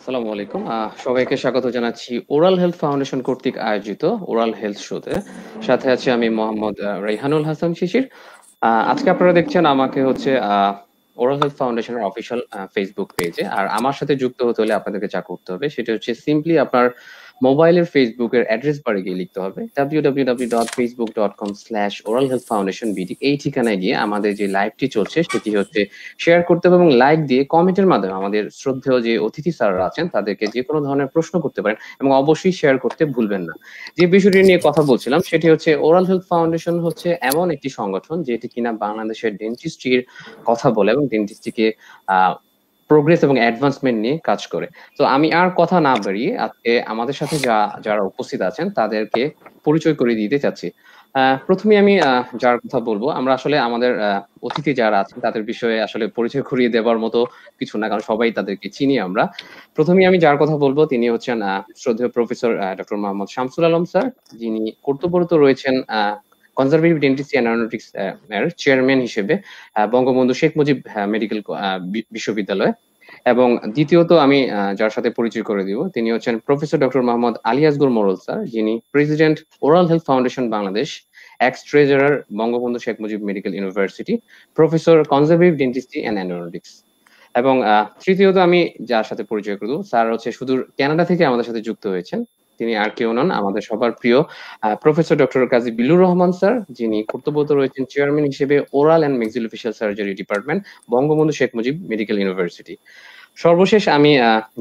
আসসালামু আলাইকুম। সবাইকে স্বাগত জানাচ্ছি ওরাল হেলথ ফাউন্ডেশন কর্তৃক আয়োজিত ওরাল হেলথ শোতে। সাথে আছি আমি মোহাম্মদ রেহানুল হাসান শিশির। আজকে আপনারা দেখছেন আমাকে হচ্ছে ওরাল হেলথ ফাউন্ডেশনের অফিসিয়াল ফেসবুক পেজে। আর আমার সাথে যুক্ত হতে হলে আপনাদেরকে যা করতে হবে সেটা হচ্ছে সিম্পলি আপনার মোবাইলের ফেসবুকের অ্যাড্রেস বারে গিয়ে লিখতে হবে www.facebook.com/oralhealthfoundationbd। এই ঠিকানায় গিয়ে আমাদের যে লাইভটি চলছে সেটি হচ্ছে শেয়ার করতে হবে এবং লাইক দিয়ে কমেন্টের মাধ্যমে আমাদের শ্রদ্ধেয় যে অতিথি স্যাররা আছেন তাদেরকে যে কোনো ধরনের প্রশ্ন করতে পারেন এবং অবশ্যই শেয়ার করতে ভুলবেন না। যে বিষয়টি নিয়ে কথা বলছিলাম সেটি হচ্ছে ওরাল হেলথ ফাউন্ডেশন হচ্ছে এমন একটি সংগঠন যেটি কিনা বাংলাদেশের ডেন্টিস্ট্রির কথা বলে এবং ডেন্টিস্ট্রিকে প্রোগ্রেস এবং অ্যাডভান্সমেন্ট নিয়ে কাজ করে। তো আমি আর কথা না বাড়িয়ে আজকে আমাদের সাথে যারা উপস্থিত আছেন তাদেরকে পরিচয় করে দিতে চাচ্ছি। প্রথমে আমি যার কথা বলবো, আমরা আসলে আমাদের অতিথি যারা আছেন তাদের বিষয়ে আসলে পরিচয় করিয়ে দেওয়ার মতো কিছু না, কারণ সবাই তাদেরকে চিনি আমরা। প্রথমে আমি যার কথা বলবো তিনি হচ্ছেন শ্রদ্ধেয় professor doctor Mohammad Shamsul Alam sir, যিনি কর্তব্যরত রয়েছেন কনজারভেটিভ ডেন্টিস্ট্রি অ্যান্ড অ্যারোনটিক্স এর চেয়ারম্যান হিসেবে বঙ্গবন্ধু শেখ মুজিব মেডিকেল বিশ্ববিদ্যালয়। এবং দ্বিতীয়ত আমি যার সাথে পরিচয় করে দিব তিনি হচ্ছেন প্রফেসর ডক্টর মোহাম্মদ আলী আসগর মোরল স্যার, যিনি president oral health foundation Bangladesh, x treasurer Bangabandhu Sheikh Mujib medical university, professor conservative dentistry and Aeronautics. এবং তৃতীয়ত আমি যার সাথে পরিচয় করব, স্যার হচ্ছে সুদূর কানাডা থেকে আমাদের সাথে যুক্ত হয়েছেন। তিনি আর কেউ নন, আমাদের সবার প্রিয় প্রফেসর ডক্টর কাজী বিলুর রহমান স্যার, যিনি কর্তব্যরত রয়েছেন চেয়ারম্যান হিসেবে oral and maxillofacial surgery department, Bangabandhu Sheikh Mujib medical university. সর্বশেষ আমি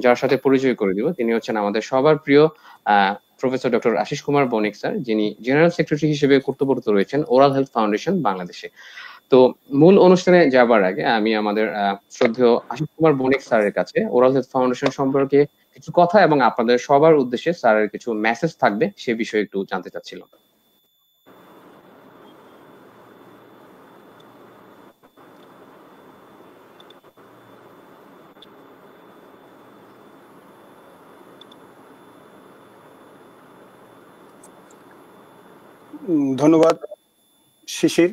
যার সাথে পরিচয় করে দিব তিনি হচ্ছেন আমাদের সবার প্রিয় প্রফেসর ডক্টর আশিস কুমার বণিক স্যার, যিনি জেনারেল সেক্রেটারি হিসেবে কর্তব্যরত রয়েছেন ওরাল হেলথ ফাউন্ডেশন বাংলাদেশে। তো মূল অনুষ্ঠানে যাবার আগে আমি আমাদের শ্রদ্ধেয় আশিস কুমার বণিক স্যারের কাছে ওরাল হেলথ ফাউন্ডেশন সম্পর্কে কিছু কথা এবং আপনাদের সবার উদ্দেশ্যে স্যারের কিছু মেসেজ থাকবে সে বিষয়ে একটু জানতে চাচ্ছিলাম। ধন্যবাদ শিশির।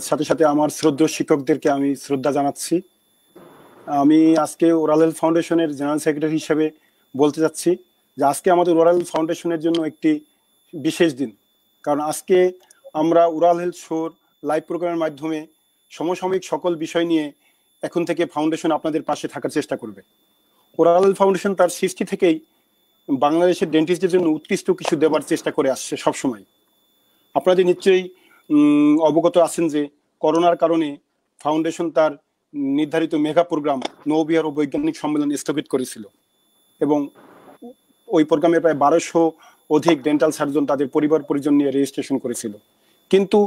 সাথে সাথে আমার শ্রদ্ধেয় শিক্ষকদেরকে আমি শ্রদ্ধা জানাচ্ছি। আমি আজকে ওরাল হেলথ ফাউন্ডেশনের জেনারেল সেক্রেটারি হিসেবে বলতে যাচ্ছি যে আজকে আমাদের ওরাল হেলথ ফাউন্ডেশনের জন্য একটি বিশেষ দিন, কারণ আজকে আমরা ওরাল হেলথ শোর লাইভ প্রোগ্রামের মাধ্যমে সমসাময়িক সকল বিষয় নিয়ে এখন থেকে ফাউন্ডেশন আপনাদের পাশে থাকার চেষ্টা করবে। ওরাল হেলথ ফাউন্ডেশন তার সৃষ্টি থেকেই বাংলাদেশের ডেন্টিস্টদের জন্য উৎকৃষ্ট কিছু দেওয়ার চেষ্টা করে আসছে সবসময়। আপনাদের নিশ্চয়ই অবগত আছেন যে করোনার কারণে ফাউন্ডেশন তার নির্ধারিত মেগা প্রোগ্রাম নৌবিহার ও বৈজ্ঞানিক সম্মেলন স্থগিত করেছিল এবং ওই প্রোগ্রামে প্রায় 1200 অধিক ডেন্টাল সার্জন তাদের পরিবার পরিজন নিয়ে রেজিস্ট্রেশন করেছিল। কিন্তু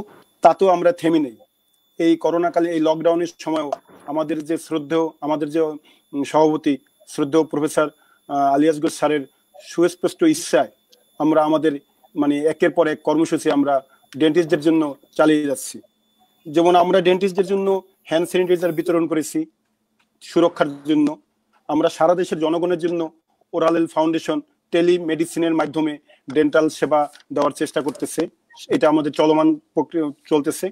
তাতেও আমরা থেমে নেই। এই করোনাকালে এই লকডাউনের সময়ও আমাদের যে সভাপতি শ্রদ্ধেয় প্রফেসর আলী আসগর স্যারের সুস্পষ্ট ইচ্ছায় আমরা আমাদের একের পর এক কর্মসূচি আমরা ডেন্টিস্টদের জন্য চালিয়ে যাচ্ছি। যেমন আমরা ডেন্টিস্টদের জন্য হ্যান্ড স্যানিটাইজার বিতরণ করেছি সুরক্ষার জন্য। আমরা সারা দেশের জনগণের জন্য ওরাল হেলথ ফাউন্ডেশন টেলিমেডিসিনের মাধ্যমে ডেন্টাল সেবা দেওয়ার চেষ্টা করতেছে, এটা আমাদের চলমান প্রক্রিয়া চলতেছে।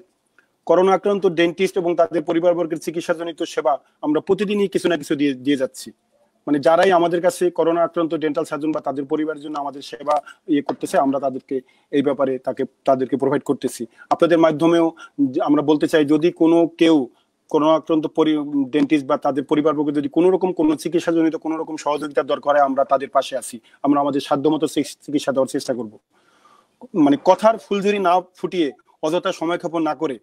করোনা আক্রান্ত ডেন্টিস্ট এবং তাদের পরিবারবর্গের চিকিৎসাজনিত সেবা আমরা প্রতিদিনই কিছু না কিছু দিয়ে যাচ্ছি। যারাই আমাদের কাছে করোনা আক্রান্ত ডেন্টাল সার্জন বা তাদের পরিবারের জন্য আমাদের সেবা করতেছে, আমরা তাদেরকে এই ব্যাপারে তাদেরকে প্রোভাইড করতেছি। আপনাদের মাধ্যমেও আমরা বলতে চাই, যদি কেউ করোনা আক্রান্ত ডেন্টিস্ট বা তাদের পরিবারবর্গ যদি কোনো রকম কোনো চিকিৎসাজনিত কোনো রকম সহযোগিতার দরকার হয়, আমরা তাদের পাশে আছি। আমরা আমাদের সাধ্যমতো চিকিৎসা দেওয়ার চেষ্টা করব। কথার ফুলঝুরি না ফুটিয়ে অযথা সময় ক্ষেপণ না করে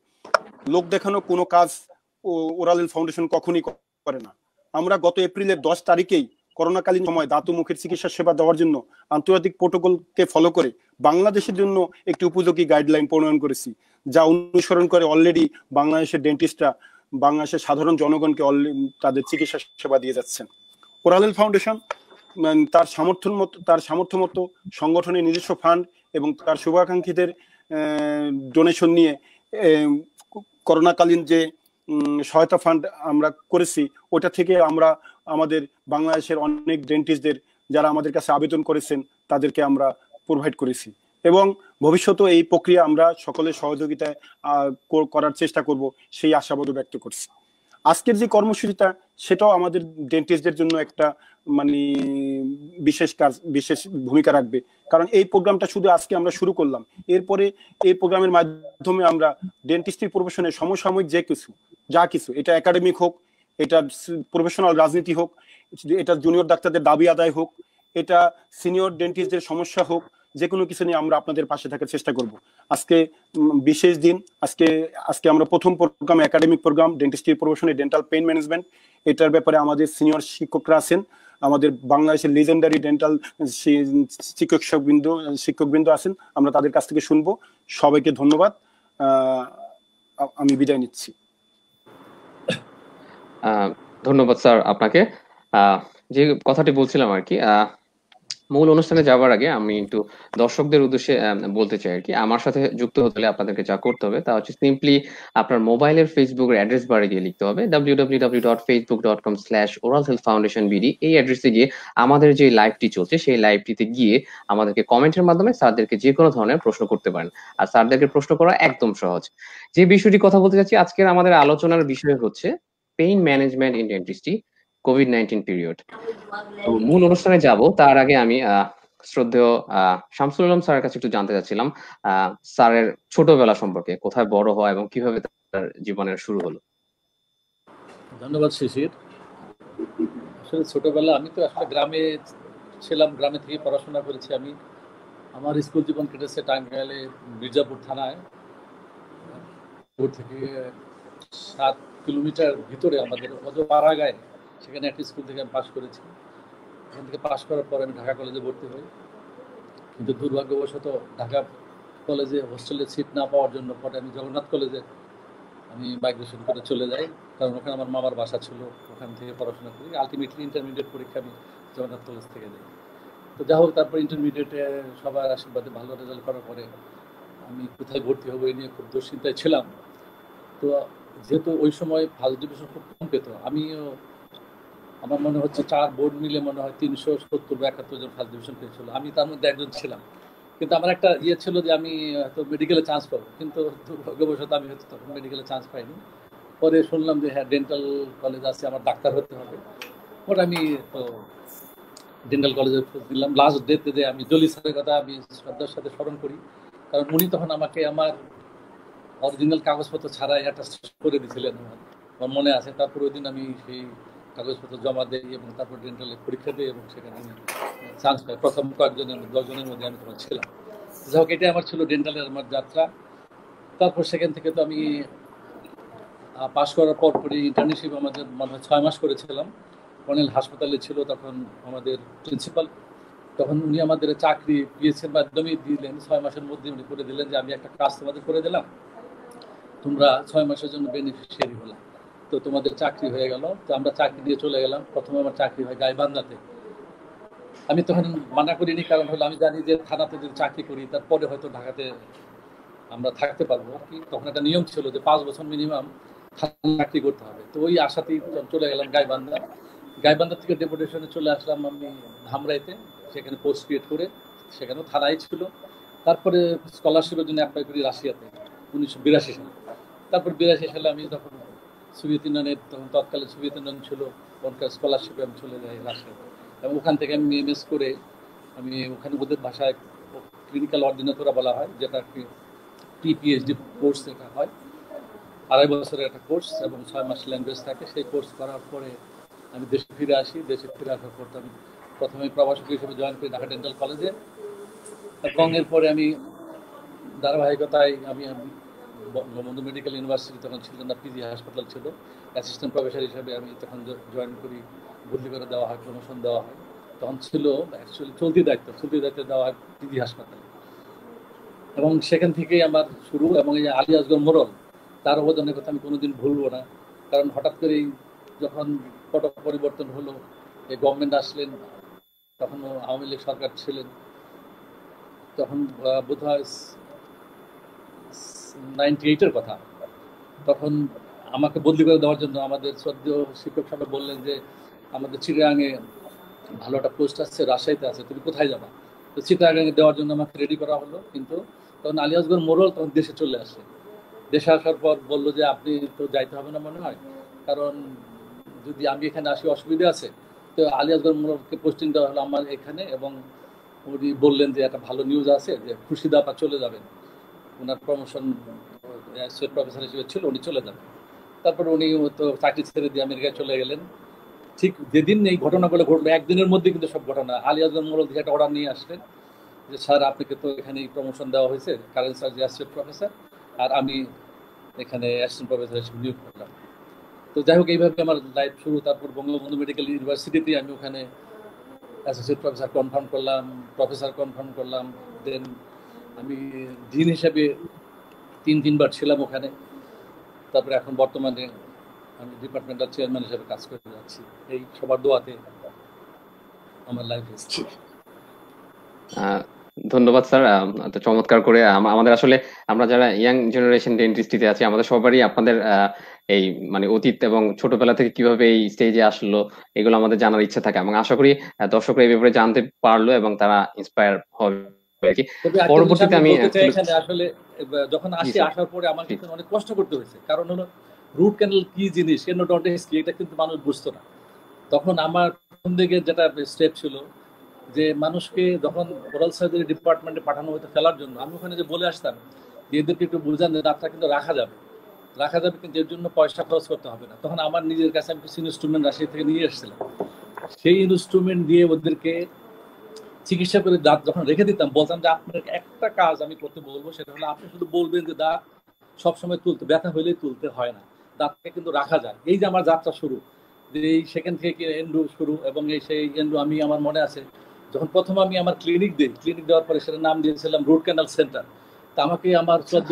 লোক দেখানো কোনো কাজ ওরাল হেলথ ফাউন্ডেশন কখনই করে না। আমরা গত এপ্রিলের 10 তারিখেই করোনাকালীন সময় দাঁত ও মুখের চিকিৎসা সেবা দেওয়ার জন্য আন্তর্জাতিক প্রোটোকলকে ফলো করে বাংলাদেশের জন্য একটি উপযোগী গাইডলাইন প্রণয়ন করেছি, যা অনুসরণ করে অলরেডি বাংলাদেশের ডেন্টিস্টরা বাংলাদেশের সাধারণ জনগণকে তাদের চিকিৎসা সেবা দিয়ে যাচ্ছেন। ওরাল হেলথ ফাউন্ডেশন তার সামর্থ্য মতো সংগঠনের নিজস্ব ফান্ড এবং তার শুভাকাঙ্ক্ষীদের ডোনেশন নিয়ে করোনাকালীন যে সহায়তা ফান্ড আমরা করেছি, ওটা থেকে আমরা আমাদের বাংলাদেশের অনেক ডেন্টিস্টদের যারা আমাদের কাছে আবেদন করেছেন তাদেরকে আমরা প্রোভাইড করেছি এবং ভবিষ্যতে এই প্রক্রিয়া আমরা সকলের সহযোগিতায় করার চেষ্টা করব, সেই আশাবাদ ব্যক্ত করছি। আজকের যে কর্মসূচিটা সেটাও আমাদের ডেন্টিস্টদের জন্য একটা মানে বিশেষ কাজ, বিশেষ ভূমিকা রাখবে। কারণ এই প্রোগ্রামটা শুধু আজকে আমরা শুরু করলাম, এরপরে এই প্রোগ্রামের মাধ্যমে আমরা ডেন্টিস্ট্রি প্রফেশনের সমসাময়িক যা কিছু, এটা একাডেমিক হোক, এটা প্রফেশনাল রাজনীতি হোক, এটা জুনিয়র ডাক্তারদের দাবি আদায় হোক, এটা সিনিয়র ডেন্টিস্টদের সমস্যা হোক, যে কোনো কিছু নিয়ে আমরা আপনাদের পাশে থাকার চেষ্টা করব। আজকে বিশেষ দিন, আজকে আমরা প্রথম প্রোগ্রাম, একাডেমিক প্রোগ্রাম ডেন্টিস্ট্রি প্রফেশনে ডেন্টাল পেইন ম্যানেজমেন্ট, এটার ব্যাপারে আমাদের সিনিয়র শিক্ষকরা আছেন, আমাদের বাংলাদেশের লিজেন্ডারি ডেন্টাল শিক্ষকবৃন্দ আছেন, আমরা তাদের কাছ থেকে শুনবো। সবাইকে ধন্যবাদ, আমি বিদায় নিচ্ছি। ধন্যবাদ স্যার আপনাকে। যে কথাটি বলছিলাম আর কি, মূল অনুষ্ঠানে যাওয়ার আগে আমি একটু দর্শকদের উদ্দেশ্যে বলতে চাই আর কি, আমার সাথে যুক্ত হতে হলে আপনাদেরকে যা করতে হবে তা হচ্ছে সিম্পলি আপনার মোবাইলের ফেসবুকের অ্যাড্রেস বারে গিয়ে লিখতে হবে www.facebook.com/oralhealthfoundationbd। এই অ্যাড্রেসে গিয়ে আমাদের যে লাইভটি চলছে সেই লাইভটিতে গিয়ে আমাদেরকে কমেন্টের মাধ্যমে স্যারদেরকে যে কোনো ধরনের প্রশ্ন করতে পারেন। আর স্যারদেরকে প্রশ্ন করা একদম সহজ। যে বিষয়টি কথা বলতে চাচ্ছি, আজকের আমাদের আলোচনার বিষয় হচ্ছে pain management in dentistry, COVID-19 period. তো মূল অনুষ্ঠানে যাব তার আগে আমি শ্রদ্ধেয় শামসুল আলম স্যারের কাছে একটু জানতে চাচ্ছিলাম স্যারের ছোটবেলা সম্পর্কে, কোথায় বড় হয় এবং কিভাবে তার জীবনের শুরু হলো। ধন্যবাদ শিশির। আসলে ছোটবেলা আমি তো আসলে গ্রামে ছিলাম, গ্রামে থেকে পড়াশোনা করেছি। আমি আমার স্কুল জীবন কেটেছে টাঙ্গাইলে মির্জাপুর থানায়, থেকে 7 কিলোমিটার ভিতরে আমাদের পাড়াগায়, সেখানে একটা স্কুল থেকে আমি পাশ করেছি। এখান থেকে পাশ করার পর আমি ঢাকা কলেজে ভর্তি হই, কিন্তু দুর্ভাগ্যবশত ঢাকা কলেজে হোস্টেলে সিট না পাওয়ার জন্য পরে আমি জগন্নাথ কলেজে আমি মাইগ্রেশন করে চলে যাই, কারণ ওখানে আমার মামার বাসা ছিল, ওখান থেকে পড়াশোনা করি। আলটিমেটলি ইন্টারমিডিয়েট পরীক্ষা আমি জগন্নাথ কলেজ থেকে দিই। তো যাই হোক, তারপর ইন্টারমিডিয়েটে সবার আশীর্বাদে ভালো রেজাল্ট করার পরে আমি কোথায় ভর্তি হবো এই নিয়ে খুব দুশ্চিন্তায় ছিলাম। তো যেহেতু ওই সময় ফার্স্ট ডিভিশন খুব কম পেত, আমিও আমার মনে হচ্ছে 4 বোর্ড মিলে মনে হয় 370 বা 71 জন ফার্স্ট ডিভিশন পেয়েছিল, আমি তার মধ্যে একজন ছিলাম। কিন্তু আমার একটা ছিল যে আমি হয়তো মেডিকেলে চান্স পাবো, কিন্তু দুর্ভাগ্যবশত আমি হয়তো তখন মেডিকেলে চান্স পাইনি। পরে শুনলাম যে হ্যাঁ ডেন্টাল কলেজ আছে, আমার ডাক্তার হতে হবে। পরে আমি তো ডেন্টাল কলেজে দিলাম। লাস্ট ডেতে আমি জলি স্যারের কথা আমি শ্রদ্ধার সাথে স্মরণ করি, কারণ উনি তখন আমাকে আমার অরিজিনাল কাগজপত্র ছাড়াই অ্যাটাস্ট করে দিয়েছিলেন, আমার মনে আছে। তারপর ওই দিন আমি সেই কাগজপত্র জমা দিই এবং তারপর ডেন্টালে পরীক্ষা দিই এবং সেখানে আমি চান্স পাই। প্রথম কয়েকজনের 10 জনের মধ্যে আমি তখন ছিলাম। যাই হোক, এটাই আমার ছিল ডেন্টালের আমার যাত্রা। তারপর সেখান থেকে তো আমি পাশ করার পর পরই ইন্টার্নশিপ আমাদের মনে হয় 6 মাস করেছিলাম। কর্নেল হাসপাতালে ছিল তখন আমাদের প্রিন্সিপাল, তখন উনি আমাদের চাকরি পিএসসির মাধ্যমে দিলেন। 6 মাসের মধ্যে উনি করে দিলেন যে আমি একটা কাজ তোমাদের করে দিলাম, তোমরা 6 মাসের জন্য বেনিফিশিয়ারি হলাম, তো তোমাদের চাকরি হয়ে গেল। তো আমরা চাকরি দিয়ে চলে গেলাম। প্রথমে আমার চাকরি হয় গাইবান্ধাতে। আমি তখন মানা করিনি, কারণ হলো আমি জানি যে থানাতে যদি চাকরি করি তারপরে হয়তো ঢাকাতে আমরা থাকতে পারবো কি। তখন একটা নিয়ম ছিল যে 5 বছর মিনিমাম চাকরি করতে হবে। তো ওই আশাতেই চলে গেলাম গাইবান্ধা। গাইবান্ধা থেকে ডেপুটেশনে চলে আসলাম আমি ধামরাইতে, সেখানে পোস্ট ক্রিয়েট করে, সেখানেও থানাই ছিল। তারপরে স্কলারশিপের জন্য অ্যাপ্লাই করি রাশিয়াতে 1982 সালে। তারপর 82 সালে আমি তখন সোভিয়েত ইউনিয়নের, তখন তৎকালে সোভিয়েত ইউনিয়ন ছিল, ওখানকার স্কলারশিপে আমি চলে যাই রাশিয়াতে। এবং ওখান থেকে আমি এমএস করে আমি ওখানে ওদের ভাষায় ক্লিনিক্যাল অর্ডিনেটরা বলা হয়, যেটা কি পিএইচডি কোর্স শেখা হয়, 2.5 বছরের একটা কোর্স এবং 6 মাস ল্যাঙ্গুয়েজ থাকে। সেই কোর্স করার পরে আমি দেশে ফিরে আসি। দেশে ফিরে আসার পর আমি প্রথমে প্রভাষক হিসেবে জয়েন করি ঢাকা ডেন্টাল কলেজে, এবং এরপরে আমি ধারাবাহিকতায় আমি বঙ্গবন্ধু মেডিকেল ইউনিভার্সিটি তখন ছিল না, পিজি হাসপাতাল ছিল, অ্যাসিস্ট্যান্ট প্রফেসর হিসেবে আমি তখন জয়েন করি। বদলি করে দেওয়া হয়, প্রমোশন দেওয়া হয়। তখন ছিল অ্যাকচুয়ালি চলতি দায়িত্ব দেওয়া হয় পিজি হাসপাতালে, এবং সেখান থেকেই আমার শুরু। এবং এই আলী আসগর মোড়ল, তার অবদানের কথা আমি কোনোদিন ভুলবো না, কারণ হঠাৎ করেই যখন পট পরিবর্তন হলো, এই গভর্নমেন্ট আসলেন, তখন আওয়ামী লীগ সরকার ছিলেন, তখন বোধ হয় 98-এর কথা। তখন আমাকে বদলি করে দেওয়ার জন্য আমাদের শ্রদ্ধেয় শিক্ষক সাহেব বললেন যে আমাদের চিটাগাঙে ভালো একটা পোস্ট আসছে, রাজশাহীতে আছে, তুমি কোথায় যাবা? তো চিটাগাঙে দেওয়ার জন্য আমাকে রেডি করা হলো। কিন্তু তখন আলী আসগর মোড়ল তখন দেশে চলে আসে। দেশে আসার পর বললো যে আপনি তো যাইতে হবে না মনে হয়, কারণ যদি আমি এখানে আসি অসুবিধা আছে, তো আলী আসগর মোল্লাকে পোস্টিং দেওয়া হলো আমার এখানে, এবং উনি বললেন যে একটা ভালো নিউজ আছে যে খুরশিদ আপা চলে যাবেন, ওনার প্রমোশন অ্যাসোসিয়েট প্রফেসর হিসেবে ছিল, উনি চলে যাবেন। তারপর উনি তো চাকরি ছেড়ে দিয়ে আমেরিকায় চলে গেলেন। ঠিক যেদিন এই ঘটনাগুলো ঘটলো একদিনের মধ্যে কিন্তু সব ঘটনা, আলী আসগর মোল্লা থেকে একটা অর্ডার নিয়ে আসলেন যে স্যার আপনাকে তো এখানে প্রমোশন দেওয়া হয়েছে, কারেন্ট স্যার যে অ্যাসোসিয়েট প্রফেসর, আর আমি এখানে অ্যাসিস্ট্যান্ট প্রফেসর হিসেবে নিয়োগ করলাম। তো যাই হোক এইভাবে আমার লাইফ শুরু। তারপর বঙ্গবন্ধু মেডিকেল ইউনিভার্সিটিতে আমি ওখানে অ্যাসোসিয়েট প্রফেসর কনফার্ম করলাম, প্রফেসর কনফার্ম করলাম, দেন আমি ডিন হিসেবে তিনবার ছিলাম ওখানে। তারপরে এখন বর্তমানে আমি ডিপার্টমেন্টাল চেয়ারম্যান হিসেবে কাজ করে যাচ্ছি। এই সবার দোয়াতে আমার লাইফ এসেছে। ধন্যবাদ স্যার, তো চমৎকার করে আমাদের আসলে আমরা যারা ইয়াং জেনারেশন ডেন্টিস্ট্রিতে আছি আমাদের সবারই আপনাদের এই মানে অতীত এবং ছোটবেলা থেকে কিভাবে এই স্টেজে আসলো এগুলো আমাদের জানার ইচ্ছা থাকে, এবং আশা করি দর্শকরা এই ব্যাপারে জানতে পারলো এবং তারা ইন্সপায়ার হবে আর কি। পরবর্তীতে আমি আসলে যখন আসি, আসার পরে আমার কিন্তু অনেক কষ্ট করতে হয়েছে, কারণ হলো রুট ক্যানাল কি জিনিস, এন্ডোডন্টিস কি, এটা কিন্তু মানুষ বুঝতো না। তখন আমার প্রথম দিকে যেটা স্টেপ ছিল যে মানুষকে যখন ওরাল সার্জারি ডিপার্টমেন্টে পাঠানো হতো ফেলার জন্য, আমি ওখানে যে বলে আসতাম যে এদেরকে একটু বুঝান যে দাঁতটা কিন্তু রাখা যাবে, কিন্তু এর জন্য পয়সা খরচ করতে হবে না। তখন আমার নিজের কাছে আমি কিছু ইনস্ট্রুমেন্ট রাজশাহী থেকে নিয়ে এসেছিলাম, সেই ইনস্ট্রুমেন্ট দিয়ে ওদেরকে চিকিৎসা করে দাঁত যখন রেখে দিতাম, বলতাম যে আপনার একটা কাজ আমি করতে বলবো, সেটা হলো আপনি শুধু বলবেন যে দাঁত সবসময় তুলতে, ব্যথা হইলেই তুলতে হয় না, দাঁতকে কিন্তু রাখা যায়। এই যে আমার যাত্রা শুরু, যে এই সেখান থেকে এন্ডো শুরু, এবং এই সেই এন্ডো আমি আমার মনে আছে যখন প্রথম আমি আমার ক্লিনিক দিই, ক্লিনিক দেওয়ার পরে সেটার নাম দিয়েছিলাম রুট ক্যানাল সেন্টার। তা আমাকে আমার শ্রদ্ধ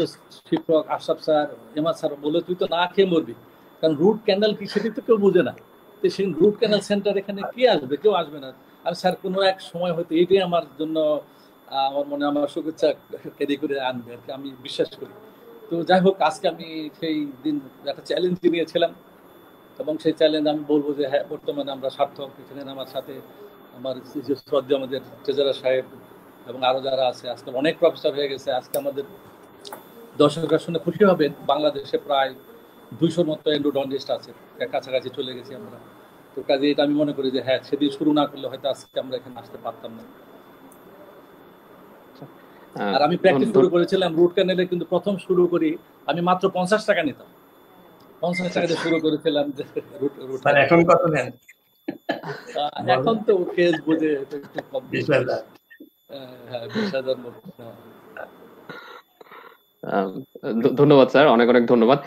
শিক্ষক আশরাফ স্যার, এমআর স্যার বলে তুই তো না খেয়ে মরবি, কারণ রুট ক্যানাল কি সেটি তো কেউ বোঝে না। তো সেই রুট ক্যানাল সেন্টার এখানে কে আসবে? কেউ আসবে না। আমি স্যার কোনো এক সময় হয়তো এইটাই আমার জন্য আমার মনে আমার শুভেচ্ছা ক্যারি করে আনবে আর কি, আমি বিশ্বাস করি। তো যাই হোক, আজকে আমি সেই দিন একটা চ্যালেঞ্জ নিয়েছিলাম, এবং সেই চ্যালেঞ্জ আমি বলবো যে হ্যাঁ বর্তমানে আমরা সার্থক। এখানে আমার সাথে আমার শ্রদ্ধা আমাদের ট্রেজারার সাহেব এবং আরো যারা আছে, আজকে অনেক প্রফেসর হয়ে গেছে। আজকে আমাদের দর্শকরা শুনে খুশি হবেন, বাংলাদেশে প্রায় 200 মতো এন্ডোডন্টিস্ট আছে, কাছাকাছি চলে গেছি আমরা। তো কাজে এটা আমি মনে করি যে হ্যাঁ সেদিন শুরু না করলে হয়তো আজকে আমরা এখানে আসতে পারতাম না। আর আমি প্র্যাকটিস শুরু করেছিলাম রুট ক্যানেলে, কিন্তু প্রথম শুরু করি আমি মাত্র 50 টাকা নিতাম, 50 টাকা দিয়ে শুরু করেছিলাম। এখন কত নেন? এখন তো কেস বুঝে একটু কম, 20,000। হ্যাঁ, 20,000 মতো। ধন্যবাদ স্যার, অনেক অনেক ধন্যবাদ।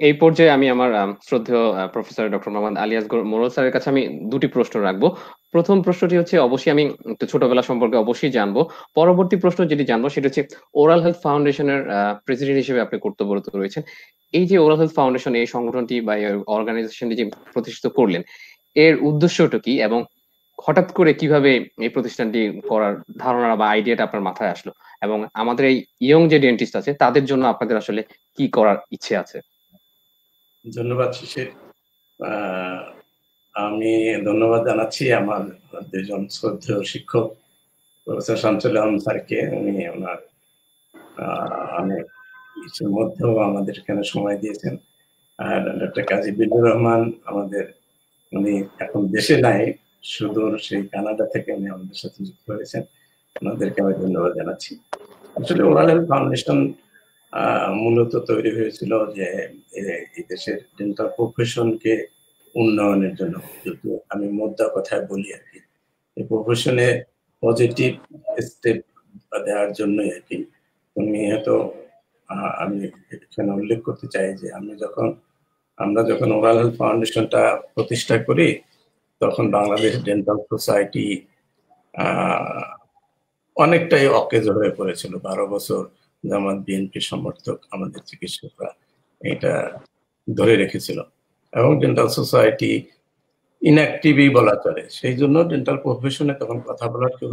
এই পর্যায়ে আমি আমার শ্রদ্ধেয় প্রফেসর ডক্টর মোহাম্মদ আলী আসগর মোড়ল স্যারের কাছে আমি দুটি প্রশ্ন রাখবো। প্রথম প্রশ্নটি হচ্ছে অবশ্যই আমি একটু ছোটবেলা সম্পর্কে অবশ্যই জানবো। পরবর্তী প্রশ্ন যেটি জানবো সেটা হচ্ছে ওরাল হেলথ ফাউন্ডেশনের প্রেসিডেন্ট হিসেবে আপনি কর্তব্যরত রয়েছেন। এই যে ওরাল হেলথ ফাউন্ডেশন, এই সংগঠনটি বা অর্গানাইজেশনটি যে প্রতিষ্ঠিত করলেন, এর উদ্দেশ্যটা কি এবং হঠাৎ করে কিভাবে এই প্রতিষ্ঠানটি করার ধারণা বা আইডিয়াটা আপনার মাথায় আসলো, এবং আমাদের এই ইয়ং যে ডেন্টিস্ট আছে তাদের জন্য আপনাদের আসলে কি করার ইচ্ছে আছে? ধন্যবাদ শিশির। আমি ধন্যবাদ জানাচ্ছি আমার দুজন শ্রদ্ধেয় শিক্ষক প্রফেসর শামসুল আলম স্যারকে। উনি ওনার অনেক কিছুর মধ্যেও আমাদের এখানে সময় দিয়েছেন। আর ডক্টর কাজী বিল্লুর রহমান আমাদের, উনি এখন দেশে নাই, সুদূর সেই কানাডা থেকে উনি আমাদের সাথে যুক্ত হয়েছেন, ওনাদেরকে আমি ধন্যবাদ জানাচ্ছি। আসলে ওরাল হেলথ ফাউন্ডেশন মূলত তৈরি হয়েছিল যে এই দেশের ডেন্টাল প্রফেশনকে উন্নয়নের জন্য, যদি আমি মোদ্দা কথায় বলি আর কি, এই প্রফেশনে পজিটিভ স্টেপ দেওয়ার জন্যই আর কি। তুমি হয়তো আমি এখানে উল্লেখ করতে চাই যে আমরা যখন ওরাল হেলথ ফাউন্ডেশনটা প্রতিষ্ঠা করি, তখন বাংলাদেশ ডেন্টাল সোসাইটি অনেকটাই অকেজ হয়ে পড়েছিল। 12 বছর জামাত বিএনপি সমর্থক আমাদের চিকিৎসকরা এটা ধরে রেখেছিল, এবং ডেন্টাল সোসাইটি ইনঅ্যাক্টিভই বলা চলে। সেই জন্য ডেন্টাল প্রফেশনে তখন কথা বলার কেউ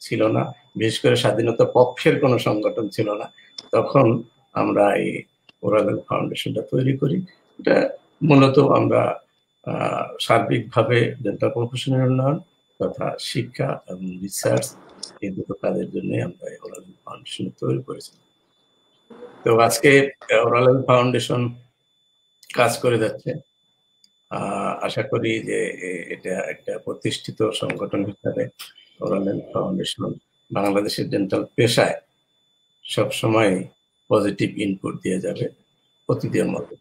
ছিল না, বিশেষ করে স্বাধীনতা পক্ষের কোনো সংগঠন ছিল না। তখন আমরা এই ওরাল হেলথ ফাউন্ডেশনটা তৈরি করি। এটা মূলত আমরা সার্বিকভাবে ডেন্টাল প্রফেশনের উন্নয়ন তথা শিক্ষা এবং রিসার্চ, এই দুটো কাজের জন্য আমরা ওরাল হেলথ ফাউন্ডেশন তৈরি করেছিলাম। তো আজকে ওরাল হেলথ ফাউন্ডেশন কাজ করে যাচ্ছে। আশা করি যে এটা একটা প্রতিষ্ঠিত সংগঠন হিসাবে ওরাল হেলথ ফাউন্ডেশন বাংলাদেশের ডেন্টাল পেশায় সবসময় পজিটিভ ইনপুট দিয়ে যাবে অতীতের মতো।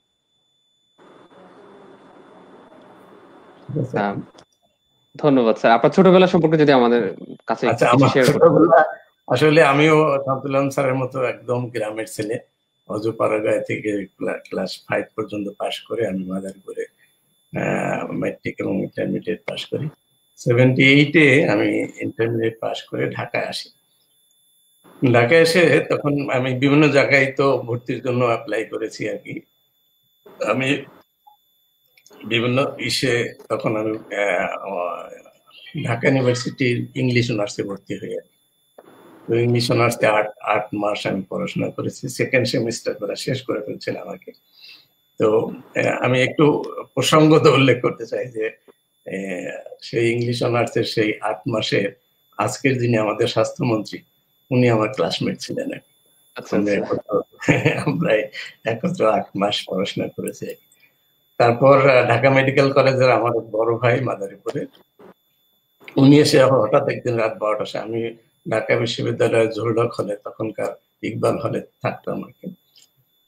ধন্যবাদ স্যার। আপনার ছোটবেলা সম্পর্কে যদি আমাদের কাছে আচ্ছা, কিছু আমার শেয়ার করতেন। ছোটবেলা আসলে আমিও শামসুল আলম স্যারের মতো একদম গ্রামের ছেলে। অজপাড়াগাঁ থেকে ক্লাস 5 পর্যন্ত পাশ করে আমি মাদারীপুরে ম্যাট্রিক এবং ইন্টারমিডিয়েট পাশ করি। 78-এ আমি ইন্টারমিডিয়েট পাশ করে ঢাকায় আসি। ঢাকায় এসে তখন আমি বিভিন্ন জায়গায় তো ভর্তির জন্য অ্যাপ্লাই করেছি আর কি। আমি বিভিন্ন তখন আমি ঢাকা ইউনিভার্সিটির ইংলিশ অনার্সে ভর্তি হই আর কি। ইংলিশ অনার্সে 8 মাস আমি পড়াশোনা করেছি। সেকেন্ড সেমিস্টার করা শেষ করে ফেলছিলাম আমাকে। তো আমি একটু প্রসঙ্গত উল্লেখ করতে চাই যে সেই ইংলিশ অনার্সের সেই 8 মাসের আজকের দিনে আমাদের স্বাস্থ্যমন্ত্রী উনি আমার ক্লাসমেট ছিলেন। আমরা একত্র 8 মাস পড়াশোনা করেছি। তারপর ঢাকা মেডিকেল কলেজের আমার বড় ভাই মাদারীপুরে, উনি এসে হঠাৎ একদিন রাত 12টার সময়, আমি ঢাকা বিশ্ববিদ্যালয়ের জোরডক হলে, তখনকার ইকবাল হলে থাকতাম আর কি।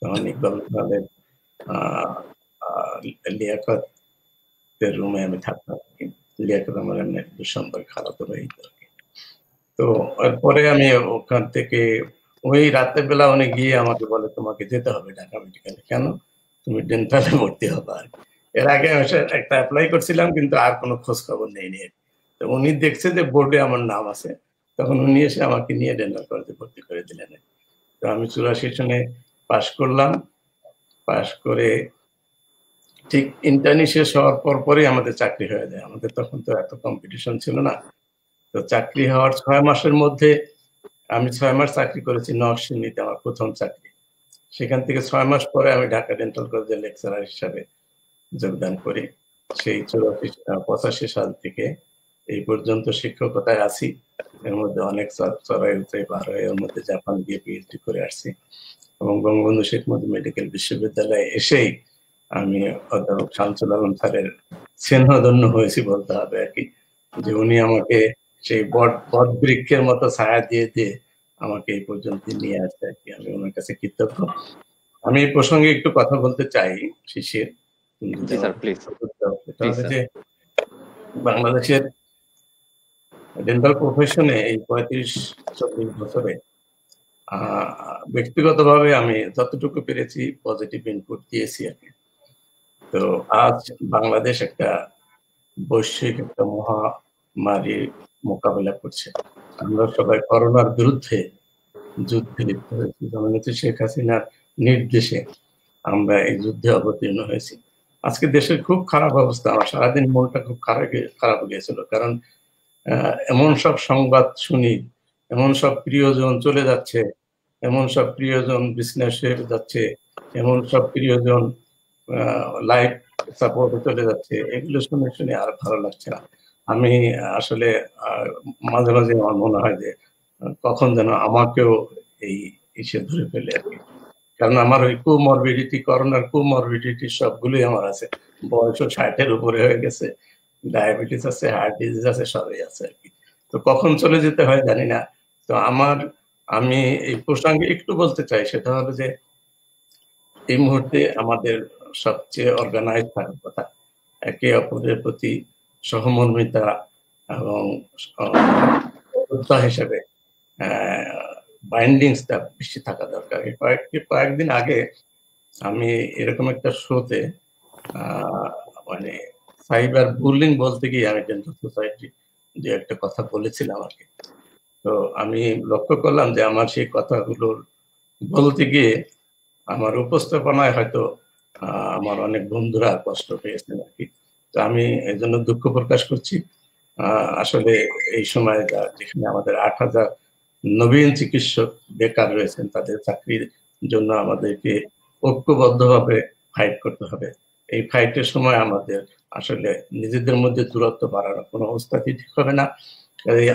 তখন ইকবাল হলের লিয়াকতের রুমে আমি থাকতাম। লিয়াকত আমার এমনি ডিসেম্বর খালাতো ভাই। তো এরপরে আমি ওখান থেকে ওই রাতের বেলা উনি গিয়ে আমাকে বলে, তোমাকে যেতে হবে ঢাকা মেডিকেলে। কেন? তুমি ডেন্টালে ভর্তি হবে। আর এর আগে একটা অ্যাপ্লাই করছিলাম, কিন্তু আর কোনো খোঁজ খবর নেই। তো উনি দেখছে যে বোর্ডে আমার নাম আছে, তখন উনি এসে আমাকে নিয়ে ডেন্টাল কলেজে ভর্তি করে দিলেন। তো আমি 84 সনে পাশ করলাম। পাশ করে ঠিক ইন্টার্নি শেষ হওয়ার পরই আমাদের চাকরি হয়ে যায়। আমাদের তখন তো এত কম্পিটিশন ছিল না। তো চাকরি হওয়ার 6 মাসের মধ্যে আমি 6 মাস চাকরি করেছি নরসিংদীতে, আমার প্রথম চাকরি। সেখান থেকে 6 মাস পরে আমি ঢাকা ডেন্টাল কলেজের লেকচারার হিসাবে যোগদান করি। সেই 85 সাল থেকে এই পর্যন্ত শিক্ষকতায় আছি। এর মধ্যে অনেক চড়াই উতরাই পার হয়ে এর মধ্যে জাপান গিয়ে পিএইচডি করে আসছি, এবং বঙ্গবন্ধু শেখ মুজিব মেডিকেল বিশ্ববিদ্যালয়ে এসেই আমি অধ্যাপক শামসুল আলম স্যারের স্নেহধন্য হয়েছি বলতে হবে আর কি, যে উনি আমাকে সেই বট বৃক্ষের মতো ছায়া দিয়ে দিয়ে আমাকে এই পর্যন্ত নিয়ে আসছে আর কি। আমি ওনার কাছে কৃতজ্ঞ। আমি এই প্রসঙ্গে একটু কথা বলতে চাই শিশির, যে বাংলাদেশের ডেন্টাল প্রফেশনে এই 35-40 বছরে ব্যক্তিগতভাবে আমি যতটুকু পেরেছি পজিটিভ ইনপুট দিয়েছি আর কি। তো আজ বাংলাদেশ একটা বৈশ্বিক একটা মহামারীর মোকাবিলা করছে। আমরা সবাই করোনার বিরুদ্ধে যুদ্ধে লিপ্ত হয়েছি। জননেত্রী শেখ হাসিনার নির্দেশে আমরা এই যুদ্ধে অবতীর্ণ হয়েছি। আজকে দেশের খুব খারাপ অবস্থা। আমার সারাদিন মনটা খুব খারাপ গিয়েছিল, কারণ এমন সব সংবাদ শুনি, এমন সব প্রিয়জন চলে যাচ্ছে, এমন সব প্রিয়জন বিজনেস হয়ে যাচ্ছে, এমন সব প্রিয়জন লাইফ সাপোর্টে চলে যাচ্ছে। এগুলো শুনে আর ভালো লাগছে না। আমি আসলে মাঝে মাঝে আমার মনে হয় যে কখন যেন আমাকেও এই ইসে ধরে ফেলে আর কি। কারণ আমার ওই কোমরবিডিটি, করোনার কোমরবিডিটি সবগুলোই আমার আছে। বয়সও 60-এর উপরে হয়ে গেছে, ডায়াবেটিস আছে, হার্ট ডিজিজ আছে, সবই আছে আর কি। তো কখন চলে যেতে হয় জানি না। তো আমি এই প্রসঙ্গে একটু বলতে চাই, সেটা হলো যে এই মুহূর্তে আমাদের সবচেয়ে অর্গানাইজ থাকার কথা, একে অপরের প্রতি সহমর্মিতা এবং হিসেবে বাইন্ডিংসটা বেশি থাকা দরকার। কয়েকদিন আগে আমি এরকম একটা শোতে মানে সাইবার বুলিং বলতে গিয়ে আমি ডেন্টাল সোসাইটি যে একটা কথা বলেছিলাম আর কি। তো আমি লক্ষ্য করলাম যে আমার সেই কথাগুলোর বলতে গিয়ে আমার উপস্থাপনায় হয়তো আমার অনেক বন্ধুরা কষ্ট পেয়েছেন আর কি। তো আমি এই জন্য দুঃখ প্রকাশ করছি। আসলে এই সময় যেখানে আমাদের 8,000 নবীন চিকিৎসক বেকার রয়েছেন, তাদের চাকরির জন্য আমাদেরকে ঐক্যবদ্ধভাবে ফাইট করতে হবে। এই ফাইটের সময় আমাদের আসলে নিজেদের মধ্যে দূরত্ব বাড়ানোর কোনো অবস্থাতেই ঠিক হবে না।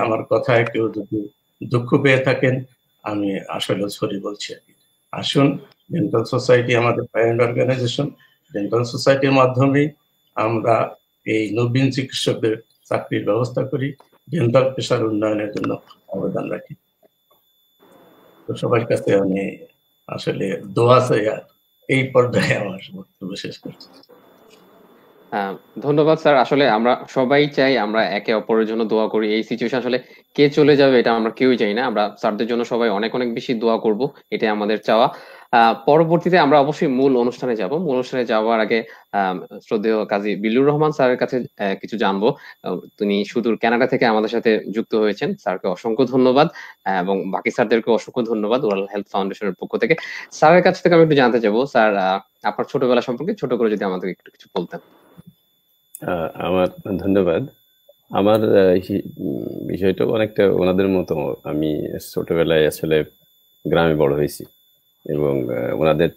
আমার কথায় কেউ যদি দুঃখ পেয়ে থাকেন, আমি আসলে সরি বলছি আর কি। আসুন, ডেন্টাল সোসাইটি আমাদের প্যারেন্ট অর্গানাইজেশন, ডেন্টাল সোসাইটির মাধ্যমেই আমরা এই নবীন চিকিৎসকদের চাকরির ব্যবস্থা করি, ডেন্টাল পেশার উন্নয়নের জন্য অবদান রাখি। তো সবার কাছে আমি আসলে দোয়া চাই, আর এই পর্যায়ে আমার বক্তব্য শেষ করছি। ধন্যবাদ স্যার। আসলে আমরা সবাই চাই আমরা একে অপরের জন্য দোয়া করি। এই সিচুয়েশন আসলে কে চলে যাবে এটা আমরা কেউই চাই না। আমরা স্যারদের জন্য সবাই অনেক অনেক বেশি দোয়া করব, এটাই আমাদের চাওয়া। পরবর্তীতে আমরা অবশ্যই মূল অনুষ্ঠানে যাব। মূল অনুষ্ঠানে যাওয়ার আগে শ্রদ্ধেয় কাজী বিল্লুর রহমান স্যারের কাছে কিছু জানবো। তিনি সুদূর কানাডা থেকে আমাদের সাথে যুক্ত হয়েছেন। স্যারকে অসংখ্য ধন্যবাদ, এবং বাকি স্যারদেরকে অসংখ্য ধন্যবাদ ওরাল হেলথ ফাউন্ডেশনের পক্ষ থেকে। স্যারের কাছ থেকে আমি একটু জানতে চাবো, স্যার আপনার ছোটবেলা সম্পর্কে ছোট করে যদি আমাদের একটু কিছু বলতেন। আমার ধন্যবাদ। আমার বিষয়টা অনেকটা ওনাদের মতো। আমি ছোটবেলায় আসলে গ্রামে বড় হয়েছি, এবং ওনাদের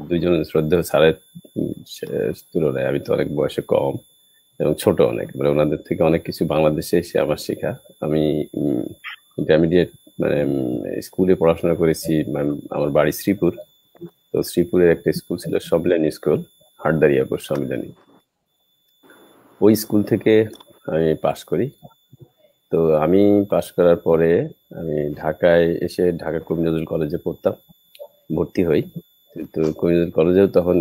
দুইজন শ্রদ্ধেয় স্যারের তুলনায় আমি তো অনেক বয়সে কম এবং ছোট অনেক, মানে ওনাদের থেকে অনেক কিছু বাংলাদেশে এসে আমার শেখা। আমি ইন্টারমিডিয়েট মানে স্কুলে পড়াশোনা করেছি। আমার বাড়ি শ্রীপুর, তো শ্রীপুরের একটা স্কুল ছিল সম্মিলনী স্কুল, হাটদারিয়াপুর সম্মিলনী। ওই স্কুল থেকে আমি পাশ করি। তো আমি পাশ করার পরে আমি ঢাকায় এসে ঢাকা কবি নজরুল কলেজে পড়তাম, ভর্তি হই। তো কবি নজরুল কলেজেও তখন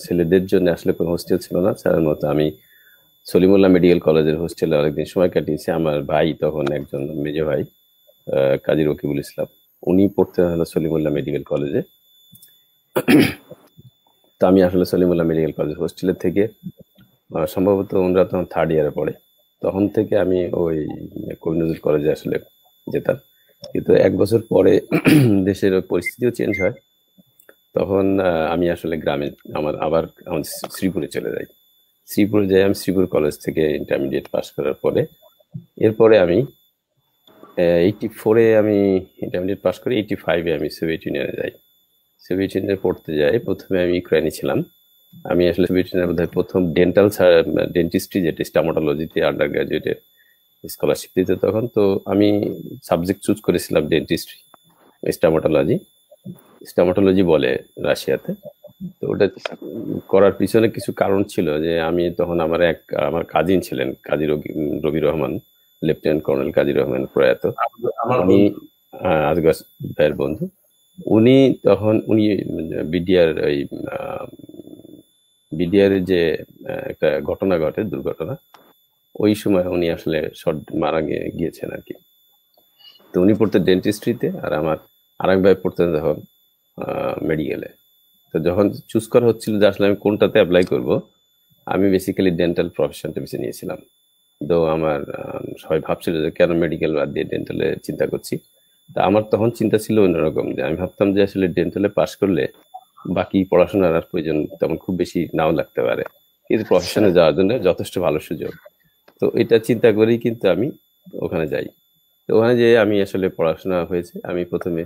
ছেলেদের জন্য আসলে কোনো হোস্টেল ছিল না স্যারের মতো। আমি সলিমুল্লাহ মেডিকেল কলেজের হোস্টেলে অনেকদিন সময় কাটিয়েছি। আমার ভাই তখন একজন মেজো ভাই কাজী রকিবুল ইসলাম, উনি পড়তেন হলো সলিমুল্লাহ মেডিকেল কলেজে। তো আমি আসলে সলিমুল্লাহ মেডিকেল কলেজ হোস্টেলের থেকে সম্ভবত ওনারা তখন থার্ড ইয়ারে পড়ে, তখন থেকে আমি ওই কবি নজরুল কলেজে আসলে যেতাম। কিন্তু এক বছর পরে দেশের পরিস্থিতিও চেঞ্জ হয়, তখন আমি আসলে গ্রামে আবার শ্রীপুরে চলে যাই। শ্রীপুরে যাই, আমি শ্রীপুর কলেজ থেকে ইন্টারমিডিয়েট পাস করার পরে এরপরে আমি 84-এ আমি ইন্টারমিডিয়েট পাস করি। 85-এ আমি সোভিয়েত ইউনিয়নে যাই। সোভিয়েত ইউনিয়নে পড়তে যাই। প্রথমে আমি ইউক্রেনে ছিলাম। আমি আসলে সোভিয়েত ইউনিয়নের বোধহয় প্রথম ডেন্টিস্ট্রি, যেটা স্টামোটোলজিতে আন্ডার গ্রাজুয়েটে স্কলারশিপ দিতে তখন। তো আমি সাবজেক্ট চুজ করেছিলাম ডেন্টিস্ট্রি, স্টামোটোলজি বলে রাশিয়াতে। তো ওটা করার পিছনে কিছু কারণ ছিল, যে আমি তখন আমার কাজিন ছিলেন কাজী রবি রহমান, লেফটেন্যান্ট কর্নেল কাজী রহমান প্রয়াত, উনি আজগাস ভাইয়ের বন্ধু। উনি বিডিআর যে একটা ঘটনা ঘটে, দুর্ঘটনা, ওই সময় উনি আসলে মারা গিয়েছেন আর কি। তো উনি পড়তেন ডেন্টিস্ট্রিতে, আর আমার আরেক ভাই পড়তেন তখন মেডিকেলে। তো যখন চুজ করা হচ্ছিল যে আসলে আমি কোনটাতে অ্যাপ্লাই করব, আমি বেসিক্যালি ডেন্টাল প্রফেশনটা বেছে নিয়েছিলাম। তো আমার সবাই ভাবছিল যে কেন মেডিকেল বাদ দিয়ে ডেন্টালে চিন্তা করছি। তা আমার তখন চিন্তা ছিল অন্যরকম, যে আমি ভাবতাম যে আসলে ডেন্টালে পাশ করলে বাকি পড়াশোনার আর প্রয়োজন তেমন খুব বেশি নাও লাগতে পারে, কিন্তু প্রফেশনে যাওয়ার জন্য যথেষ্ট ভালো সুযোগ। তো এটা চিন্তা করেই কিন্তু আমি ওখানে যাই। তো ওখানে যে আমি আসলে পড়াশোনা হয়েছে, আমি প্রথমে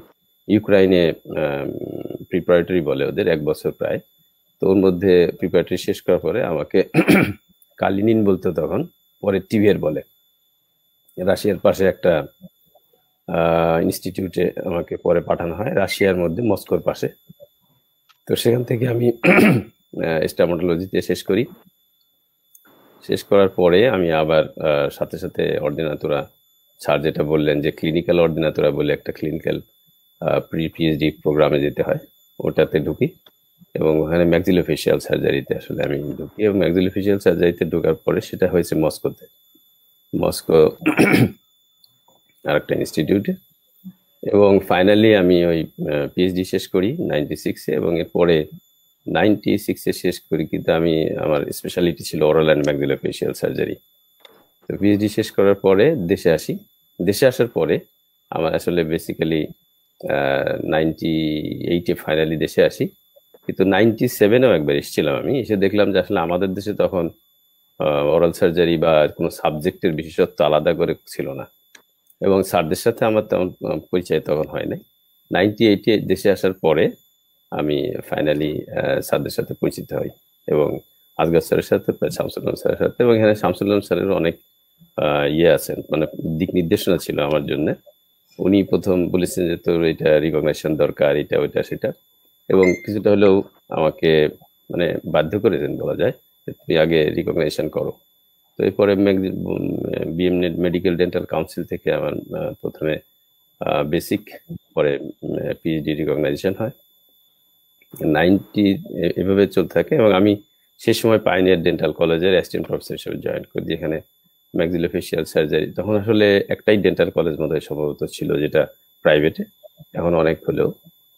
ইউক্রাইনে প্রিপারেটরি বলে ওদের 1 বছর প্রায়। তো ওর মধ্যে প্রিপারেটরি শেষ করার পরে আমাকে কালিনিন বলতো তখন, পরে টিভিএর বলে, রাশিয়ার পাশে একটা ইনস্টিটিউটে আমাকে পরে পাঠানো হয়, রাশিয়ার মধ্যে মস্কোর পাশে। তো সেখান থেকে আমি স্টামোটোলজিতে শেষ করি। শেষ করার পরে আমি আবার সাথে সাথে অর্ডিনাতুরা, স্যার যেটা বললেন যে ক্লিনিক্যাল অর্ডিনাতুরা বলে একটা ক্লিনিক্যাল পিএইচডি প্রোগ্রামে যেতে হয়, ওটাতে ঢুকি। এবং ওখানে ম্যাক্সিলোফেশিয়াল সার্জারিতে আসলে আমি ঢুকি, এবং ম্যাক্সিলোফেশিয়াল সার্জারিতে ঢোকার পরে সেটা হয়েছে মস্কো আর একটা ইনস্টিটিউটে। এবং ফাইনালি আমি ওই পিএইচডি শেষ করি 96-এ, এবং এরপরে 96-এ শেষ করি। কিন্তু আমার স্পেশালিটি ছিল ওরাল অ্যান্ড ম্যাক্সিলোফেশিয়াল সার্জারি। তো পিএইচডি শেষ করার পরে দেশে আসি। দেশে আসার পরে আমার আসলে বেসিক্যালি 98-এ ফাইনালি দেশে আসি। কিন্তু 97-এও একবার এসেছিলাম। আমি এসে দেখলাম যে আসলে আমাদের দেশে তখন ওরাল সার্জারি বা কোনো সাবজেক্টের বিশেষত্ব আলাদা করে ছিল না, এবং স্যারদের সাথে আমার তেমন পরিচয় তখন হয় নাই। 98-এ দেশে আসার পরে আমি ফাইনালি স্যারদের সাথে পরিচিত হই, এবং আজগার স্যারের সাথে, শামসুল আলম স্যারের সাথে। এবং এখানে শামসুল আলম স্যারের অনেক আছেন, মানে দিক নির্দেশনা ছিল আমার জন্য। উনি প্রথম বলেছেন যে তোর এটা রিকগনাইজেশন দরকার, এটা ওইটা সেটা, এবং কিছুটা হলেও আমাকে মানে বাধ্য করেছেন বলা যায় তুমি আগে রিকগনাইজেশন করো। তো এরপরে বিএমনেট মেডিকেল ডেন্টাল কাউন্সিল থেকে আমার প্রথমে বেসিক, পরে পিএইচডি রিকগনাইজেশন হয় 90 এভাবে চলতে থাকে। এবং আমি সেই সময় পাইনিয়ার ডেন্টাল কলেজের অ্যাসিস্ট্যান্ট প্রফেসর হিসেবে জয়েন করি, যেখানে ম্যাক্সিলোফেশিয়াল সার্জারি, তখন আসলে একটাই ডেন্টাল কলেজ মধ্যে সম্ভবত ছিল যেটা প্রাইভেটে, এখন অনেক হলেও।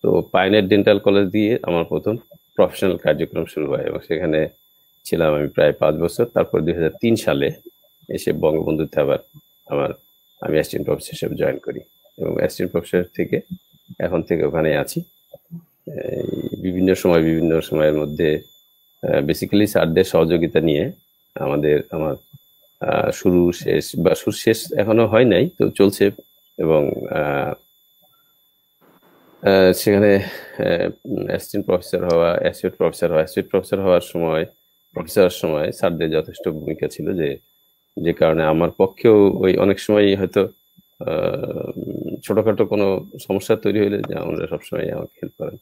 তো পাইনিয়ার ডেন্টাল কলেজ দিয়ে আমার প্রথম প্রফেশনাল কার্যক্রম শুরু হয় এবং সেখানে ছিলাম আমি প্রায় 5 বছর। তারপর 2003 সালে এসে বঙ্গবন্ধুতে আবার আমি অ্যাসিস্ট্যান্ট প্রফেসর হিসেবে জয়েন করি এবং অ্যাসিস্ট্যান্ট প্রফেসর থেকে এখন থেকে ওখানে আছি। বিভিন্ন সময়ের মধ্যে বেসিক্যালি স্যারদের সহযোগিতা নিয়ে আমার শুরু শেষ এখনো হয় নাই, তো চলছে। এবং সেখানে অ্যাসিস্ট্যান্ট প্রফেসর হওয়া, অ্যাসোসিয়েট প্রফেসর হওয়ার সময়, প্রফেসরের সময় স্যারদের যথেষ্ট ভূমিকা ছিল, যে কারণে আমার পক্ষেও ওই অনেক সময় হয়তো ছোটখাটো কোনো সমস্যা তৈরি হলে যে আমরা সবসময় আমাকে হেল্প করেন।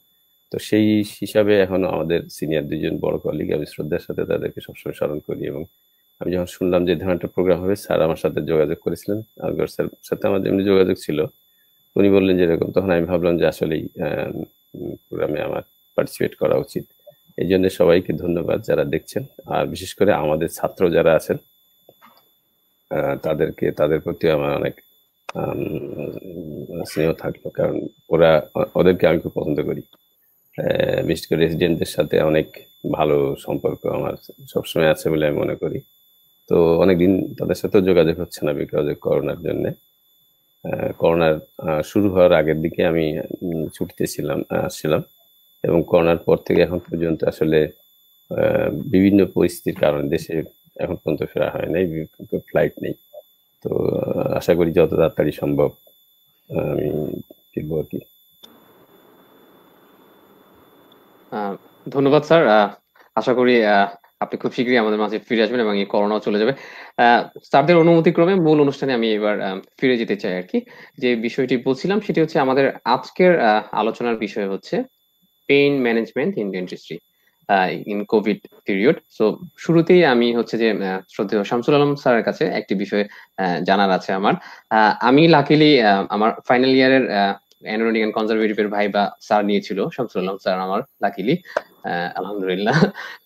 তো সেই হিসাবে এখন আমাদের সিনিয়র 2জন বড় কলিগ, আমি শ্রদ্ধার সাথে তাদেরকে সবসময় স্মরণ করি। এবং আমি যখন শুনলাম যে ধরনের একটা প্রোগ্রাম হবে, স্যার আমার সাথে যোগাযোগ করেছিলেন, আগর স্যার সাথে আমাদের এমনি যোগাযোগ ছিল, উনি বললেন যে এরকম, তখন আমি ভাবলাম যে আসলেই প্রোগ্রামে আমার পার্টিসিপেট করা উচিত। এই জন্য সবাইকে ধন্যবাদ যারা দেখছেন, আর বিশেষ করে আমাদের ছাত্র যারা আছেন তাদের প্রতি আমার অনেক স্নেহ থাকলো, কারণ ওদেরকে আমি খুব পছন্দ করি। বিশেষ করে রেসিডেন্টদের সাথে অনেক ভালো সম্পর্ক আমার সবসময় আছে বলে আমি মনে করি। তো অনেকদিন তাদের সাথেও যোগাযোগ হচ্ছে না বিকজ করোনার জন্য। করোনার শুরু হওয়ার আগের দিকে আমি ছুটিতে আসছিলাম এবং করোনার পর থেকে এখন পর্যন্ত আসলে বিভিন্ন পরিস্থিতির কারণে দেশে এখন পর্যন্ত ফেরা হয় নাই, ফ্লাইট নেই। তো আশা করি যত তাড়াতাড়ি সম্ভব আমি ফিরবো আর কি। ধন্যবাদ স্যার। আশা করি আপনি খুব শীঘ্রই আমাদের মাঝে ফিরে আসবেন এবং এই করোনাও চলে যাবে। স্যারদের অনুমতিক্রমে মূল অনুষ্ঠানে আমি এবার ফিরে যেতে চাই আর কি। যে বিষয়টি বলছিলাম সেটি হচ্ছে আমাদের আজকের আলোচনার বিষয় হচ্ছে pain management in dentistry in Covid period. So শুরুতেই আমি হচ্ছে যে শ্রদ্ধেয় শামসুল আলম স্যারের কাছে একটি বিষয় জানার আছে আমার। আমি লাকিলি আমার ফাইনাল ইয়ারের অ্যানোনিক এন্ড কনজারভেটিভ এর ভাইবা স্যার নিয়েছিল শামসুল আলম স্যার আমার, লাকিলি আলহামদুলিল্লাহ।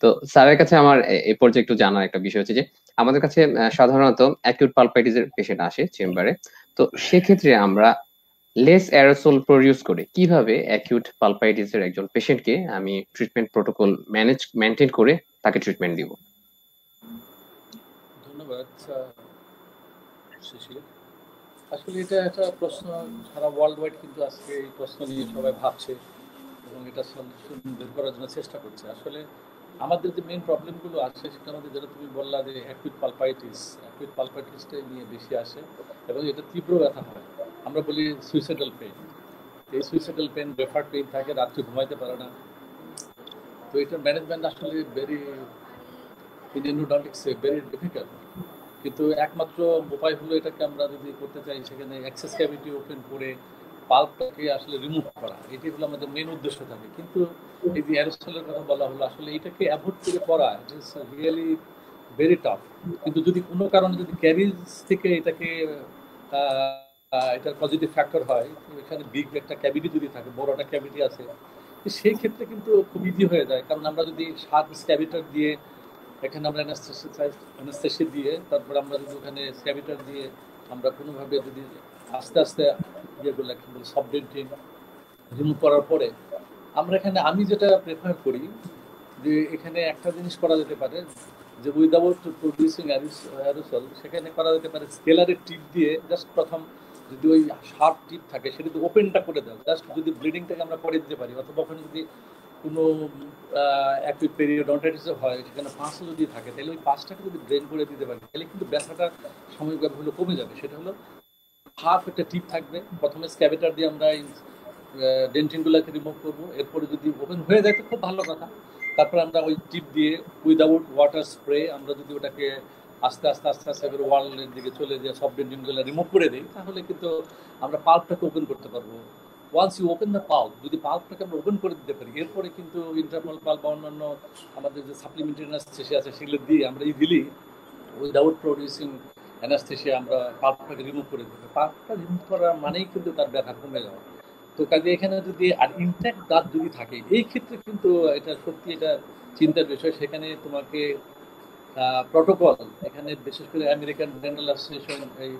তো স্যারের কাছে আমার এই পর্যায়ে একটু জানার একটা বিষয় হচ্ছে যে আমাদের কাছে সাধারণত অ্যাকিউট পালপাইটিস এর পেশেন্ট আসে চেম্বারে। তো সেক্ষেত্রে আমরা লেস অ্যারোসল প্রডিউস করে কিভাবে অ্যাকিউট পালপাইটিস এর একজন পেশেন্টকে আমি ট্রিটমেন্ট প্রোটোকল মেনটেন করে তাকে ট্রিটমেন্ট দিব? ধন্যবাদ শিশির। আসলে এটা একটা প্রশ্ন, সারা ওয়ার্ল্ড ওয়াইড কিন্তু আজকে এই প্রশ্ন নিয়ে সবাই ভাবছে এবং এটা সলিউশন বের করার জন্য চেষ্টা করছে। আসলে আমাদের যে মেইন প্রবলেমগুলো আছে সেটার মধ্যে যেটা তুমি বললা যে অ্যাকিউট পালপাইটিসটাই নিয়ে বেশি আসে এবং এটা তীব্র ব্যথা হয়, আমরা বলি সুইসাইডাল পেইন। এই সুইসাইডাল পেইন, রেফার পেইন থাকে, রাত্রে ঘুমাইতে পারে না। তো এটার ম্যানেজমেন্ট আসলে ভেরি ডিফিকাল্ট, কিন্তু একমাত্র উপায় হলো এটাকে আমরা যদি করতে চাই সেখানে অ্যাক্সেস ক্যাভিটি ওপেন করে পাল্পটাকে আসলে রিমুভ করা, এটি হলো আমাদের মেন উদ্দেশ্য থাকে। কিন্তু এই যে অ্যারোসলের কথা বলা হলো, আসলে এটাকে অ্যাভয়েড করে করা it is really very tough. কিন্তু যদি কোনো কারণে যদি ক্যারিজ থেকে এটাকে এটার পজিটিভ ফ্যাক্টর হয়, এখানে বিগ একটা ক্যাভিটি যদি থাকে, বড় একটা ক্যাভিটি আছে, সেই ক্ষেত্রে কিন্তু খুব ইজি হয়ে যায়। কারণ আমরা যদি 7 স্ক্যাভিটার দিয়ে এখানে আমরা অ্যানাস্থেসিয়া দিয়ে তারপর আমরা যদি ওখানে স্ক্যাভিটার দিয়ে আমরা কোনোভাবে যদি আস্তে আস্তে ইয়েগুলো কি বলি সবডেন্টিং রিমুভ করার পরে আমরা এখানে, আমি যেটা প্রেফার করি যে এখানে একটা জিনিস করা যেতে পারে যে উইদাউট প্রডিউসিং অ্যারোসল, সেখানে করা যেতে পারে স্কেলারের টিপ দিয়ে জাস্ট প্রথম যদি ওই শার্প টিপ থাকে সেটা যদি ওপেনটা করে দেয়, জাস্ট যদি ব্লিডিংটাকে আমরা করে দিতে পারি, অথবা ওখানে যদি কোনো অ্যাকিউট পেরিওডন্টাইটিস হয় সেখানে পাঁচও যদি থাকে, তাহলে ওই পাঁচটাকে যদি ড্রেন করে দিতে পারি তাহলে কিন্তু ব্যথাটা সাময়িকভাবে কমে যাবে। সেটা হলো হাফ একটা টিপ থাকবে, প্রথমে স্ক্যাভেটার দিয়ে আমরা ডেন্টিনগুলোকে রিমুভ করবো, এরপরে যদি ওপেন হয়ে যায় তো খুব ভালো কথা, তারপরে আমরা ওই টিপ দিয়ে উইদাউট ওয়াটার স্প্রে আমরা যদি ওটাকে আস্তে আস্তে আস্তে আস্তে করে ওয়ালের দিকে চলে যে সব ডেন্টিনগুলো রিমুভ করে দিই, তাহলে কিন্তু আমরা পাল্পটাকে ওপেন করতে পারবো once you open the pulp, যদি পাল্পটাকে আমরা ওপেন করে দিতে পারি, এরপরে কিন্তু ইন্টারনাল পাল্প বা অন্যান্য আমাদের যে সাপ্লিমেন্টারি অ্যানাস্থেসিয়া আছে সেগুলো দিয়ে আমরা ইজিলি উইদাউট প্রডিউসিং অ্যানাস্থেসিয়া আমরা পাল্পটাকে রিমুভ করে দিতে পারি। পাল্পটা রিমুভ করা মানেই কিন্তু তার ব্যথা কমে যাওয়া। তো কাজে এখানে যদি আর ইনট্যাক্ট দাঁত যদি থাকে, এই ক্ষেত্রে কিন্তু এটা সত্যি এটা চিন্তার বিষয়। সেখানে তোমাকে প্রটোকল, এখানে বিশেষ করে আমেরিকান ডেন্টাল অ্যাসোসিয়েশন, এই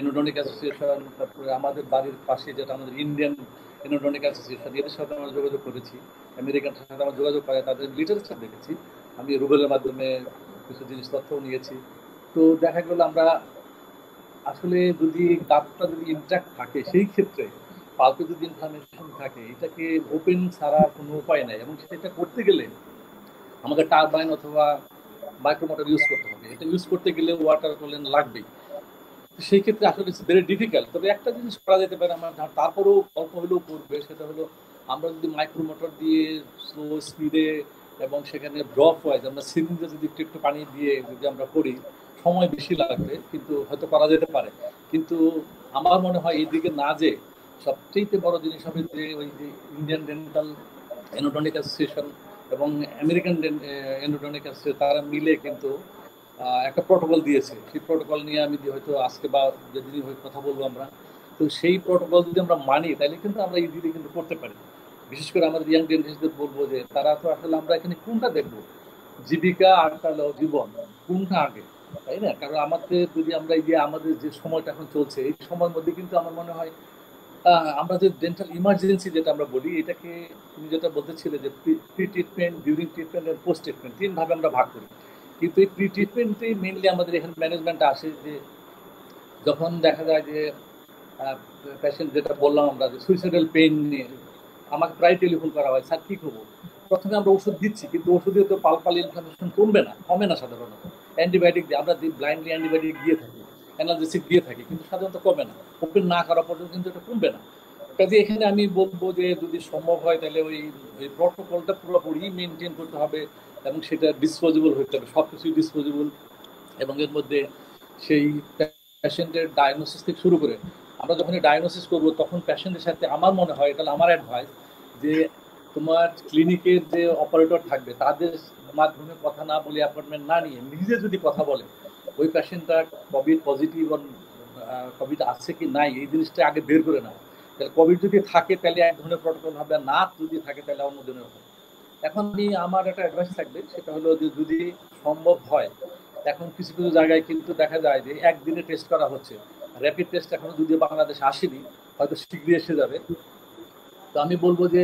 এনোডনিক অ্যাসোসিয়েশন, তারপরে আমাদের বাড়ির পাশে যেটা আমাদের ইন্ডিয়ান এনোডনিক অ্যাসোসিয়েশন, এদের সাথে আমরা যোগাযোগ করেছি। আমেরিকান সাথে আমরা যোগাযোগ করে তাদের লিটারেচার দেখেছি, আমি গুগলের মাধ্যমে কিছু জিনিস তথ্যও নিয়েছি। তো দেখা গেল আমরা আসলে যদি দাঁতটা যদি ইনট্যাক্ট থাকে, সেই ক্ষেত্রে পাল্পে যদি ইনফ্লামেশন থাকে, এটাকে ওপেন ছাড়া কোনো উপায় নাই, এবং সেটা করতে গেলে আমাকে টারবাইন অথবা মাইক্রোমোটর ইউজ করতে হবে। এটা ইউজ করতে গেলে ওয়াটার কলেন লাগবেই। সেই ক্ষেত্রে আসলে ইটস ভেরি ডিফিকাল্ট। তবে একটা জিনিস করা যেতে পারে, আমার তারপরেও অল্প হলেও করবে, সেটা হলো আমরা যদি মাইক্রোমোটর দিয়ে স্লো স্পিডে এবং সেখানে ড্রপ ওয়াইজ আমরা সিরিঞ্জে যদি একটু একটু পানি দিয়ে যদি আমরা করি, সময় বেশি লাগবে, কিন্তু হয়তো করা যেতে পারে। কিন্তু আমার মনে হয় এইদিকে না, যে সবচেয়ে বড় জিনিস হবে যে ওই যে ইন্ডিয়ান ডেন্টাল এনোডনিক অ্যাসোসিয়েশন এবং আমেরিকান এনোডনিক অ্যাসোসিয়েশন, তারা মিলে কিন্তু একটা প্রটোকল দিয়েছে। সেই প্রটোকল নিয়ে আমি হয়তো আজকে বা যেদিনই হয়তো কথা বলবো আমরা, তো সেই প্রটোকল যদি আমরা মানি তাহলে কিন্তু আমরা ইজিলি কিন্তু করতে পারি। বিশেষ করে আমাদের ইয়াং ডেন্টিস্টদের বলবো যে তারা তো আসলে আমরা এখানে কোনটা দেখবো, জীবিকা আর তাহলে জীবন, কোনটা আগে, তাই না? কারণ আমাদের যদি আমরা এই যে আমাদের যে সময়টা এখন চলছে, এই সময়ের মধ্যে কিন্তু আমার মনে হয় আমরা যে ডেন্টাল ইমার্জেন্সি যেটা আমরা বলি, এটাকে তুমি যেটা বলতেছিলে যে প্রি ট্রিটমেন্ট, ডিউরিং ট্রিটমেন্ট এবং পোস্ট ট্রিটমেন্ট, 3 ভাবে আমরা ভাগ করি। কিন্তু এই প্রি ট্রিটমেন্টেই মেনলি আমাদের এখানে ম্যানেজমেন্ট আসে, যে যখন দেখা যায় যে পেশেন্ট, যেটা বললাম আমরা যে সুইসাইডাল পেইন নিয়ে আমাকে প্রায় টেলিফোন করা হয়, স্যার কী করবো? প্রথমে আমরা ওষুধ দিচ্ছি, কিন্তু ওষুধে তো পালপাল ইনফ্লামেশন কমে না সাধারণত। অ্যান্টিবায়োটিক দিয়ে আমরা ব্লাইন্ডলি অ্যান্টিবায়োটিক দিয়ে থাকি, অ্যানালজেসিক দিয়ে থাকি, কিন্তু সাধারণত কমে না। ওপেন না করা পর্যন্ত কিন্তু এটা কমবে না। কাজে এখানে আমি বলবো যে যদি সম্ভব হয় তাহলে ওই প্রটোকলটা পুরোপুরি মেনটেন করতে হবে, এবং সেটা ডিসপোজেবল হতে হবে, সব কিছুই ডিসপোজেবল। এবং এর মধ্যে সেই পেশেন্টের ডায়াগনোসিস থেকে শুরু করে আমরা যখন ডায়াগনোসিস করবো, তখন পেশেন্টের সাথে আমার মনে হয়, এটা আমার অ্যাডভাইস, যে তোমার ক্লিনিকের যে অপারেটর থাকবে তাদের মাধ্যমে কথা না বলে, অ্যাপয়েন্টমেন্ট না নিয়ে নিজে যদি কথা বলে, ওই পেশেন্টটা কোভিড পজিটিভ কোভিড আছে কি নাই এই জিনিসটা আগে বের করে নেওয়া। তাহলে কোভিড যদি থাকে তাহলে এক ধরনের প্রটোকল হবে, আর না যদি থাকে তাহলে অন্য ধরনের হবে। এখন আমার একটা অ্যাডভাইস থাকবে, সেটা হলো যে যদি সম্ভব হয়, এখন কিছু কিছু জায়গায় কিন্তু দেখা যায় যে একদিনে টেস্ট করা হচ্ছে। র্যাপিড টেস্ট এখনো যদি বাংলাদেশে আসেনি, হয়তো শীঘ্রই এসে যাবে। তো আমি বলবো যে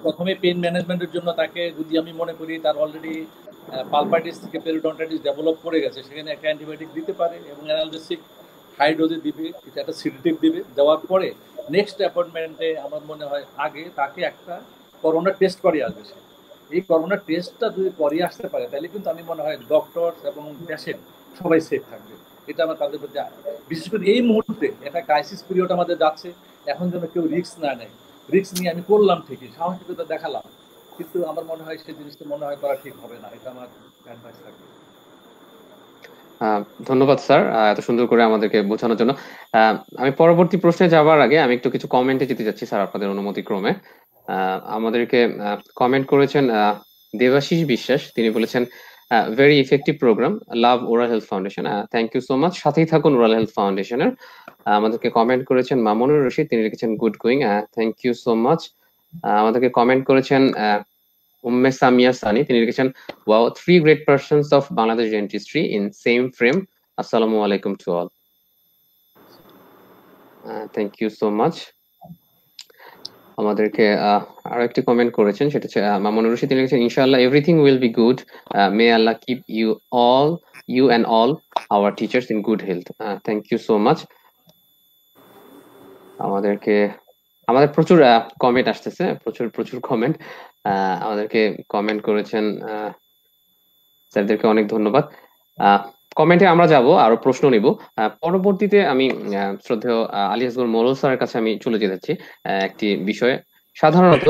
প্রথমে পেইন ম্যানেজমেন্টের জন্য তাকে, যদি আমি মনে করি তার অলরেডি পালপাইটিস থেকে পেরিডন্টাইটিস ডেভেলপ করে গেছে, সেখানে একটা অ্যান্টিবায়োটিক দিতে পারে এবং অ্যানালজেসিক হাই ডোজে দিবে, এটা একটা সিডেটিভ দিবে। দেওয়ার পরে নেক্সট অ্যাপয়েন্টমেন্টে আমার মনে হয় আগে তাকে একটা করোনা টেস্ট করিয়ে আসবে। সে এই করোনা টেস্টটা যদি করিয়ে আসতে পারে, তাহলে কিন্তু আমি মনে হয় ডক্টর এবং পেশেন্ট সবাই সেফ থাকবে। এটা আমার তাদের প্রতি, বিশেষ করে এই মুহূর্তে একটা ক্রাইসিস পিরিয়ড আমাদের যাচ্ছে, এখন যেন কেউ রিস্ক না নেয়। রিস্ক নিয়ে আমি করলাম ঠিকই, সাহসিকতা দেখালাম, কিন্তু আমার মনে হয় সেই জিনিসটা মনে হয় করা ঠিক হবে না। এটা আমার অ্যাডভাইস থাকবে। ধন্যবাদ স্যার এত সুন্দর করে আমাদেরকে বোঝানোর জন্য। আমি পরবর্তী প্রশ্নে যাওয়ার আগে আমি একটু কিছু কমেন্টে যেতে যাচ্ছি স্যার, আপনাদের অনুমতি ক্রমে। আমাদেরকে কমেন্ট করেছেন দেবাশিস বিশ্বাস, তিনি বলেছেন very effective program, love oral health foundation. Thank you so much, সাথেই থাকুন ওরাল হেলথ ফাউন্ডেশনের। আমাদেরকে কমেন্ট করেছেন মামুনুর রশিদ, তিনি লিখেছেন good going, thank you so much. আমাদেরকে কমেন্ট করেছেন উম্মে সামিয়া সানি, তিনি লিখেছেন wow, 3 great persons of Bangladesh dentistry in same frame. Assalamu alaikum to all. Thank you so much. আমাদেরকে আরো একটি কমেন্ট করেছেন, সেটা হচ্ছে মামুনুর রশিদ, তিনি লিখেছেন ইনশাআল্লাহ everything will be good, May Allah keep you and all our teachers in good health. Thank you so much. আমাদের প্রচুর কমেন্ট আসতেছে, প্রচুর কমেন্ট। আমাদেরকে কমেন্ট করেছেন, স্যারদেরকে অনেক ধন্যবাদ। কমেন্টে আমরা যাব, আরো প্রশ্ন নিব পরবর্তীতে। আমি শ্রদ্ধেয় আলী আসগর মোড়ল স্যারের কাছে আমি চলে যেতে চাচ্ছি একটি বিষয়ে। সাধারণত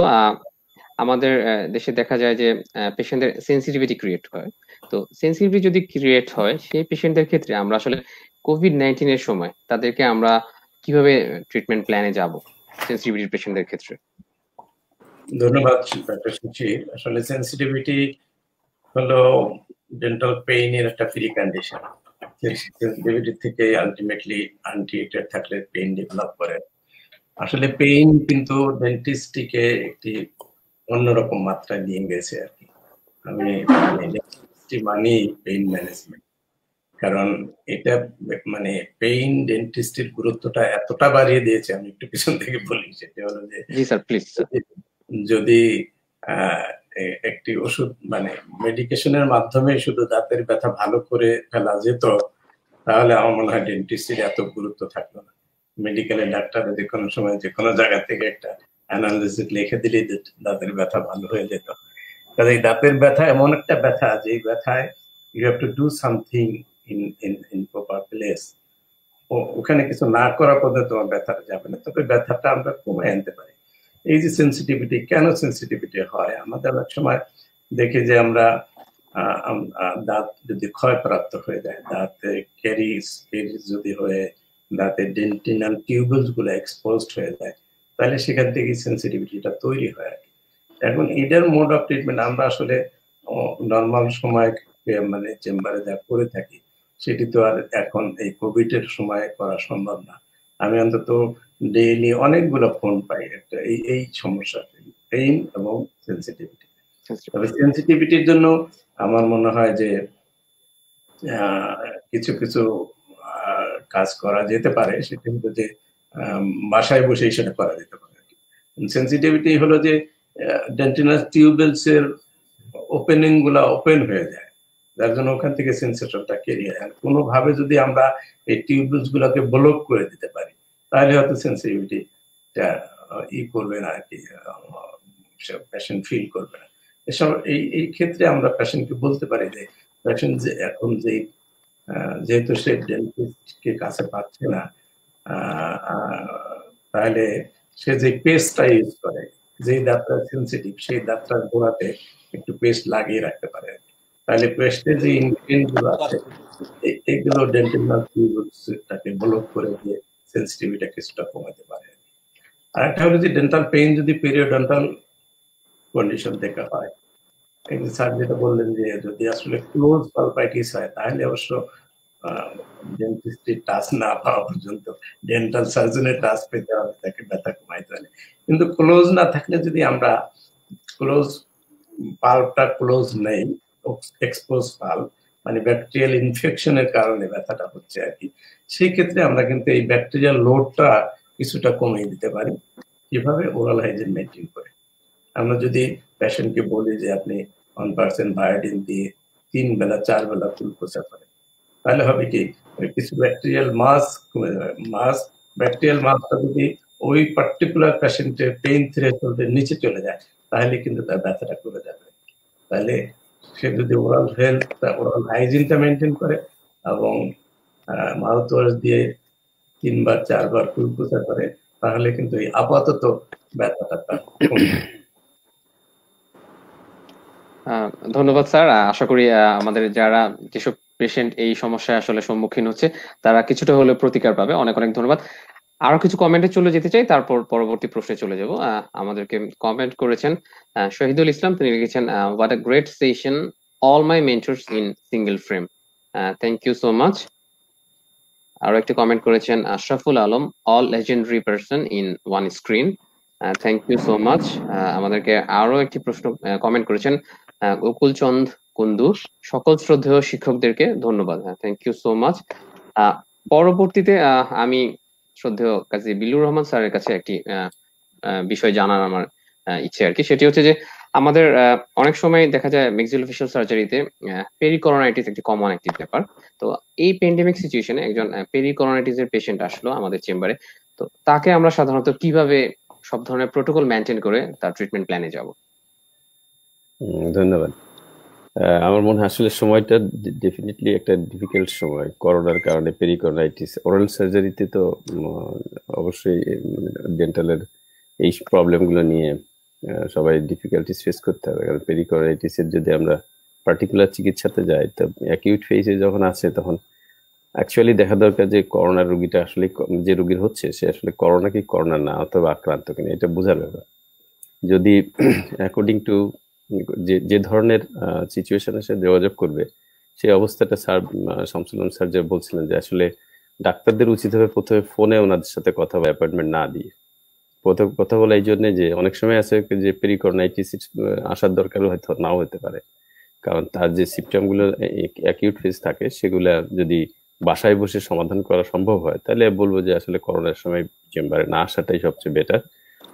আমাদের দেশে দেখা যায় যে পেশেন্টদের সেন্সিটিভিটি ক্রিয়েট হয়। তো সেন্সিটিভিটি যদি ক্রিয়েট হয়, সেই পেশেন্টদের ক্ষেত্রে আমরা আসলে কোভিড-19 এর সময় তাদেরকে আমরা কিভাবে ট্রিটমেন্ট প্ল্যানে যাব সেন্সিটিভিটি পেশেন্টদের ক্ষেত্রে? ধন্যবাদ ডক্টর সুশীল। আসলে সেন্সিটিভিটি হলো ডেন্টাল পেইনের একটা প্রি কন্ডিশন। সেন্সিটিভিটি থেকে আলটিমেটলি আনট্রিটেড থাকলে পেইন ডেভেলপ করে। আসলে পেইন কিন্তু ডেন্টিস্টকে একটি অন্যরকম মাত্রায় নিয়ে গেছে আর কি। আমি মানি পেইন ম্যানেজমেন্ট, কারণ এটা মানে পেইন ডেন্টিস্টের গুরুত্বটা এতটা বাড়িয়ে দিয়েছে। আমি একটু পিছন থেকে বলি, সেটা হলো যে জি স্যার প্লিজ। যদি একটি ওষুধ মানে মেডিকেশনের মাধ্যমে শুধু দাঁতের ব্যথা ভালো করে ফেলা যেত, তাহলে আমার মনে হয় ডেন্টিস্টের এত গুরুত্ব থাকতো না। মেডিকেলের ডাক্তার যে কোনো সময় যে কোনো জায়গা থেকে একটা অ্যানালিসিস লিখে দিলেই দাঁতের ব্যথা ভালো হয়ে যেত। কাজে দাঁতের ব্যথা এমন একটা ব্যথা, যে ব্যথায় you have to do something in proper place. ওখানে কিছু না করা পর্যন্ত তোমার ব্যথাটা যাবে না, তবে ব্যথাটা আমরা কমে আনতে পারি। এই যে সেন্সিটিভিটি, কেন সেন্সিটিভিটি হয়? আমাদের অনেক সময় দেখি যে আমরা দাঁত যদি ক্ষয়প্রাপ্ত হয়ে যায়, দাঁতে ক্যারিজ যদি হয়ে দাঁতের ডেন্টিনাল টিউবুলস গুলো এক্সপোজড হয়ে যায়, তাহলে সেখান থেকে সেন্সিটিভিটিটা তৈরি হয়। এখন এটার মোড অফ ট্রিটমেন্ট আমরা আসলে নর্মাল সময় মানে চেম্বারে যা করে থাকি সেটি তো আর এখন এই কোভিড এর সময় করা সম্ভব না। আমি অন্তত ডেইলি অনেকগুলো ফোন পাই একটা এই সমস্যা, পেইন এবং সেন্সিটিভিটি। তবে সেন্সিটিভিটির জন্য আমার মনে হয় যে কিছু কিছু কাজ করা যেতে পারে। সেটা হলো যে বাসায় বসেই সেটা করা যেতে পারে। সেন্সিটিভিটি হলো যে ডেন্টিনাল টিউবুলস এর ওপেনিং গুলা ওপেন হয়ে যায়, যার জন্য ওখান থেকে সেন্সেশনটা কেরিয়ে যায়। কোনোভাবে যদি আমরা এই টিউবুলস গুলাকে ব্লক করে দিতে পারি, তাহলে হয়তো সেন্সিটিভিটিটা করবে না আর কি, পেশেন্ট ফিল করবে না। এসব এই ক্ষেত্রে আমরা পেশেন্টকে বলতে পারি যে পেশেন্ট যে এখন যেহেতু সে ডেন্টিস্টকে কাছে পাচ্ছে না, তাহলে সে যে পেস্টটা ইউজ করে, যে দাঁতটা সেন্সিটিভ, সেই দাঁতটার গোড়াতে একটু পেস্ট লাগিয়ে রাখতে পারে। তাহলে পেস্টের যে ইনগ্রেডিয়েন্ট গুলো আছে এগুলো ডেন্টাল টিউবুলসটাকে ব্লক করে দিয়ে সেন্সিটিভিটি কিছুটা কমাতে পারে। আর একটা হলো যে ডেন্টাল পেইন যদি পেরিওডন্টাল কন্ডিশন থেকে হয়, স্যার যেটা বললেন যে যদি আসলে ক্লোজ পালপাইটিস হয়, তাহলে অবশ্য ডেন্টিস্টের টাচ না পাওয়া পর্যন্ত ডেন্টাল সার্জনের টাচ পেতে হবে, তাকে ব্যথা কমাইতে হবে। কিন্তু ক্লোজ না থাকলে যদি আমরা ক্লোজ পাল্পটা ক্লোজ নেই, এক্সপোজ পাল্প মানে ব্যাকটেরিয়াল ইনফেকশনের কারণে ব্যথাটা হচ্ছে আর কি, সেই ক্ষেত্রে আমরা কিন্তু এই ব্যাকটেরিয়াল লোডটা কিছুটা কমিয়ে দিতে পারি। কিভাবে? ওরাল হাইজিন মেনটেন করে। আমরা যদি পেশেন্টকে বলি যে আপনি 1% বায়োটিন দিয়ে 3 বেলা 4 বেলা কুলকুচা করেন, তাহলে হবে কি কিছু ব্যাকটেরিয়াল মাস কমে যাবে। ব্যাকটেরিয়াল মাসটা যদি ওই পার্টিকুলার পেশেন্টের পেইন থ্রেশহোল্ডের নিচে চলে যায়, তাহলে কিন্তু তার ব্যথাটা কমে যাবে। তাহলে সে যদি ওরাল হেলথ, ওরাল হাইজিনটা মেনটেন করে এবং মাউথ ওয়াশ দিয়ে 3 বার 4 বার কুলকুচা করে, তাহলে কিন্তু এই আপাতত ব্যথাটা তার কমে যাবে। ধন্যবাদ স্যার। আশা করি আমাদের যারা যেসব পেশেন্ট এই সমস্যায় আসলে সম্মুখীন হচ্ছে তারা কিছুটা হলেও প্রতিকার পাবে। অনেক অনেক ধন্যবাদ। আরো কিছু কমেন্টে চলে যেতে চাই, তারপর পরবর্তী প্রশ্নে চলে যাব। আমাদেরকে কমেন্ট করেছেন শহীদুল ইসলাম, তিনি লিখেছেন what a great session, all my mentors in single frame. Thank you so much. আরো একটি কমেন্ট করেছেন Ashraful Alam, all legendary person in one screen. Thank you so much. আমাদেরকে আরো একটি প্রশ্ন কমেন্ট করেছেন গোকুলচন্দ কুন্দু, সকল শ্রদ্ধেয় শিক্ষকদেরকে ধন্যবাদ। Thank you so much. পরবর্তীতে আমি শ্রদ্ধেয় কাজী বিলুর রহমান স্যারের কাছে একটি বিষয় জানার আমার ইচ্ছে আর কি, সেটি হচ্ছে যে আমাদের অনেক সময় দেখা যায় ম্যাক্সিলোফেশিয়াল সার্জারিতে পেরিকরোনাইটিস একটি কমন একটি ব্যাপার। তো এই প্যান্ডেমিক সিচুয়েশনে একজন পেরিকরোনাইটিস এর পেশেন্ট আসলো আমাদের চেম্বারে, তো তাকে আমরা সাধারণত কিভাবে সব ধরনের প্রোটোকল মেনটেন করে তার ট্রিটমেন্ট প্ল্যানে যাব? ধন্যবাদ। আমার মনে হয় আসলে সময়টা ডেফিনেটলি একটা ডিফিকাল্ট সময় করোনার কারণে। পেরিকরোনাইটিস ওরাল সার্জারিতে তো অবশ্যই ডেন্টালের এই প্রবলেমগুলো নিয়ে সবাই ডিফিকাল্টিস ফেস করতে হবে, কারণ পেরিকরোনাইটিসের যদি আমরা পার্টিকুলার চিকিৎসাতে যাই, তো অ্যাকিউট ফেজে যখন আছে তখন অ্যাকচুয়ালি দেখা দরকার যে করোনা রোগীটা আসলে যে রোগীর হচ্ছে সে আসলে করোনা কি করোনা না অথবা আক্রান্ত কিনা এটা বোঝার ব্যাপার। যদি অ্যাকর্ডিং টু যে যে ধরনের সিচুয়েশনে সে যোগাযোগ করবে সেই অবস্থাটা স্যার শামসুল আলম স্যার যে বলছিলেন যে আসলে ডাক্তারদের উচিত হবে প্রথমে ফোনে ওনাদের সাথে কথা বা অ্যাপয়েন্টমেন্ট না দিয়ে প্রথম কথা বলা এই জন্য যে অনেক সময় আছে যে পেরিকর্নাইটিস আসার দরকারও হয়তো নাও হতে পারে, কারণ তার যে সিমটম গুলো অ্যাকিউট ফেজ থাকে সেগুলা যদি বাসায় বসে সমাধান করা সম্ভব হয় তাহলে বলবো যে আসলে করোনার সময় চেম্বারে না আসাটাই সবচেয়ে বেটার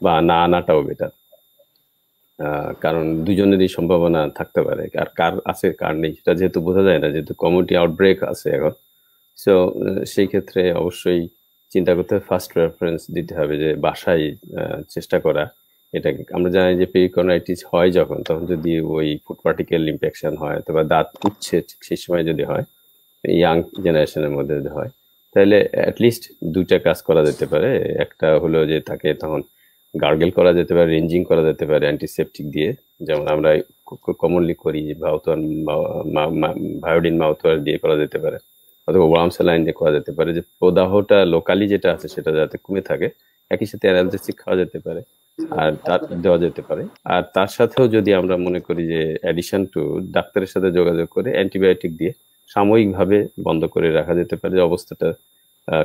বা না আনাটাও বেটার। কারণ দুজনেরই সম্ভাবনা থাকতে পারে, আর কার আছে কার নেই সেটা যেহেতু বোঝা যায় না, যেহেতু কমিউনিটি আউটব্রেক আছে এখন। সো সেই ক্ষেত্রে অবশ্যই চিন্তা করতে হবে, ফার্স্ট প্রেফারেন্স দিতে হবে যে বাসায় চেষ্টা করা। এটা আমরা জানি যে পেরিকর্নাইটিস হয় যখন, তখন যদি ওই ফুড পার্টিকেল ইনফেকশন হয় অথবা দাঁত উঠছে সেই সময় যদি হয়, ইয়াং জেনারেশনের মধ্যে যদি হয়, তাহলে অ্যাটলিস্ট দুইটা কাজ করা যেতে পারে। একটা হলো যে তাকে তখন গার্গেল করা যেতে পারে, রেঞ্জিং করা যেতে পারে অ্যান্টিসেপটিক দিয়ে, যেমন আমরা কমনলি করি ভাউথওয়ান ভায়োডিন মাউথওয়াশ দিয়ে করা যেতে পারে, অথবা ওয়ার্ম স্যালাইন দিয়ে করা যেতে পারে, যে প্রদাহটা লোকালি যেটা আছে সেটা যাতে কমে থাকে। একই সাথে অ্যানালজেসিক খাওয়া যেতে পারে আর তার দেওয়া যেতে পারে। আর তার সাথেও যদি আমরা মনে করি যে অ্যাডিশন টু ডাক্তারের সাথে যোগাযোগ করে অ্যান্টিবায়োটিক দিয়ে সাময়িকভাবে বন্ধ করে রাখা যেতে পারে, যে অবস্থাটা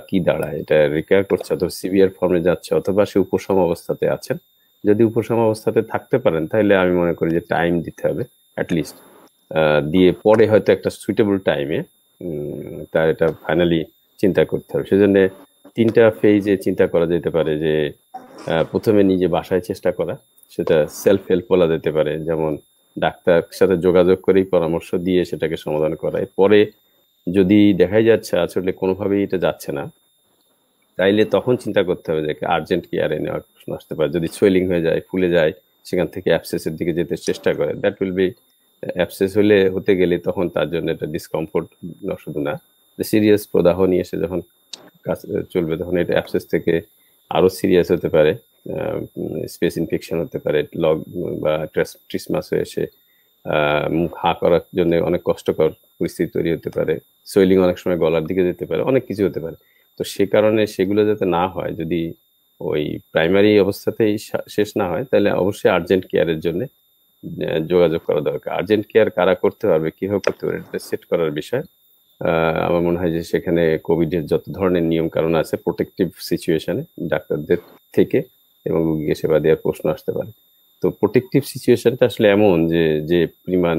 কি দাঁড়ায়, এটা রিকোয়ার করছে অথবা সিভিয়ার ফর্মে যাচ্ছে অথবা সে উপশম অবস্থাতে আছেন। যদি উপশম অবস্থাতে থাকতে পারেন তাহলে আমি মনে করি যে টাইম দিতে হবে অ্যাটলিস্ট, দিয়ে পরে হয়তো একটা সুইটেবল টাইমে তার এটা ফাইনালি চিন্তা করতে হবে। সেজন্য তিনটা ফেজে চিন্তা করা যেতে পারে, যে প্রথমে নিজে বাসায় চেষ্টা করা, সেটা সেলফ হেল্প বলা যেতে পারে, যেমন ডাক্তার সাথে যোগাযোগ করেই পরামর্শ দিয়ে সেটাকে সমাধান করা। পরে যদি দেখাই যাচ্ছে আসলে কোনোভাবেই এটা যাচ্ছে না, তাইলে তখন চিন্তা করতে হবে যে আর্জেন্ট কেয়ারে নেওয়ার প্রশ্ন আসতে পারে। যদি সোয়েলিং হয়ে যায়, ফুলে যায়, সেখান থেকে অ্যাবসেসের দিকে যেতে চেষ্টা করে, দ্যাট উইল বি অ্যাবসেস হতে গেলে তখন তার জন্য এটা ডিসকমফোর্ট শুধু না, সিরিয়াস প্রদাহ নিয়ে এসে যখন কাজ চলবে তখন এটা অ্যাবসেস থেকে আরো সিরিয়াস হতে পারে, স্পেস ইনফেকশন হতে পারে, লগ বা ট্রিসমাস হয়ে এসে মুখ হা করার জন্য অনেক কষ্টকর পরিস্থিতি তৈরি হতে পারে, সোয়েলিং অনেক সময় গলার দিকে যেতে পারে, অনেক কিছু হতে পারে। তো সে কারণে সেগুলো যাতে না হয়, যদি ওই প্রাইমারি অবস্থাতেই শেষ না হয়, তাহলে অবশ্যই আর্জেন্ট কেয়ারের জন্য যোগাযোগ করা দরকার। আর্জেন্ট কেয়ার কারা করতে পারবে, কিভাবে করতে পারবে, এটা সেট করার বিষয়। আমার মনে হয় যে সেখানে কোভিডের যত ধরনের নিয়ম কারণ আছে প্রোটেক্টিভ সিচুয়েশনে ডাক্তারদের থেকে এবং রোগীকে সেবা দেওয়ার প্রশ্ন আসতে পারে। তো প্রোটেক্টিভ সিচুয়েশনটা আসলে এমন যে যে পরিমাণ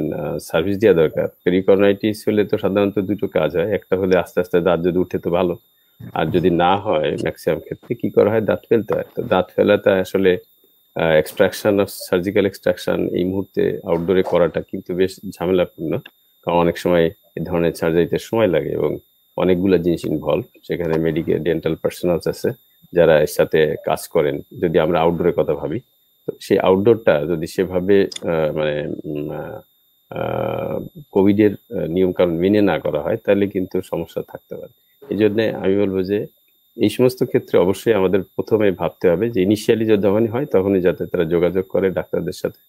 সার্ভিস দেওয়া দরকার। পেরিকর্নাইটিস হলে তো সাধারণত দুটো কাজ হয়, একটা হলে আস্তে আস্তে দাঁত যদি উঠে তো ভালো, আর যদি না হয় ম্যাক্সিমাম ক্ষেত্রে কি করা হয়, দাঁত ফেলতে হয়। তো দাঁত ফেলাটা আসলে এক্সট্রাকশন অফ সার্জিক্যাল এক্সট্রাকশন এই মুহূর্তে আউটডোরে করাটা কিন্তু বেশ ঝামেলাপূর্ণ, কারণ অনেক সময় এই ধরনের সার্জারিতে সময় লাগে এবং অনেকগুলো জিনিস ইনভলভ। সেখানে মেডিকেল ডেন্টাল পার্সোনালস আছে যারা এর সাথে কাজ করেন। যদি আমরা আউটডোরের কথা ভাবি, তো সেই আউটডোরটা যদি সেভাবে মানে কোভিডের নিয়ম কানুন মেনে না করা হয় তাহলে কিন্তু সমস্যা থাকতে পারে। এই জন্য আমি বলবো যে এই সমস্ত ক্ষেত্রে অবশ্যই আমাদের প্রথমে ভাবতে হবে যে ইনিশিয়ালি যখনই হয় তখনই যাতে তারা যোগাযোগ করে ডাক্তারদের সাথে,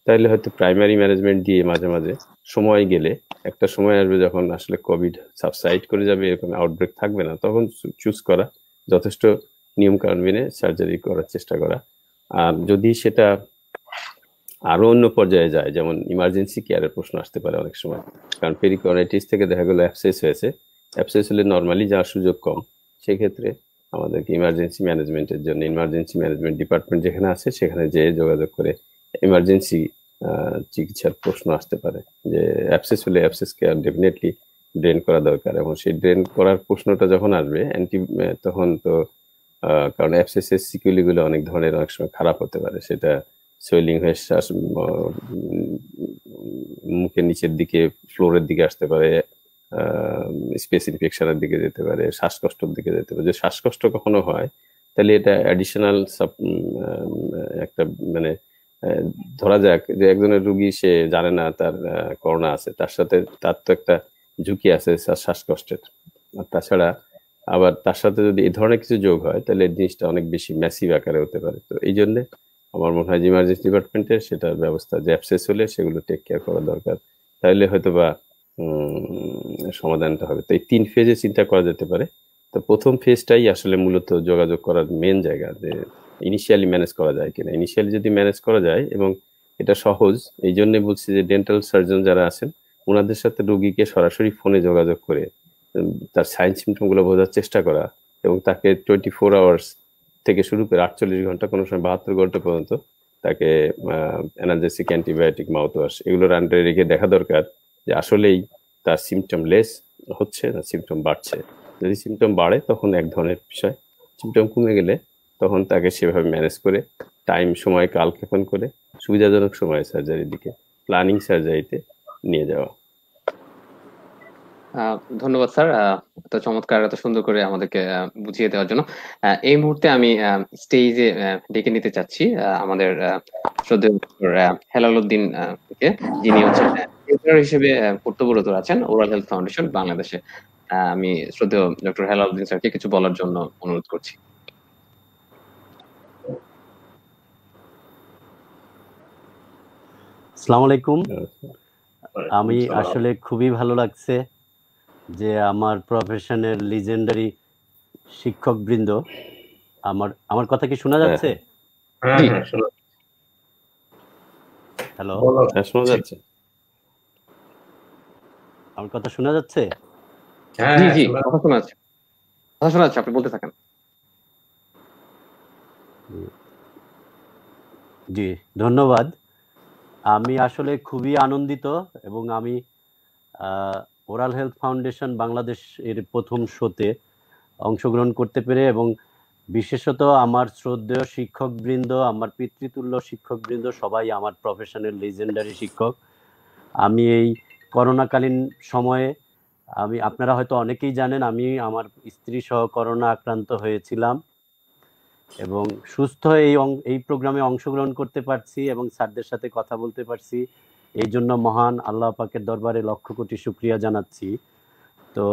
তাহলে হয়তো প্রাইমারি ম্যানেজমেন্ট দিয়ে মাঝে মাঝে সময় গেলে একটা সময় আসবে যখন আসলে কোভিড সাবসাইড করে যাবে, এরকম আউটব্রেক থাকবে না, তখন চুজ করা, যথেষ্ট নিয়ম কানুন মেনে সার্জারি করার চেষ্টা করা। আর যদি সেটা আরো অন্য পর্যায়ে যায়, যেমন ইমার্জেন্সি কেয়ারের প্রশ্ন আসতে পারে অনেক সময়, কারণ পেরিকর্নাইটিস থেকে দেখা গেলো অ্যাবসেস হয়েছে, অ্যাবসেস হলে নর্মালি যাওয়ার সুযোগ কম, সেক্ষেত্রে আমাদেরকে ইমার্জেন্সি ম্যানেজমেন্টের জন্য ইমার্জেন্সি ম্যানেজমেন্ট ডিপার্টমেন্ট যেখানে আছে সেখানে যেয়ে যোগাযোগ করে ইমার্জেন্সি চিকিৎসার প্রশ্ন আসতে পারে। যে অ্যাবসেস হলে অ্যাবসেস কেয়ার ডেফিনেটলি ড্রেন করা দরকার, এবং সেই ড্রেন করার প্রশ্নটা যখন আসবে তখন তো কারণ অ্যাবসেসের সিকুয়েলি গুলো অনেক ধরনের, অনেক সময় খারাপ হতে পারে, সেটা সোয়েলিং হয়ে মুখের নিচের দিকে ফ্লোরের দিকে আসতে পারে, স্পেস ইনফেকশনের দিকে যেতে পারে, শ্বাসকষ্টের দিকে যেতে পারে। যদি শ্বাসকষ্ট কখনো হয় তাহলে এটা অ্যাডিশনাল একটা মানে ধরা যাক যে একজনের রুগী সে জানে না তার করোনা আছে, তার সাথে তার তো একটা ঝুঁকি আছে শ্বাসকষ্টের, আর তাছাড়া আবার তার সাথে যদি এই ধরনের কিছু যোগ হয় তাহলে এই জিনিসটা অনেক বেশি ম্যাসিভ আকারে হতে পারে। তো এই জন্য আমার মনে হয় যে ইমার্জেন্সি ডিপার্টমেন্টের সেটা ব্যবস্থা, যে অ্যাবসেস হলে সেগুলো টেক কেয়ার করা দরকার। তাহলে হয়তো বা সমাধানটা হবে। তো এই 3 ফেজে চিন্তা করা যেতে পারে। তো প্রথম ফেজটাই আসলে মূলত যোগাযোগ করার মেন জায়গা, যে ইনিশিয়ালি ম্যানেজ করা যায় কিনা। ইনিশিয়ালি যদি ম্যানেজ করা যায়, এবং এটা সহজ, এই জন্য বলছি যে ডেন্টাল সার্জন যারা আছেন ওনাদের সাথে রোগীকে সরাসরি ফোনে যোগাযোগ করে তার সাইন সিমটম গুলো বোঝার চেষ্টা করা, এবং তাকে 24 আওয়ার্স থেকে শুরু করে 48 ঘন্টা, কোনো সময় 72 ঘন্টা পর্যন্ত তাকে অ্যানালজেসিক, অ্যান্টিবায়োটিক, মাউথওয়াশ এগুলোর আন্ডারে রেখে দেখা দরকার যে আসলেই তার সিমটম লেস হচ্ছে না সিমটম বাড়ছে। যদি সিমটম বাড়ে তখন এক ধরনের বিষয়, সিমটম কমে গেলে তখন তাকে সেভাবে ম্যানেজ করে টাইম, সময় কালক্ষেপণ করে সুবিধাজনক সময়ে সার্জারির দিকে, প্ল্যানিং সার্জারিতে নিয়ে যাওয়া। ধন্যবাদ স্যার, এত চমৎকার, এত সুন্দর করে আমাদেরকে বুঝিয়ে দেওয়ার জন্য। এই মুহূর্তে আমি স্টেজে ডেকে নিতে চাচ্ছি আমাদের শ্রদ্ধেয় হেলাল উদ্দিন কে, যিনি হচ্ছেন হিসেবে কর্তব্যরত আছেন ওরাল হেলথ ফাউন্ডেশন বাংলাদেশে। আমি শ্রদ্ধেয় ডক্টর হেলাল উদ্দিন স্যারকে কিছু বলার জন্য অনুরোধ করছি। আসসালামু আলাইকুম। আমি আসলে খুবই ভালো লাগছে যে আমার প্রফেশনের লিজেন্ডারি শিক্ষক বৃন্দ, আমার কথা কি শোনা যাচ্ছে? হ্যালো, শোনা যাচ্ছে? আমার কথা শোনা যাচ্ছে? জি জি, কথা শোনা যাচ্ছে, কথা শোনা যাচ্ছে, আপনি বলতে থাকেন। জি, ধন্যবাদ। আমি আসলে খুবই আনন্দিত, এবং আমি ওরাল হেলথ ফাউন্ডেশন বাংলাদেশ এর প্রথম শোতে অংশগ্রহণ করতে পেরে, এবং বিশেষত আমার শ্রদ্ধেয় শিক্ষকবৃন্দ, আমার পিতৃতুল্য শিক্ষকবৃন্দ সবাই আমার প্রফেশনাল লিজেন্ডারি শিক্ষক। আমি এই করোনাকালীন সময়ে, আপনারা হয়তো অনেকেই জানেন, আমি আমার স্ত্রী সহ করোনা আক্রান্ত হয়েছিলাম, এবং সুস্থ হয়ে এই প্রোগ্রামে অংশগ্রহণ করতে পারছি এবং স্যারদের সাথে কথা বলতে পারছি। এই জন্য মহান আল্লাহ পাকের দরবারে লক্ষ কোটি শুকরিয়া জানাচ্ছি। তো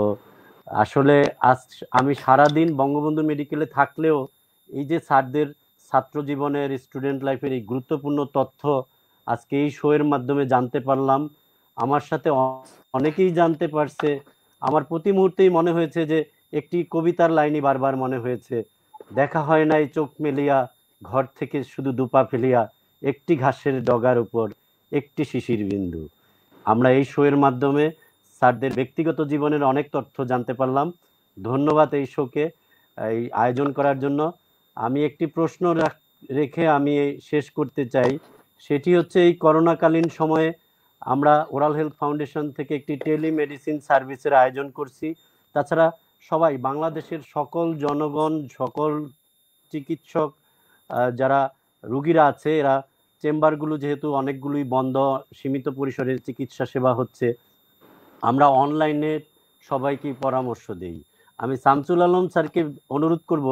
আসলে আজ আমি সারাদিন বঙ্গবন্ধু মেডিকেলে থাকলেও এই যে স্যারদের ছাত্র জীবনের, স্টুডেন্ট লাইফের এই গুরুত্বপূর্ণ তথ্য আজকে এই শো এর মাধ্যমে জানতে পারলাম। আমার সাথে অনেকেই জানতে পারছে। আমার প্রতি মুহূর্তেই মনে হয়েছে যে একটি কবিতার লাইনই বারবার মনে হয়েছে, দেখা হয় নাই চোখ মেলিয়া, ঘর থেকে শুধু দুপা ফেলিয়া, একটি ঘাসের ডগার উপর একটি শিশির বিন্দু। আমরা এই শো এর মাধ্যমে স্যারদের ব্যক্তিগত জীবনের অনেক তথ্য জানতে পারলাম। ধন্যবাদ এই শোকে এই আয়োজন করার জন্য। আমি একটি প্রশ্ন রেখে আমি শেষ করতে চাই, সেটি হচ্ছে এই করোনাকালীন সময়ে আমরা ওরাল হেলথ ফাউন্ডেশন থেকে একটি টেলিমেডিসিন সার্ভিসের আয়োজন করছি। তাছাড়া সবাই, বাংলাদেশের সকল জনগণ, সকল চিকিৎসক যারা রুগীরা আছে, এরা চেম্বারগুলো যেহেতু অনেকগুলোই বন্ধ, সীমিত পরিসরে চিকিৎসা সেবা হচ্ছে, আমরা অনলাইনে সবাইকে পরামর্শ দেই। আমি শামসুল আলম স্যারকে অনুরোধ করব,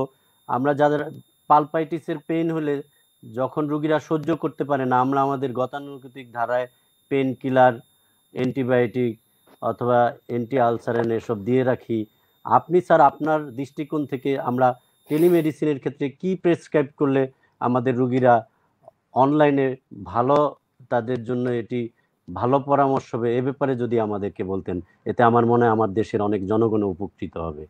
আমরা যাদের পালপাইটিসের পেইন হলে যখন রুগীরা সহ্য করতে পারে না, আমরা আমাদের গতানুগতিক ধারায় পেন কিলার, অ্যান্টিবায়োটিক অথবা অ্যান্টি আলসারেন এসব দিয়ে রাখি। আপনি স্যার আপনার দৃষ্টিকোণ থেকে আমরা টেলিমেডিসিনের ক্ষেত্রে কি প্রেসক্রাইব করলে আমাদের রুগীরা অনলাইনে ভালো, তাদের জন্য এটি ভালো পরামর্শ হবে, এ ব্যাপারে যদি আমাদেরকে বলতেন, এতে আমার মনে হয় আমার দেশের অনেক জনগণ উপকৃত হবে।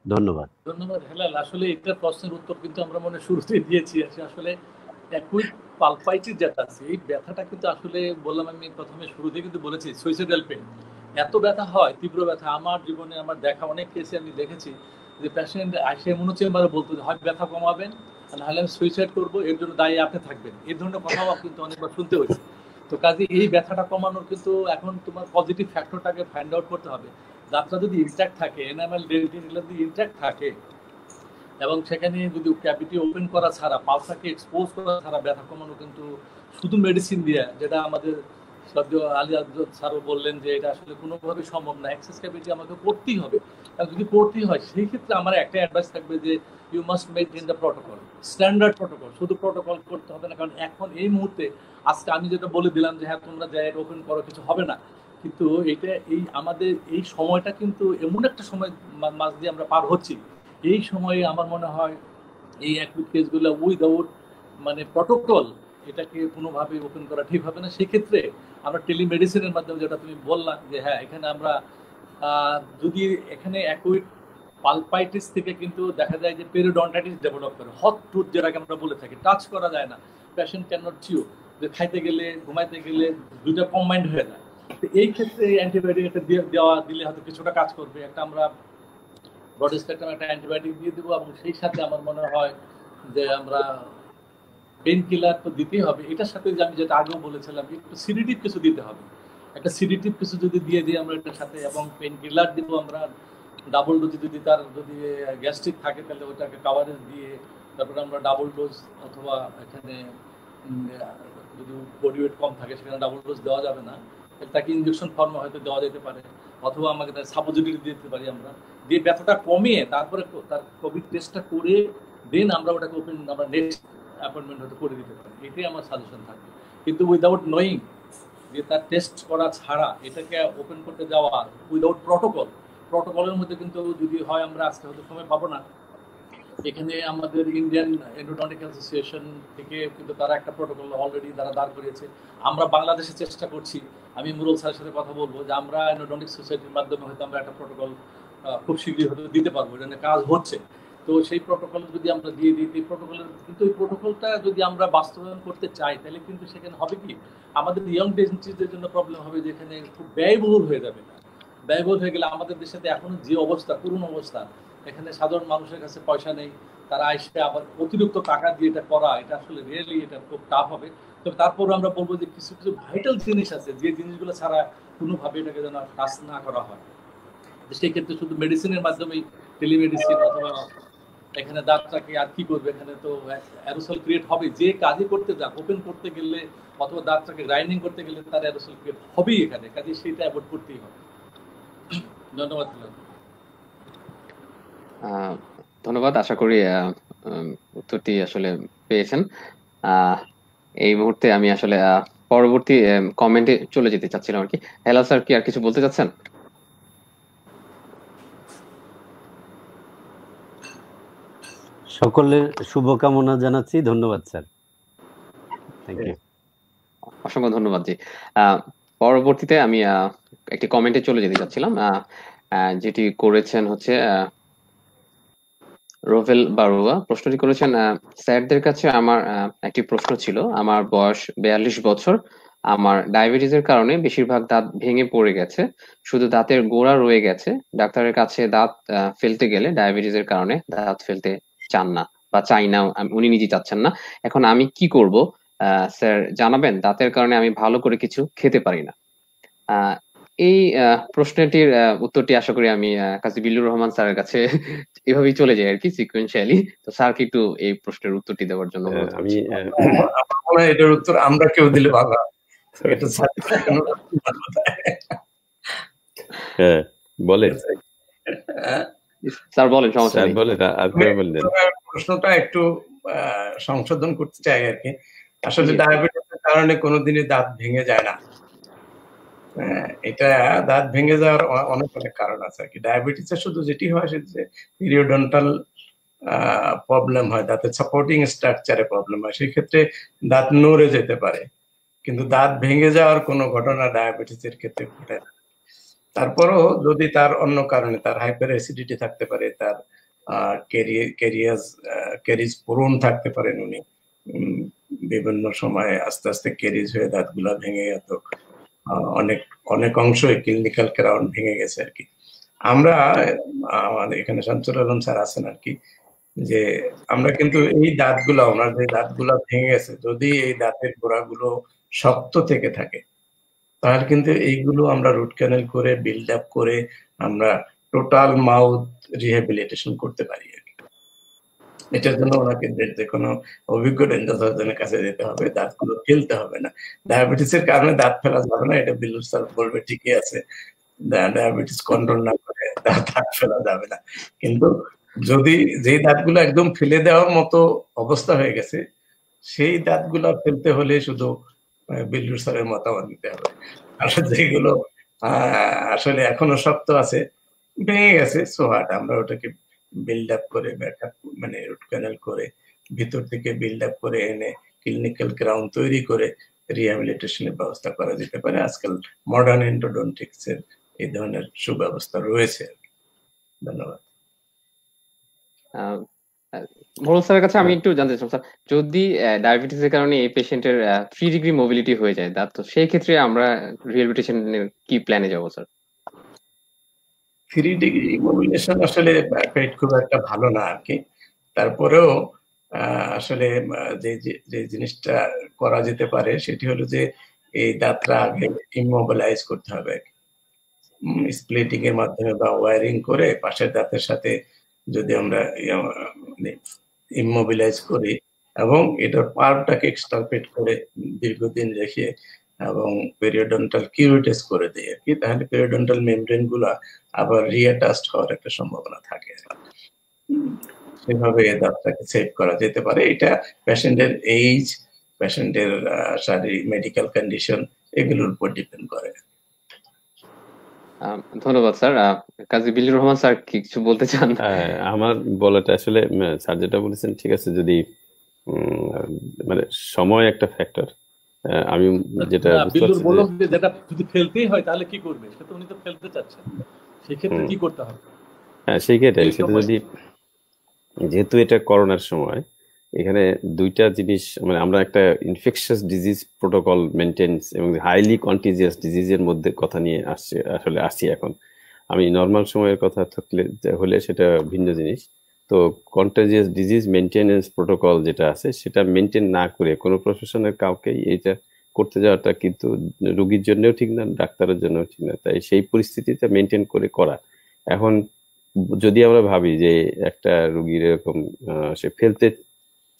ধন্যবাদ। ধন্যবাদ হেলাল। আসলে এটা প্রশ্নের উত্তর কিন্তু আমরা মনে শুরুতেই দিয়েছি। আসলে অ্যাকুইট পালপাইটিস যেটা আছে, এই ব্যথাটা কিন্তু আসলে বললাম, আমি প্রথমে শুরুতে কিন্তু বলেছি সুইসাইডাল পেন। এত ব্যথা হয়, তীব্র ব্যথা। আমার জীবনে আমার দেখা অনেক কেসে আমি দেখেছি যে পেশেন্ট আসে মনে হচ্ছে বলতো হয় ব্যথা কমাবেন, নাহলে আমি সুইসাইড করবো, এর জন্য দায়ী আপনি থাকবেন, এই ধরনের কথাও কিন্তু অনেকবার শুনতে হয়েছে। তো কাজে এই ব্যথাটা কমানোর কিন্তু এখন তোমার পজিটিভ ফ্যাক্টরটাকে ফাইন্ড আউট করতে হবে। দাঁতটা যদি ইনট্যাক্ট থাকে, এনামেল ডেন্টিন যদি ইনট্যাক্ট থাকে, এবং সেখানে যদি ক্যাভিটি ওপেন করা ছাড়া, পালসাকে এক্সপোজ করা ছাড়া ব্যথা কমানো কিন্তু শুধু মেডিসিন দিয়ে, যেটা আমাদের আলী আজদ স্যারও বললেন যে এটা আসলে কোনোভাবে সম্ভব না। অ্যাক্সেস ক্যাভিটি আমাকে করতেই হবে। আর যদি করতেই হয়, সেই ক্ষেত্রে আমার একটা অ্যাডভাইস থাকবে যে you must maintain the protocol, standard protocol. শুধু প্রটোকল করতে হবে না, কারণ এখন এই মুহূর্তে আজকে আমি যেটা বলে দিলাম যে হ্যাঁ তোমরা যাই ওপেন করো, কিছু হবে না, কিন্তু এটা আমাদের এই সময়টা কিন্তু এমন একটা সময় মাঝ দিয়ে আমরা পার হচ্ছি, এই সময়ে আমার মনে হয় এই অ্যাকুইট কেসগুলো উইদাউট প্রটোকল এটাকে কোনোভাবে ওপেন করা ঠিক হবে না। সেক্ষেত্রে আমরা টেলিমেডিসিনের মাধ্যমে, যেটা তুমি বললাম যে হ্যাঁ এখানে আমরা যদি এখানে অ্যাকুইট পালপাইটিস থেকে কিন্তু দেখা যায় যে পেরিওডন্টাইটিস ডেভেলপ করে, হট টুথ যেটাকে আমরা বলে থাকি, টাচ করা যায় না, পেশেন্ট ক্যান নট চিউ, যে খাইতে গেলে ঘুমাইতে গেলে দুইটা কম্বাইন্ড হয়ে যায়। তো এই ক্ষেত্রে অ্যান্টিবায়োটিক একটা দিলে হয়তো কিছুটা কাজ করবে। একটা আমরা ব্রড স্পেকট্রাম একটা অ্যান্টিবায়োটিক দিয়ে দেবো, এবং সেই সাথে আমার মনে হয় যে আমরা পেন কিলার তো দিতেই হবে। এটার সাথে যে আমি যেটা আগেও বলেছিলাম, একটু সিডিটিভ কিছু দিতে হবে, একটা সিডিটিভ কিছু যদি দিয়ে দিই আমরা এটার সাথে, এবং পেন কিলার দিব আমরা ডাবল ডোজ, যদি তার যদি গ্যাস্ট্রিক থাকে তাহলে ওটাকে কাভারেজ দিয়ে তারপরে আমরা ডাবল ডোজ, অথবা এখানে যদি বডি ওয়েট কম থাকে সেখানে ডাবল ডোজ দেওয়া যাবে না, তাকে ইনজেকশন ফর্মে হয়তো দেওয়া যেতে পারে, অথবা আমাকে তার সাপোজিটরি দিতে পারি আমরা, দিয়ে ব্যথাটা কমিয়ে তারপরে তার কোভিড টেস্টটা করে দেন আমরা ওটাকে ওপেন, আমরা নেক্সট অ্যাপয়েন্টমেন্ট হয়তো করে দিতে পারি। এটাই আমার সাজেশন থাকবে। কিন্তু উইদাউট নোয়িং যে তার টেস্ট করা ছাড়া এটাকে ওপেন করতে যাওয়া, উইদাউট প্রটোকলের মধ্যে কিন্তু যদি হয়, আমরা আজকে হয়তো সময় পাবো না, এখানে আমাদের ইন্ডিয়ান এন্ডোডন্টিক অ্যাসোসিয়েশন থেকে কিন্তু তারা একটা প্রটোকল অলরেডি তারা দাঁড় করিয়েছে। আমরা বাংলাদেশে চেষ্টা করছি, আমি মুরল স্যারের সাথে কথা বলবো যে আমরা এন্ডোডন্টিক সোসাইটির মাধ্যমে হয়তো আমরা একটা প্রটোকল খুব শীঘ্রই হয়তো দিতে পারবো, এটা নিয়ে কাজ হচ্ছে। তো সেই প্রটোকল যদি আমরা দিয়ে দিই, এই প্রটোকলের কিন্তু এই প্রটোকলটা যদি আমরা বাস্তবায়ন করতে চাই তাহলে কিন্তু সেখানে হবে কি, আমাদের ইয়ং ডেন্টিস্টদের জন্য প্রবলেম হবে, যেখানে খুব ব্যয়বহুল হয়ে যাবে। ব্যয়বহুল হয়ে গেলে আমাদের দেশে এখনো যে অবস্থা, করুণ অবস্থা, এখানে সাধারণ মানুষের কাছে পয়সা নেই, তারা এসে আবার অতিরিক্ত টাকা দিয়ে এটা করা, এটা আসলে রিয়েলি এটা খুব টাফ হবে। তবে তারপর আমরা বলবো যে কিছু কিছু ভাইটাল জিনিস আছে, যে জিনিসগুলো ছাড়া কোনোভাবে এটাকে যেন কাজ না করা হয়। সেই ক্ষেত্রে শুধু মেডিসিনের মাধ্যমেই, টেলিমেডিসিন অথবা এখানে দাঁতটাকে আর কি করবে, এখানে তো অ্যারোসল ক্রিয়েট হবে, যে কাজই করতে যাক, ওপেন করতে গেলে অথবা দাঁতটাকে গ্রাইন্ডিং করতে গেলে তার অ্যারোসল ক্রিয়েট হবেই এখানে, কাজে সেইটা অ্যাভয়েড করতেই হবে। ধন্যবাদ। ধন্যবাদ, আশা করি উত্তরটি আসলে পেয়েছেন। এই মুহূর্তে আমি আসলে পরবর্তী কমেন্টে চলে যেতে চাচ্ছিলাম আর কি। হেলা স্যার, কি আর কিছু বলতে চাচ্ছেন? সকলের শুভকামনা জানাচ্ছি। ধন্যবাদ স্যার, থ্যাংক ইউ। অসংখ্য ধন্যবাদ জি। পরবর্তীতে আমি একটি কমেন্টে চলে যেতে চাচ্ছিলাম, যেটি করেছেন হচ্ছে রোভেল বারুয়া। প্রশ্নটি করেছেন, স্যারদের কাছে আমার একটি প্রশ্ন ছিল। আমার বয়স 42 বছর। আমার ডায়াবেটিসের কারণে বেশিরভাগ দাঁত ভেঙে পড়ে গেছে, শুধু দাঁতের গোড়া রয়ে গেছে। ডাক্তারের কাছে দাঁত ফেলতে গেলে ডায়াবেটিসের কারণে দাঁত ফেলতে চান না বা চাই না, উনি নিজে চাচ্ছেন না। এখন আমি কি করব স্যার জানাবেন? দাঁতের কারণে আমি ভালো করে কিছু খেতে পারি না। এই প্রশ্নটির উত্তরটি আশা করি আমি কাজী বিল্লুর রহমান স্যারের কাছে এভাবেই চলে যাই আর কি, সিকুয়েন্সিয়ালি। তো স্যারকে একটু এই প্রশ্নের উত্তরটি দেওয়ার জন্য আমি এটার উত্তর আমরা কেউ দিলে ভালো। হ্যাঁ বলেন স্যার, বলেন, সমস্যা নেই। বলেন, আপনি বলেন। প্রশ্নটা একটু সংশোধন করতে চাই আর কি। আসলে ডায়াবেটিসের কারণে কোনোদিনই দাঁত ভেঙে যায় না। এটা দাঁত ভেঙে যাওয়ার অনেক অনেক কারণ আছে আর কি। ডায়াবেটিসের শুধু যেটি হয় সেটা পিরিওডন্টাল প্রবলেম হয়, দাঁতের সাপোর্টিং স্ট্রাকচারে প্রবলেম হয়, সেই ক্ষেত্রে দাঁত নড়ে যেতে পারে, কিন্তু দাঁত ভেঙে যাওয়ার কোনো ঘটনা ডায়াবেটিসের ক্ষেত্রে ঘটে না। তারপরও যদি তার অন্য কারণে, তার হাইপার অ্যাসিডিটি থাকতে পারে, তার ক্যারিজ প্রোন থাকতে পারেন উনি, বিভিন্ন সময় আস্তে আস্তে ক্যারিজ হয়ে দাঁতগুলা ভেঙে যেত, অনেক অনেক অংশই ক্লিনিক্যাল ক্রাউন ভেঙে গেছে আর কি। আমরা আমাদের এখানে শামসুল আলম স্যার আছেন আর কি, যে আমরা কিন্তু এই দাঁতগুলো, ওনার যে দাঁতগুলা ভেঙে গেছে, যদি এই দাঁতের গোড়াগুলো শক্ত থেকে থাকে তাহলে কিন্তু এইগুলো আমরা রুট ক্যানেল করে বিল্ড আপ করে আমরা টোটাল মাউথ রিহ্যাবিলিটেশন করতে পারি আর কি। এটার জন্য ওনাকে যে কোনো অভিজ্ঞ ডেন্টাল সার্জনের কাছে যেতে হবে, দাঁতগুলো ফেলতে হবে না। ডায়াবেটিসের কারণে দাঁত ফেলা যাবে না, এটা বিল্লু স্যার বলবে ঠিকই আছে, ডায়াবেটিস কন্ট্রোল না করে দাঁত ফেলা যাবে না। কিন্তু যদি যেই দাঁতগুলো একদম ফেলে দেওয়ার মতো অবস্থা হয়ে গেছে, সেই দাঁতগুলো ফেলতে হলে শুধু বিল্লুর স্যারের মতামত নিতে হবে। আর যেগুলো আসলে এখনো শক্ত আছে, ভেঙে গেছে, সোহাট, আমরা ওটাকে বিল্ড আপ করে, মানে রুট ক্যানেল করে ভিতর থেকে বিল্ড আপ করে এনে ক্লিনিক্যাল গ্রাউন্ড তৈরি করে রিহ্যাবিলিটেশনের ব্যবস্থা করা যেতে পারে। আজকাল মডার্ন এন্ডোডন্টিক্স এর এই ধরনের সুব্যবস্থা রয়েছে। ধন্যবাদ। মোরল স্যারের কাছে আমি একটু জানতে চাই স্যার, যদি ডায়াবেটিসের কারণে এই পেশেন্টের 3 ডিগ্রি মোবিলিটি হয়ে যায় তো সেই ক্ষেত্রে আমরা রিহ্যাবিলিটেশনের কি প্ল্যানে যাব স্যার? 3 ডিগ্রি মোবিলেশন আসলে পেট খুব একটা ভালো না আর কি। তারপরেও আসলে যে জিনিসটা করা যেতে পারে সেটি হলো যে এই দাঁতটা আগে ইমোবিলাইজ করতে হবে, স্প্লিটিং এর মাধ্যমে বা ওয়ারিং করে পাশের দাঁতের সাথে যদি আমরা ইমোবিলাইজ করি এবং এটার পার্টটাকে এক্সট্রাপেট করে দীর্ঘদিন রেখে এবং পেরিওডন্টাল কিউরিটেস করে দিই আর কি, তাহলে পেরিওডন্টাল মেমব্রেন গুলা আবার রিঅ্যাটাচড হওয়ার একটা সম্ভাবনা থাকে। সেভাবে দাঁতটাকে সেভ করা যেতে পারে। এটা পেশেন্টের এইজ, পেশেন্টের শারীরিক মেডিকেল কন্ডিশন এগুলোর উপর ডিপেন্ড করে। ধন্যবাদ স্যার। কাজী বিলির রহমান স্যার কিছু বলতে চান? আমার বলাটা আসলে স্যার যেটা বলেছেন ঠিক আছে, যদি মানে সময় একটা ফ্যাক্টর। আমি যেটা বললাম যে যেটা যদি ফেলতেই হয় তাহলে কি করবে, সেটা উনি তো ফেলতে চাচ্ছেন, সেই ক্ষেত্রে কি করতে হবে? হ্যাঁ সেই ক্ষেত্রে সেটা যদি, যেহেতু এটা করোনার সময়, এখানে দুইটা জিনিস, মানে আমরা একটা ইনফেকশাস ডিজিজ প্রোটোকল মেনটেন্স এবং হাইলি কন্টিজিয়াস ডিজিজের মধ্যে কথা নিয়ে আসছি এখন। আমি নর্মাল সময়ের কথা হলে সেটা ভিন্ন জিনিস। তো কন্টাজিয়াস ডিজিজ মেনটেনেন্স প্রোটোকল যেটা আছে সেটা মেনটেন না করে কোনো প্রফেশনের কাউকেই এইটা করতে যাওয়াটা কিন্তু রোগীর জন্যও ঠিক না, ডাক্তারের জন্যও ঠিক না। তাই সেই পরিস্থিতিতে মেনটেন করে করা। এখন যদি আমরা ভাবি যে একটা রোগীর এরকম সে ফেলতে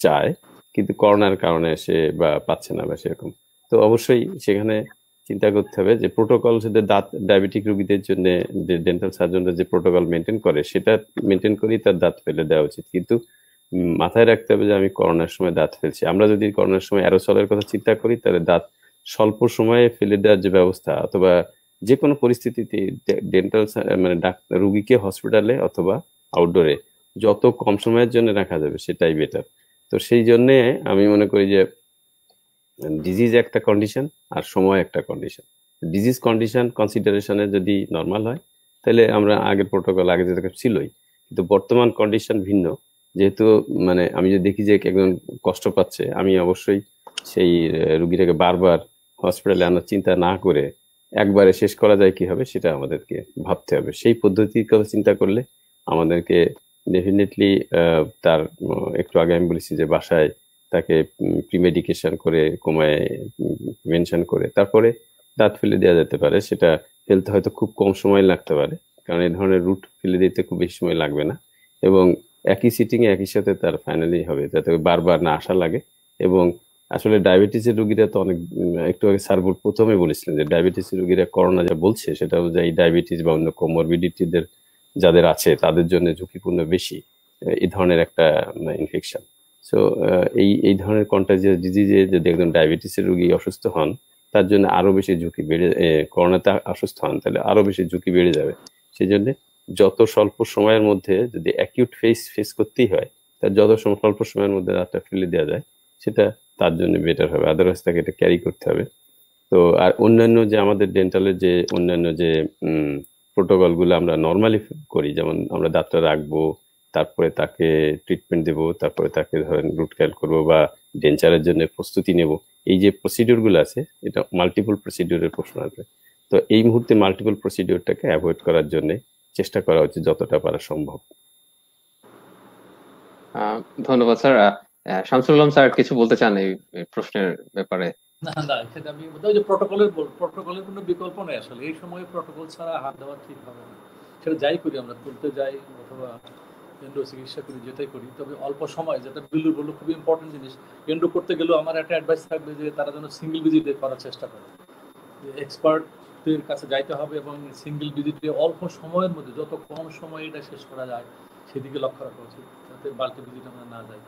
চায় কিন্তু করোনার কারণে সে বা পাচ্ছে না বা সেরকম, তো অবশ্যই সেখানে চিন্তা করতে হবে যে প্রোটোকল, সেটা দাঁত ডায়াবেটিক রোগীদের জন্য যে ডেন্টাল সার্জনরা যে প্রোটোকল মেনটেন করে সেটা মেনটেন করেই তার দাঁত ফেলে দেওয়া উচিত। কিন্তু মাথায় রাখতে হবে যে আমি করোনার সময় দাঁত ফেলছি। আমরা যদি করোনার সময় অ্যারোসলের কথা চিন্তা করি তাহলে দাঁত স্বল্প সময়ে ফেলে দেওয়ার যে ব্যবস্থা, অথবা যে কোনো পরিস্থিতিতে ডেন্টাল মানে ডাক্তার রুগীকে হসপিটালে অথবা আউটডোরে যত কম সময়ের জন্য রাখা যাবে সেটাই বেটার। তো সেই জন্যে আমি মনে করি যে ডিজিজ একটা কন্ডিশন আর সময় একটা কন্ডিশন। ডিজিজ কন্ডিশন কনসিডারেশনে যদি নর্মাল হয় তাহলে আমরা আগের প্রোটোকল আগে যেটা ছিলই, কিন্তু বর্তমান কন্ডিশন ভিন্ন। যেহেতু মানে আমি যদি দেখি যে একজন কষ্ট পাচ্ছে, আমি অবশ্যই সেই রুগীটাকে বারবার হসপিটালে আনার চিন্তা না করে একবারে শেষ করা যায় কি হবে সেটা আমাদেরকে ভাবতে হবে। সেই পদ্ধতির কথা চিন্তা করলে আমাদেরকে ডেফিনেটলি তার একটু আগে আমি বলেছি যে বাসায় তাকে প্রিমেডিকেশন করে কমায় মেনশন করে তারপরে দাঁত ফেলে দেওয়া যেতে পারে। সেটা ফেলতে হয়তো খুব কম সময় লাগতে পারে, কারণ এই ধরনের রুট ফেলে দিতে খুব বেশি সময় লাগবে না, এবং একই সিটিং এ একই সাথে তার ফাইনালি হবে, যাতে বারবার না আসা লাগে। এবং আসলে ডায়াবেটিসের রোগীরা তো অনেক, একটু আগে স্যার প্রথমে বলেছিলেন যে ডায়াবেটিসের রোগীরা করোনা যা বলছে সেটা অনুযায়ী ডায়াবেটিস বা অন্য কোমরবিডিটিদের যাদের আছে তাদের জন্য ঝুঁকিপূর্ণ বেশি এই ধরনের একটা ইনফেকশন। সো এই ধরনের কন্টাজিয়াস ডিজিজে যদি একজন ডায়াবেটিসের রোগী অসুস্থ হন তার জন্য আরো বেশি ঝুঁকি বেড়ে, করোনাতে অসুস্থ হন তাহলে আরো বেশি ঝুঁকি বেড়ে যাবে। সেই জন্য যত স্বল্প সময়ের মধ্যে যদি অ্যাকিউট ফেস করতেই হয় তার যত স্বল্প সময়ের মধ্যে দাঁতটা ফেলে দেওয়া যায় সেটা তার জন্য বেটার হবে, আদারওয়াইজ তাকে এটা ক্যারি করতে হবে। তো আর অন্যান্য যে আমাদের ডেন্টালের যে অন্যান্য যে প্রোটোকল গুলো আমরা নর্মালি করি, যেমন আমরা দাঁতটা রাখবো, তারপরে তাকে ট্রিটমেন্ট দেব, তারপরে তাকে ধরেন রুট ক্যানাল করবো বা ডেঞ্চারের জন্য প্রস্তুতি নেব, এই যে প্রসিডিউর গুলো আছে এটা মাল্টিপল প্রসিডিউরের প্রশ্ন আসবে। তো এই মুহূর্তে মাল্টিপল প্রসিডিউরটাকে অ্যাভয়েড করার জন্য চেষ্টা করা উচিত যতটা পারা সম্ভব। ধন্যবাদ স্যার। শামসুল আলম স্যার কিছু বলতে চান এই প্রশ্নের ব্যাপারে? না সেটা আমি ওই যে প্রোটোকলের কোনো বিকল্প নেই আসলে। এই সময়ে প্রোটোকল ছাড়া হাত দেওয়া ঠিক হবে না। সেটা যাই করি আমরা, তুলতে যাই অথবা এন্ডো চিকিৎসা করি, যেটাই করি, তবে অল্প সময়, যেটা বিল্লু বললো খুব ইম্পর্টেন্ট জিনিস। এন্ডো করতে গেলেও আমার একটা অ্যাডভাইস থাকবে যে তারা যেন সিঙ্গেল ভিজিটে করার চেষ্টা করে, এক্সপার্টদের কাছে যাইতে হবে এবং সিঙ্গেল ভিজিটে অল্প সময়ের মধ্যে যত কম সময়ে এটা শেষ করা যায় সেদিকে লক্ষ্য রাখা উচিত, যাতে মাল্টি ভিজিট আমরা না যাই।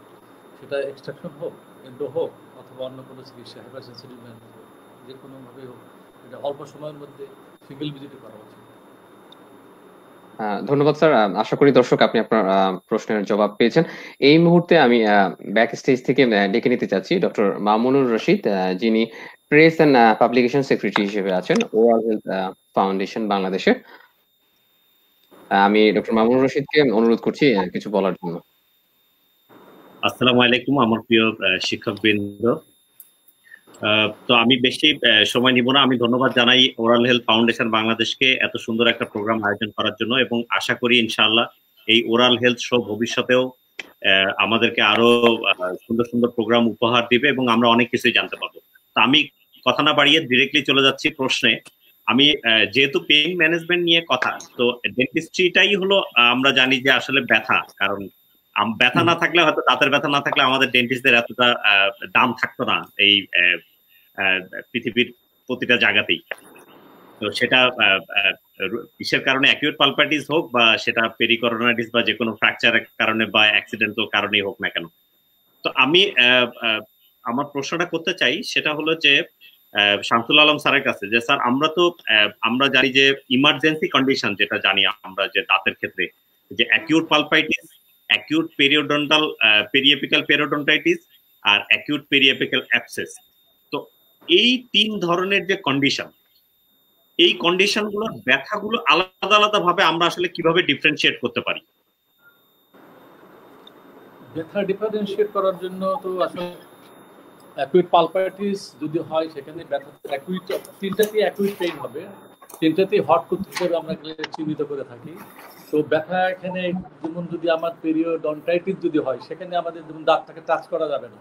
সেটা এক্সট্রাকশন হোক, এন্ডো হোক, অথবা অন্য কোনো চিকিৎসা, হাইপার সেন্সিটিভ যে কোনোভাবে হোক, এটা অল্প সময়ের মধ্যে সিঙ্গেল ভিজিটে করা উচিত। ধন্যবাদ স্যার। আশা করি দর্শক আপনি আপনার প্রশ্নের জবাব পেয়েছেন। এই মুহূর্তে আমি ব্যাক স্টেজ থেকে ডেকে নিতে চাচ্ছি ডক্টর মামুনুর রশিদ, যিনি প্রেস অ্যান্ড পাবলিকেশন সেক্রেটারি হিসেবে আছেন ওরাল হেলথ ফাউন্ডেশন বাংলাদেশে। আমি ডক্টর মামুনুর রশিদকে অনুরোধ করছি কিছু বলার জন্য। আসসালামু আলাইকুম আমার প্রিয় শিক্ষকবৃন্দ। তো আমি বেশি সময় নিব না। আমি ধন্যবাদ জানাই ওরাল হেলথ ফাউন্ডেশন বাংলাদেশকে এত সুন্দর একটা প্রোগ্রাম আয়োজন করার জন্য, এবং আশা করি ইনশাআল্লাহ এই ওরাল হেলথ শো ভবিষ্যতেও আমাদেরকে আরো সুন্দর সুন্দর প্রোগ্রাম উপহার দিবে এবং আমরা অনেক কিছুই জানতে পারবো। তো আমি কথা না বাড়িয়ে ডিরেক্টলি চলে যাচ্ছি প্রশ্নে। আমি যেহেতু পেইন ম্যানেজমেন্ট নিয়ে কথা, তো ডেন্টিস্ট্রিটাই হলো আমরা জানি যে আসলে ব্যথা, কারণ ব্যথা না থাকলে হয়তো দাঁতের ব্যথা না থাকলে আমাদের ডেন্টিস্টদের এতটা দাম থাকতো না এই পৃথিবীর প্রতিটা জায়গাতেই। তো সেটা কিসের কারণে, অ্যাকিউট পালপাইটিস হোক বা সেটা পেরিকরোনাইটিস বা যে কোনো ফ্র্যাকচারের কারণে বা অ্যাক্সিডেন্টাল কারণেই হোক না কেন। তো আমি আমার প্রশ্নটা করতে চাই, সেটা হলো যে শামসুল আলম স্যারের কাছে, যে স্যার আমরা জানি যে ইমার্জেন্সি কন্ডিশন যেটা জানি আমরা যে দাঁতের ক্ষেত্রে, যে acute pulpitis, acute periodontal periapical periodontitis আর অ্যাকিউট পেরিএপিক্যাল অ্যাবসেস। তো এই তিন ধরনের যে কন্ডিশন, এই কন্ডিশনগুলোর ব্যথাগুলো আলাদা আলাদা ভাবে আমরা আসলে কিভাবে ডিফারেন্সিয়েট করতে পারি? ব্যথা ডিফারেন্সিয়েট করার জন্য তো আসলে অ্যাকুইট পালপাইটিস যদি হয় সেখানে ব্যথা অ্যাকুইট, তিনটাতেই অ্যাকুইট পেইন হবে, তিনটাতেই হট কুথ হিসেবে আমরা চিহ্নিত করে থাকি। তো ব্যথা এখানে যেমন যদি আমার পেরিওডন্টাইটিস যদি হয় সেখানে আমাদের যেমন দাঁতটাকে টাচ করা যাবে না,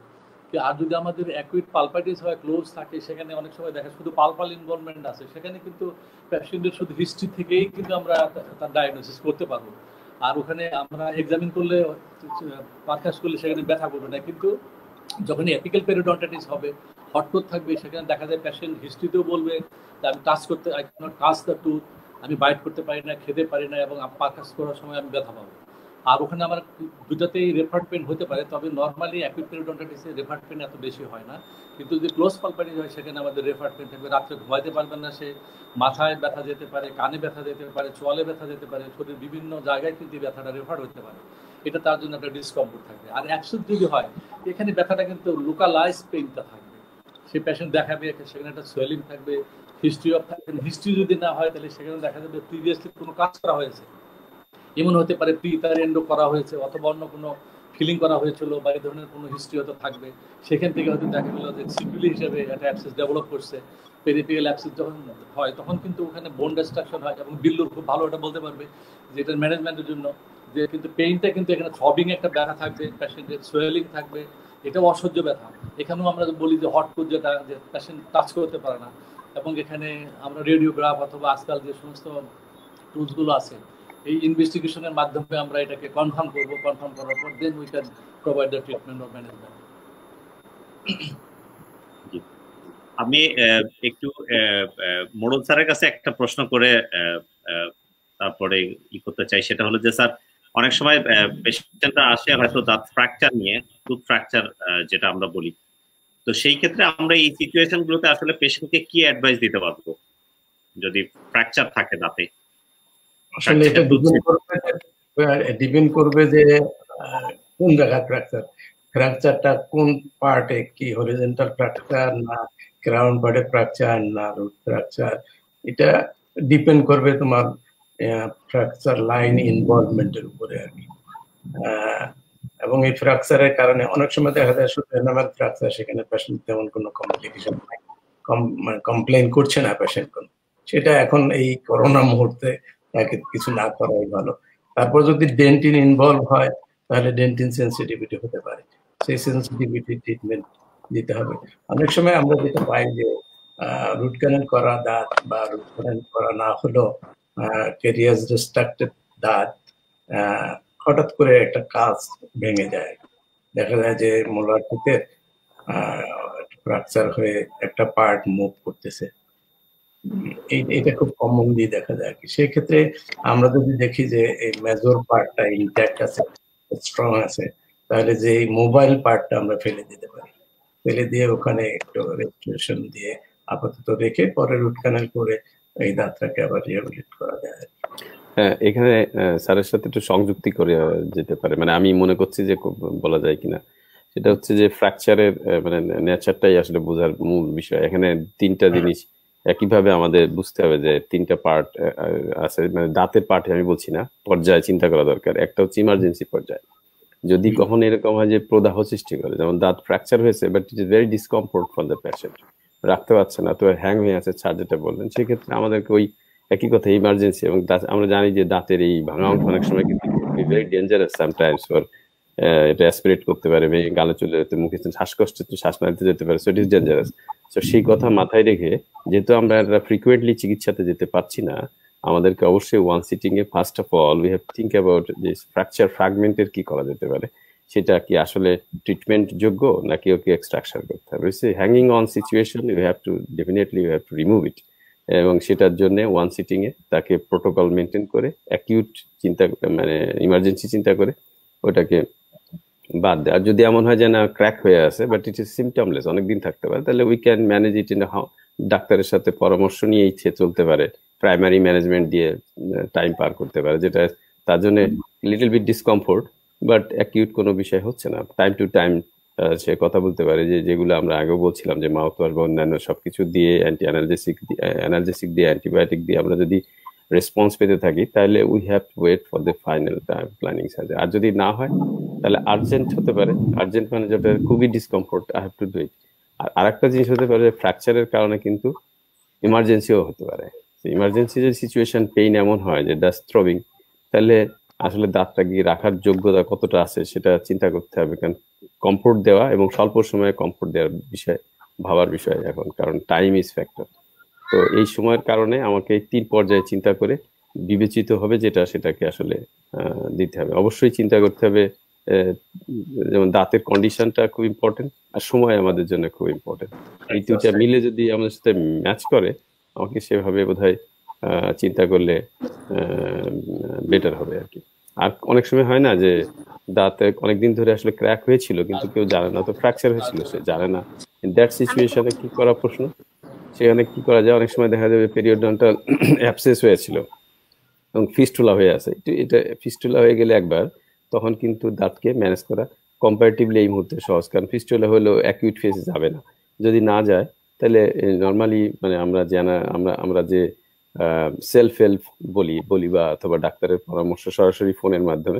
আর যদি আমাদের অ্যাকুইট পালপাইটিস হয় ক্লোজ থাকে সেখানে অনেক সময় দেখা শুধু পালপাল ইনভলভমেন্ট আছে, সেখানে কিন্তু পেশেন্টের শুধু হিস্ট্রি থেকেই কিন্তু আমরা তার ডায়াগনোসিস করতে পারবো। আর ওখানে আমরা এক্সামিন করলে পারকাস করলে সেখানে ব্যথা করবে না, কিন্তু যখন অ্যাপিক্যাল পেরিওডন্টাইটিস হবে হটকট থাকবে, সেখানে দেখা যায় পেশেন্ট হিস্ট্রিতেও বলবে যে আমি টাচ করতে, I can not touch the tooth, আমি বাইট করতে পারি না, খেতে পারি না, এবং পারকাস করার সময় আমি ব্যথা পাবো। আর ওখানে আমার দুটাতেই রেফার্ড পেন হতে পারে, তবে নর্মালি অ্যাকুইট পেরিওডন্টাইটিসে রেফার্ড পেন এত বেশি হয় না, কিন্তু যদি ক্লোজ পালপাইটিস হয় সেখানে আমাদের রেফার্ড পেন থাকবে, রাত্রে ঘুমাইতে পারবেন না, সে মাথায় ব্যথা যেতে পারে, কানে ব্যথা যেতে পারে, চোয়ালে ব্যথা যেতে পারে, শরীরের বিভিন্ন জায়গায় কিন্তু ব্যথাটা রেফার্ড হতে পারে, এটা তার জন্য একটা ডিসকমফোর্ট থাকবে। আর অ্যাবসেস যদি হয় এখানে ব্যথাটা কিন্তু লোকালাইজ পেইনটা থাকবে, সে পেশেন্ট দেখাবে সেখানে একটা সোয়েলিং থাকবে, হিস্ট্রি অফ থাকবে, হিস্ট্রি যদি না হয় তাহলে সেখানে দেখা যাবে প্রিভিয়াসলি কোনো কাজ করা হয়েছে, এমন হতে পারে প্রিটার এন্ডো করা হয়েছে অথবা অন্য কোনো ফিলিং করা হয়েছিল বা এই ধরনের কোনো হিস্ট্রি হয়তো থাকবে, সেখান থেকে হয়তো দেখা গেল যে সিকুলি হিসেবে একটা অ্যাবসেস ডেভেলপ করছে। পেরিফেরাল অ্যাবসেস যখন হয় তখন কিন্তু ওখানে বোন ডিস্ট্রাকশন হয়, এবং বিল্লুর খুব ভালো এটা বলতে পারবে যে এটার ম্যানেজমেন্টের জন্য, যে কিন্তু পেইনটা কিন্তু এখানে থ্রবিং একটা ব্যথা থাকবে, পেশেন্টের সোয়েলিং থাকবে, এটাও অসহ্য ব্যথা। এখানেও আমরা বলি যে হট ফুড যেটা, যে পেশেন্ট টাচ করতে পারে না, এবং এখানে আমরা রেডিওগ্রাফ অথবা আজকাল যে সমস্ত টুলসগুলো আছে এই ইনভেস্টিগেশনের মাধ্যমে আমরা এটাকে কনফার্ম করব, কনফার্ম করার পর then we can provide the treatment or management. আমি একটু মোড়ল স্যারের কাছে একটা প্রশ্ন করে তারপরে ই করতে চাই, সেটা হলো যে স্যার অনেক সময় পেশেন্টরা আসে হয়তো দাঁত ফ্র্যাকচার নিয়ে, টুথ ফ্র্যাকচার যেটা আমরা বলি, তো সেই ক্ষেত্রে আমরা এই সিচুয়েশন গুলোতে আসলে পেশেন্টকে কি অ্যাডভাইস দিতে পারবো যদি ফ্র্যাকচার থাকে দাঁতে? আসলে এটা ডিপেন্ড করবে যে কোন জায়গায় ফ্র্যাকচারটা কোন পার্টে, কি হরিজন্টাল ফ্র্যাকচার না গ্রাউন্ড পার্টে ফ্র্যাকচার না রুট ফ্র্যাকচার, এটা ডিপেন্ড করবে তোমার ফ্র্যাকচার লাইন ইনভলভমেন্টের উপরে আর কি। এবং এই ফ্র্যাকচারের কারণে অনেক সময় দেখা যায় শুধু এনামেল ফ্র্যাকচার, সেখানে পেশেন্ট তেমন কোনো কমপ্লিকেশন নাই, কমপ্লেন করছে না পেশেন্ট কোনো, সেটা এখন এই করোনা মুহূর্তে তাকে কিছু না করাই ভালো। তারপর যদি ডেন্টিন ইনভলভ হয় তাহলে ডেন্টিন সেন্সিটিভিটি হতে পারে, সেই সেন্সিটিভিটি ট্রিটমেন্ট দিতে হবে। অনেক সময় আমরা যেটা পাই যে রুট ক্যানেল করা দাঁত বা রুট ক্যানেল করা না হলেও ক্যারিয়াস ডিস্ট্রাক্টেড দাঁত হঠাৎ করে একটা কাজ ভেঙে যায়, দেখা যায় যে মোলার টিথের ফ্র্যাকচার হয়ে একটা পার্ট মুভ করতেছে, এটা খুব কমনলি দেখা যায় কি। সেক্ষেত্রে আমরা যদি দেখি যে এই মেজর পার্টটা ইনট্যাক্ট আছে, স্ট্রং আছে, তাহলে যে এই মোবাইল পার্টটা আমরা ফেলে দিতে পারি, ফেলে দিয়ে ওখানে একটু রেস্টোরেশন দিয়ে আপাতত রেখে পরে রুট ক্যানেল করে এই দাঁতটাকে আবার রিহ্যাবিলিট করা যায়। হ্যাঁ, এখানে স্যারের সাথে একটু সংযুক্তি করে যেতে পারে, মানে আমি মনে করছি যে বলা যায় কিনা, সেটা হচ্ছে যে ফ্র্যাকচারের মানে নেচারটাই আসলে বোঝার মূল বিষয়। এখানে তিনটা জিনিস একইভাবে আমাদের বুঝতে হবে, যে তিনটা পার্ট আছে, মানে দাঁতের পার্টে আমি বলছি না, পর্যায়ে চিন্তা করা দরকার। একটা হচ্ছে ইমার্জেন্সি পর্যায়ে, যদি কখনো এরকম হয় যে প্রদাহ সৃষ্টি করে, যেমন দাঁত ফ্র্যাকচার হয়েছে but it is very discomfort for the patient, রাখতে পারছে না, তো হ্যাং হয়ে আছে স্যার যেটা বললেন, সেক্ষেত্রে আমাদেরকে ওই একই কথা ইমার্জেন্সি, এবং আমরা জানি যে দাঁতের এই ভাঙা অংশ অনেক সময় কিন্তু ভেরি ডেঞ্জারাস সামটাইমস ফর, এটা অ্যাসপিরেট করতে পারে, গালে চলে যেতে, মুখে শ্বাসকষ্ট, শ্বাস না নিতে যেতে পারে, সো ইট ইজ ডেঞ্জারাস। তো সেই কথা মাথায় রেখে, যেহেতু আমরা ফ্রিকুয়েন্টলি চিকিৎসাতে যেতে পারছি না, আমাদেরকে অবশ্যই ওয়ান সিটিং এ first of all we have think about যে ফ্র্যাকচার ফ্র্যাগমেন্টের কি করা যেতে পারে, সেটা কি আসলে ট্রিটমেন্ট যোগ্য নাকি ওকে এক্সট্রাকশন করতে হবে। Hanging on situation you have to definitely you have to remove it, এবং সেটার জন্য ওয়ান সিটিং এ তাকে প্রোটোকল মেনটেন করে, অ্যাকিউট চিন্তা মানে ইমার্জেন্সি চিন্তা করে ওটাকে বাদ দেয়। আর যদি এমন হয় যে না ক্র্যাক হয়ে আছে বাট ইট ইজ সিমটমলেস, অনেকদিন থাকতে পারে, তাহলে we can manage it in how, ডাক্তারের সাথে পরামর্শ নিয়েই সে চলতে পারে, প্রাইমারি ম্যানেজমেন্ট দিয়ে টাইম পার করতে পারে, যেটা তার জন্য little bit discomfort, but acute কোনো বিষয় হচ্ছে না। টাইম টু টাইম সে কথা বলতে পারে, যে যেগুলো আমরা আগেও বলছিলাম যে মাউথ ওয়াশ বা অন্যান্য সবকিছু দিয়ে অ্যানালজেসিক দিয়ে অ্যান্টিবায়োটিক দিয়ে আমরা যদি রেসপন্স পেতে থাকি, তাহলে we have to wait for the final planning surgery. আর যদি না হয় তাহলে আর্জেন্ট হতে পারে, আর্জেন্ট মানে যেটা খুবই discomfort, I have to do it. আর আরেকটা জিনিস হতে পারে, ফ্র্যাকচারের কারণে কিন্তু ইমার্জেন্সিও হতে পারে। ইমার্জেন্সি যে সিচুয়েশন, পেইন এমন হয় যে দাস থ্রবিং, তাহলে আসলে দাঁতটা গিয়ে রাখার যোগ্যতা কতটা আছে সেটা চিন্তা করতে হবে, কারণ কমফোর্ট দেওয়া এবং স্বল্প সময়ে কমফোর্ট দেওয়ার বিষয় ভাবার বিষয় এখন, কারণ টাইম ইজ ফ্যাক্টর। তো এই সময়ের কারণে আমাকে 3 পর্যায়ে চিন্তা করে বিবেচিত হবে যেটা, সেটাকে আসলে দিতে হবে। অবশ্যই চিন্তা করতে হবে, যেমন দাঁতের কন্ডিশনটা খুব ইম্পর্টেন্ট, আর সময় আমাদের জন্য খুব ইম্পর্টেন্ট। এই দুইটা মিলে যদি আমাদের সাথে ম্যাচ করে, আমাকে সেভাবে বোধহয় চিন্তা করলে বেটার হবে আর কি। আর অনেক সময় হয় না যে দাঁতে অনেকদিন ধরে আসলে ক্র্যাক হয়েছিল কিন্তু কেউ জানে না, তো ফ্র্যাকচার হয়েছিল সে জানে না, দ্যাট সিচুয়েশনে কি করা প্রশ্ন, সেখানে কি করা যায়? অনেক সময় দেখা যাবে পেরিওডন্টাল অ্যাবসেস হয়েছিল এবং ফিস্টুলা হয়ে আছে, এটা ফিস্টুলা হয়ে গেলে একবার, তখন কিন্তু দাঁতকে ম্যানেজ করা কম্পারেটিভলি এই মুহূর্তে সহজ, কারণ ফিস্টুলা হলেও অ্যাকিউট ফেজে যাবে না। যদি না যায় তাহলে নর্মালি মানে আমরা যে সেলফ হেল্প বলি বা অথবা ডাক্তারের পরামর্শ সরাসরি ফোনের মাধ্যমে,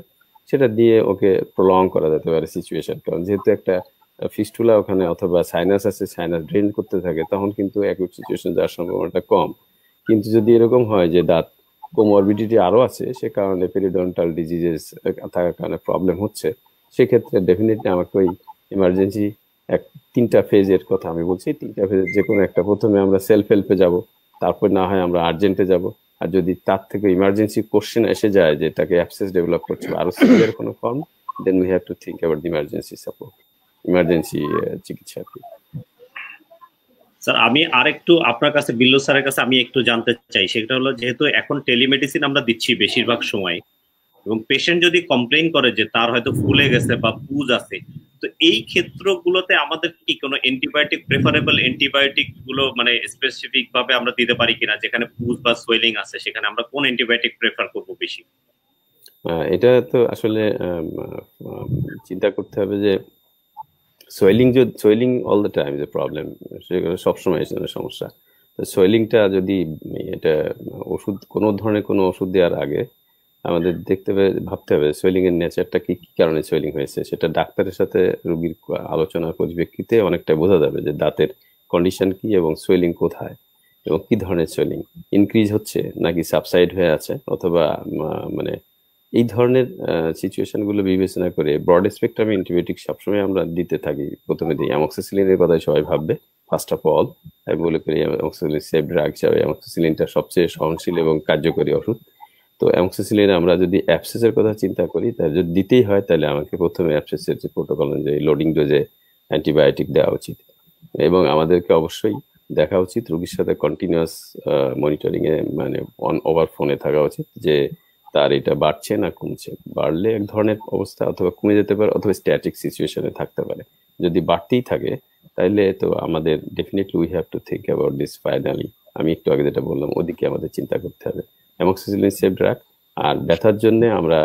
সেটা দিয়ে ওকে প্রলং করা যেতে পারে সিচুয়েশন। কারণ যেহেতু একটা ফিস্টুলা ওখানে অথবা সাইনাস আছে, সাইনাস ড্রেন করতে থাকে, তখন কিন্তু অ্যাকিউট সিচুয়েশন যাওয়ার সম্ভাবনাটা কম। কিন্তু যদি এরকম হয় যে দাঁত কোমরবিডিটি আরো আছে, সে কারণে পেরিডন্টাল ডিজিজেস থাকার কারণে প্রবলেম হচ্ছে, সেক্ষেত্রে ডেফিনেটলি আমাকে ওই ইমার্জেন্সি 3টা ফেজের কথা আমি বলছি, 3টা ফেজের যে কোনো একটা, প্রথমে আমরা সেলফ হেল্পে যাব, তারপর না হয় আমরা আর্জেন্টে যাব, আর যদি তার থেকে ইমার্জেন্সি কোশ্চেন এসে যায় যে তাকে অ্যাবসেস ডেভেলপ করছে আরো সিভিয়ার কোনো form, then we have to think about the emergency support, emergency চিকিৎসা। স্যার আমি আরেকটু আপনার কাছে, বিল্লু স্যারের কাছে আমি একটু জানতে চাই, সেটা হলো যেহেতু এখন টেলিমেডিসিন আমরা দিচ্ছি বেশিরভাগ সময়, এবং পেশেন্ট যদি কমপ্লেইন করে যে তার হয়তো ফুলে গেছে বা পুজ আছে, তো এই ক্ষেত্রগুলোতে আমাদের কি কোনো অ্যান্টিবায়োটিক, প্রেফারেবল অ্যান্টিবায়োটিক গুলো মানে স্পেসিফিক ভাবে আমরা দিতে পারি কিনা, যেখানে পুজ বা সোয়েলিং আছে সেখানে আমরা কোন অ্যান্টিবায়োটিক প্রেফার করব বেশি? এটা তো আসলে চিন্তা করতে হবে যে সোয়েলিং অল দ্য টাইম যে প্রবলেম, সেগুলো সবসময় সমস্যা। তো সোয়েলিংটা যদি এটা ওষুধ, কোনো ধরনের কোনো ওষুধ দেওয়ার আগে আমাদের ভাবতে হবে সোয়েলিং এর নেচারটা কি কারণে সোয়েলিং হয়েছে, সেটা ডাক্তারের সাথে রোগীর আলোচনার পরিপ্রেক্ষিতে অনেকটা বোঝা যাবে যে দাঁতের কন্ডিশন কি এবং সোয়েলিং কোথায় এবং কি ধরনের সোয়েলিং, ইনক্রিজ হচ্ছে নাকি সাবসাইড হয়ে আছে, অথবা মানে এই ধরনের সিচুয়েশনগুলো বিবেচনা করে ব্রড স্পেকট্রাম অ্যান্টিবায়োটিক সবসময় আমরা দিতে থাকি। প্রথমে দিই অ্যামক্সিসিলিনের কথাই সবাই ভাববে ফার্স্ট অফ অল, আমি বলে করি অ্যামক্সিসিলিন সেফ ড্রাগ হিসাবে অ্যামক্সিসিলিনটা সবচেয়ে সহনশীল এবং কার্যকরী ওষুধ। তো অ্যামক্সিসিলিন আমরা যদি অ্যাবসেসের কথা চিন্তা করি, তাহলে যদি দিতেই হয় তাহলে আমাকে প্রথমে অ্যাবসেসের যে প্রোটোকল অনুযায়ী লোডিং ডোজে অ্যান্টিবায়োটিক দেওয়া উচিত, এবং আমাদেরকে অবশ্যই দেখা উচিত রোগীর সাথে কন্টিনিউয়াস মনিটরিং এ, মানে অন ওভার ফোনে থাকা উচিত যে তার এটা বাড়ছে না কমছে। বাড়লে এক ধরনের অবস্থা, অথবা কমে যেতে পারে, অথবা স্ট্যাটিক সিচুয়েশনে থাকতে পারে। যদি বাড়তেই থাকে তাহলে তো আমাদের definitely we have to think about this finally, আমি একটু আগে যেটা বললাম ওদিকে আমাদের চিন্তা করতে হবে। অ্যামক্সিসিলিন সেফ ড্রাগ আর ব্যথার জন্য আমরা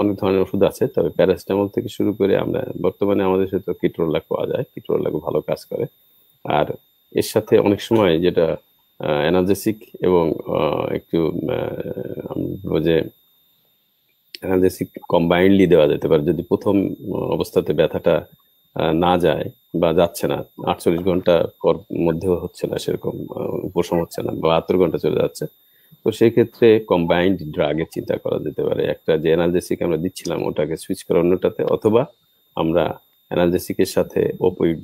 অনেক ধরনের ওষুধ আছে, তবে প্যারাসিটামল থেকে শুরু করে আমরা বর্তমানে আমাদের সাথে কিটোরোলাক পাওয়া যায়, কিটোরোলাক ভালো কাজ করে। আর এর সাথে অনেক সময় যেটা অ্যানালজেসিক এবং একটু আমি বলবো যে অ্যানালজেসিক কম্বাইন্ডলি দেওয়া যেতে পারে যদি প্রথম অবস্থাতে ব্যথাটা না যায় বা যাচ্ছে না, 48 ঘন্টা পর মধ্যেও হচ্ছে না সেরকম উপশম হচ্ছে না বা 72 ঘন্টা চলে যাচ্ছে, তো সেই ক্ষেত্রে কম্বাইন্ড ড্রাগের চিন্তা করা যেতে পারে। একটা যে অ্যানালজেসিক আমরা দিচ্ছিলাম ওটাকে সুইচ করে অন্যটাতে, অথবা আমরা অ্যানালজেসিকের সাথে ওপিড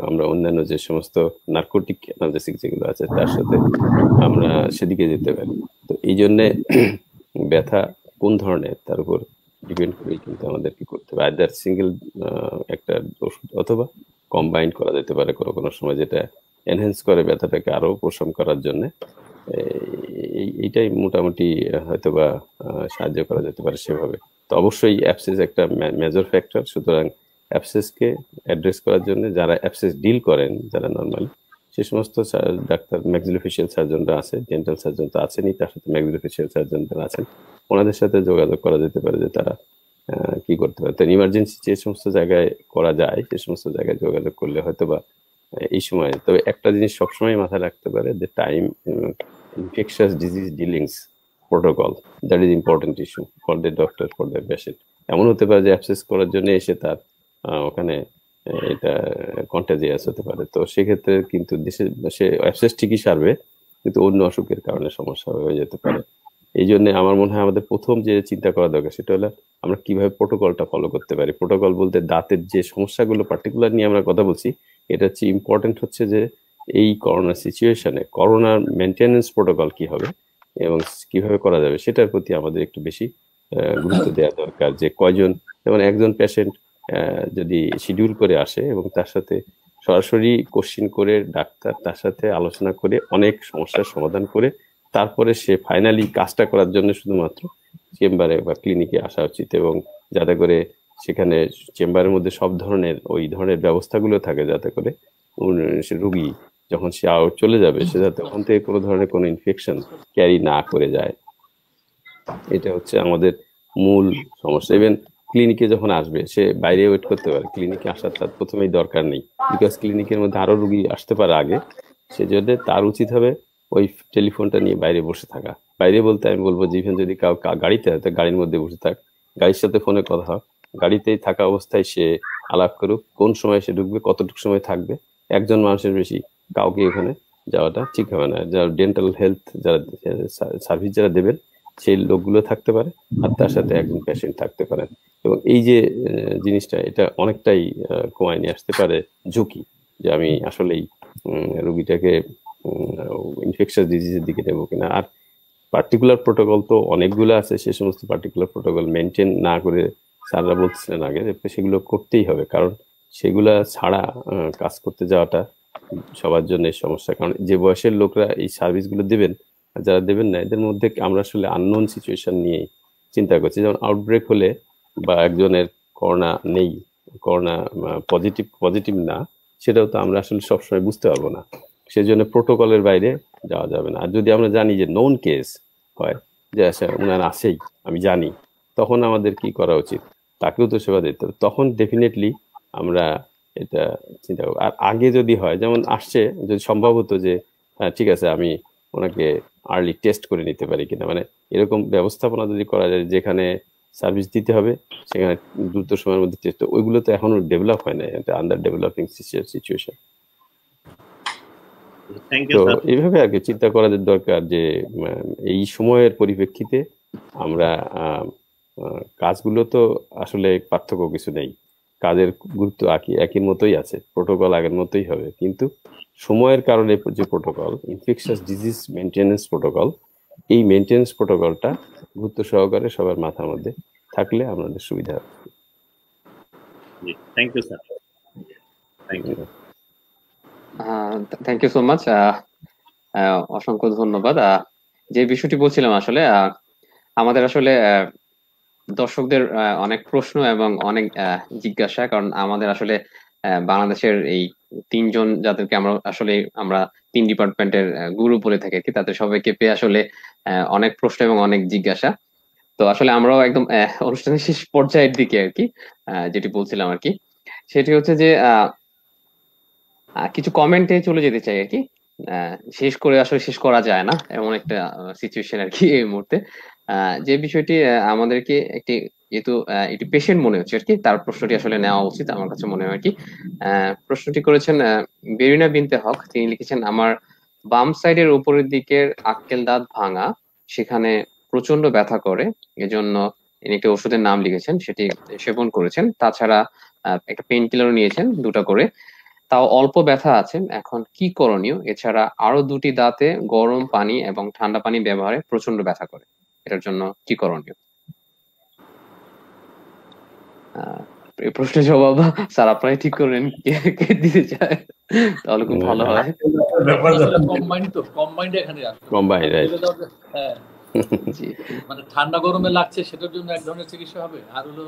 আমরা অন্যান্য যে সমস্ত নার্কোটিক অ্যানালজেসিক যেগুলো আছে তার সাথে আমরা সেদিকে যেতে পারি। তো এই জন্যে ব্যথা কোন ধরনের তার উপর ডিপেন্ড করে কিন্তু আমাদের কি করতে হবে, আইদার সিঙ্গেল একটা ওষুধ অথবা কম্বাইন্ড করা যেতে পারে কোনো কোনো সময়, যেটা এনহ্যান্স করে ব্যথাটাকে আরো উপশম করার জন্য। এইটাই মোটামুটি হয়তোবা সাহায্য করা যেতে পারে সেভাবে। তো অবশ্যই অ্যাবসেস একটা মেজর ফ্যাক্টর, সুতরাং অ্যাবসেসকে অ্যাড্রেস করার জন্য যারা অ্যাবসেস ডিল করেন, যারা নর্মালি সে সমস্ত ডাক্তার ম্যাক্সিলোফেশিয়াল সার্জনরা আছে, ডেন্টাল সার্জন তো আছেনই, তার সাথে ম্যাক্সিলোফেশিয়াল সার্জনরা আছেন, ওনাদের সাথে যোগাযোগ করা যেতে পারে যে তারা কি করতে পারে। তাই ইমার্জেন্সি যে সমস্ত জায়গায় করা যায় সে সমস্ত জায়গায় যোগাযোগ করলে হয়তোবা এই সময়। তবে একটা জিনিস সবসময় মাথায় রাখতে পারে, যে time infectious disease dealings protocol, that is important issue for the doctor, for the patient. এমন হতে পারে যে অ্যাবসেস করার জন্য এসে তার ওখানে এটা কন্টাজিয়াস হতে পারে, তো সেক্ষেত্রে কিন্তু দেশে সে অ্যাবসেস ঠিকই সারবে কিন্তু অন্য অসুখের কারণে সমস্যা হয়ে যেতে পারে। এই জন্য আমার মনে হয় আমাদের প্রথম যে চিন্তা করা দরকার সেটা হলো আমরা কিভাবে প্রোটোকলটা ফলো করতে পারি। প্রোটোকল বলতে দাঁতের যে সমস্যাগুলো পার্টিকুলার নিয়ে আমরা কথা বলছি, এটা হচ্ছে ইম্পর্টেন্ট হচ্ছে যে এই করোনা সিচুয়েশনে করোনার মেনটেনেন্স প্রোটোকল কি হবে এবং কিভাবে করা যাবে সেটার প্রতি আমাদের একটু বেশি গুরুত্ব দেওয়া দরকার। যে কয়জন, যেমন একজন পেশেন্ট যদি শিডিউল করে আসে এবং তার সাথে সরাসরি কোশ্চিন করে ডাক্তার তার সাথে আলোচনা করে অনেক সমস্যার সমাধান করে তারপরে সে ফাইনালি কাজটা করার জন্য শুধুমাত্র চেম্বারে বা ক্লিনিকে আসা উচিত, এবং যাতে করে সেখানে চেম্বারের মধ্যে সব ধরনের ওই ধরনের ব্যবস্থাগুলো থাকে যাতে করে রুগী যখন সে চলে যাবে সে যাতে ওখান থেকে কোনো ধরনের কোনো ইনফেকশন ক্যারি না করে যায়। এটা হচ্ছে আমাদের মূল সমস্যা। ইভেন ক্লিনিকে যখন আসবে সে বাইরে ওয়েট করতে পারে, ক্লিনিকে আসার তার প্রথমেই দরকার নেই, বিকজ ক্লিনিকের মধ্যে আরো রুগী আসতে পারে আগে, সেজন্য তার উচিত হবে ওই টেলিফোনটা নিয়ে বাইরে বসে থাকা। বাইরে বলতে আমি বলবো যে ইভেন যদি কাউ গাড়িতে হয় গাড়ির মধ্যে বসে থাক, গাড়ির সাথে ফোনে কথা হোক, গাড়িতেই থাকা অবস্থায় সে আলাপ করুক, কোন সময় সে ঢুকবে, কতটুকু সময় থাকবে। একজন মানুষের বেশি কাউকে ওখানে যাওয়াটা ঠিক হবে না। যারা ডেন্টাল হেলথ যারা সার্ভিস যারা দেবেন সেই লোকগুলো থাকতে পারে আর তার সাথে একজন পেশেন্ট থাকতে পারেন, এবং এই যে জিনিসটা এটা অনেকটাই কমায় নিয়ে আসতে পারে ঝুঁকি, যে আমি আসলেই রুগীটাকে ইনফেকশাস ডিজিজের দিকে নেবো কিনা। আর পার্টিকুলার প্রোটোকল তো অনেকগুলো আছে, সে সমস্ত পার্টিকুলার প্রোটোকল মেনটেন না করে স্যাররা বলছিলেন আগে সেগুলো করতেই হবে, কারণ সেগুলা ছাড়া কাজ করতে যাওয়াটা সবার জন্য সমস্যা। কারণ যে বয়সের লোকরা এই সার্ভিসগুলো দেবেন আর যারা দেবেন না এদের মধ্যে আমরা আসলে আননোন সিচুয়েশন নিয়ে চিন্তা করছি। যেমন আউটব্রেক হলে বা একজনের করোনা নেই, করোনা পজিটিভ না, সেটাও তো আমরা আসলে সবসময় বুঝতে পারবো না, সেজন্য প্রোটোকলের বাইরে যাওয়া যাবে না। আর যদি আমরা জানি যে নোন কেস হয় যে আচ্ছা ওনার আছেই আমি জানি, তখন আমাদের কি করা উচিত, তাকেও তো সেবা দিতে হবে, তখন ডেফিনেটলি আমরা এটা চিন্তা করবো। আর আগে যদি হয় যেমন আসছে, যদি সম্ভব হতো যে ঠিক আছে আমি ওনাকে আর্লি টেস্ট করে নিতে পারি কিনা, মানে এরকম ব্যবস্থাপনা যদি করা যায় যেখানে সার্ভিস দিতে হবে সেখানে দ্রুত সময়ের মধ্যে টেস্ট, ওইগুলো তো এখনো ডেভেলপ হয় না, এটা আন্ডার ডেভেলপিং সিচুয়েশন। তো এইভাবে আর কি চিন্তা করা দরকার যে এই সময়ের পরিপ্রেক্ষিতে আমরা কাজগুলো তো আসলে পার্থক্য কিছু নেই, কাজের গুরুত্ব একই মতোই আছে, প্রোটোকল আগের মতোই হবে, কিন্তু সময়ের কারণে যে protocol infectious disease maintenance protocol, এই মেনটেনেন্স প্রোটোকলটা গুরুত্ব সহকারে সবার মাথার মধ্যে থাকলে আমাদের সুবিধা হবে। Thank you sir. Thank you so much, অসংখ্য ধন্যবাদ। যে বিষয়টি বলছিলাম আসলে আমাদের আসলে দর্শকদের অনেক প্রশ্ন এবং অনেক জিজ্ঞাসা, কারণ আমাদের আসলে বাংলাদেশের এই তিনজন যাদেরকে আমরা 3 ডিপার্টমেন্টের গুরু বলে থাকি আর কি, তাদের সবাইকে পেয়ে আসলে অনেক প্রশ্ন এবং অনেক জিজ্ঞাসা। তো আসলে আমরাও একদম অনুষ্ঠানের শেষ পর্যায়ের দিকে আর কি, যেটি বলছিলাম আর কি, সেটি হচ্ছে যে কিছু কমেন্টে চলে যেতে চাই আর কি। শেষ করে আসলে শেষ করা যায় না, এমন একটা সিচুয়েশন আর কি এই মুহূর্তে। যে বিষয়টি আমাদেরকে একটি, যেহেতু একটি পেশেন্ট মনে হচ্ছে আর কি, তার প্রশ্নটি আসলে নেওয়া উচিত আমার কাছে মনে হয় আর কি। প্রশ্নটি করেছেন বেরিনা বিনতে হক। তিনি লিখেছেন, আমার বাম সাইডের উপরের দিকের আক্কেল দাঁত ভাঙা, সেখানে প্রচন্ড ব্যথা করে, এজন্য ইনি একটি ওষুধের নাম লিখেছেন, সেটি সেবন করেছেন। তাছাড়া একটা পেইন কিলারও নিয়েছেন 2টা করে, তাও অল্প ব্যথা আছে। এখন কি করণীয়? এছাড়া আরো 2টি দাঁতে গরম পানি এবং ঠান্ডা পানি ব্যবহারে প্রচন্ড ব্যথা করে, এটার জন্য কি করণীয়? এই প্রশ্নের জবাব স্যার আপনারাই ঠিক করেন কে দিতে চায়, তাহলে খুব ভালো হয়। কম্বাইন্ড এখানে আসবে। Combined, right. হ্যাঁ, জি, মানে ঠান্ডা গরমে লাগছে সেটার জন্য এক ধরনের চিকিৎসা হবে, আর হলো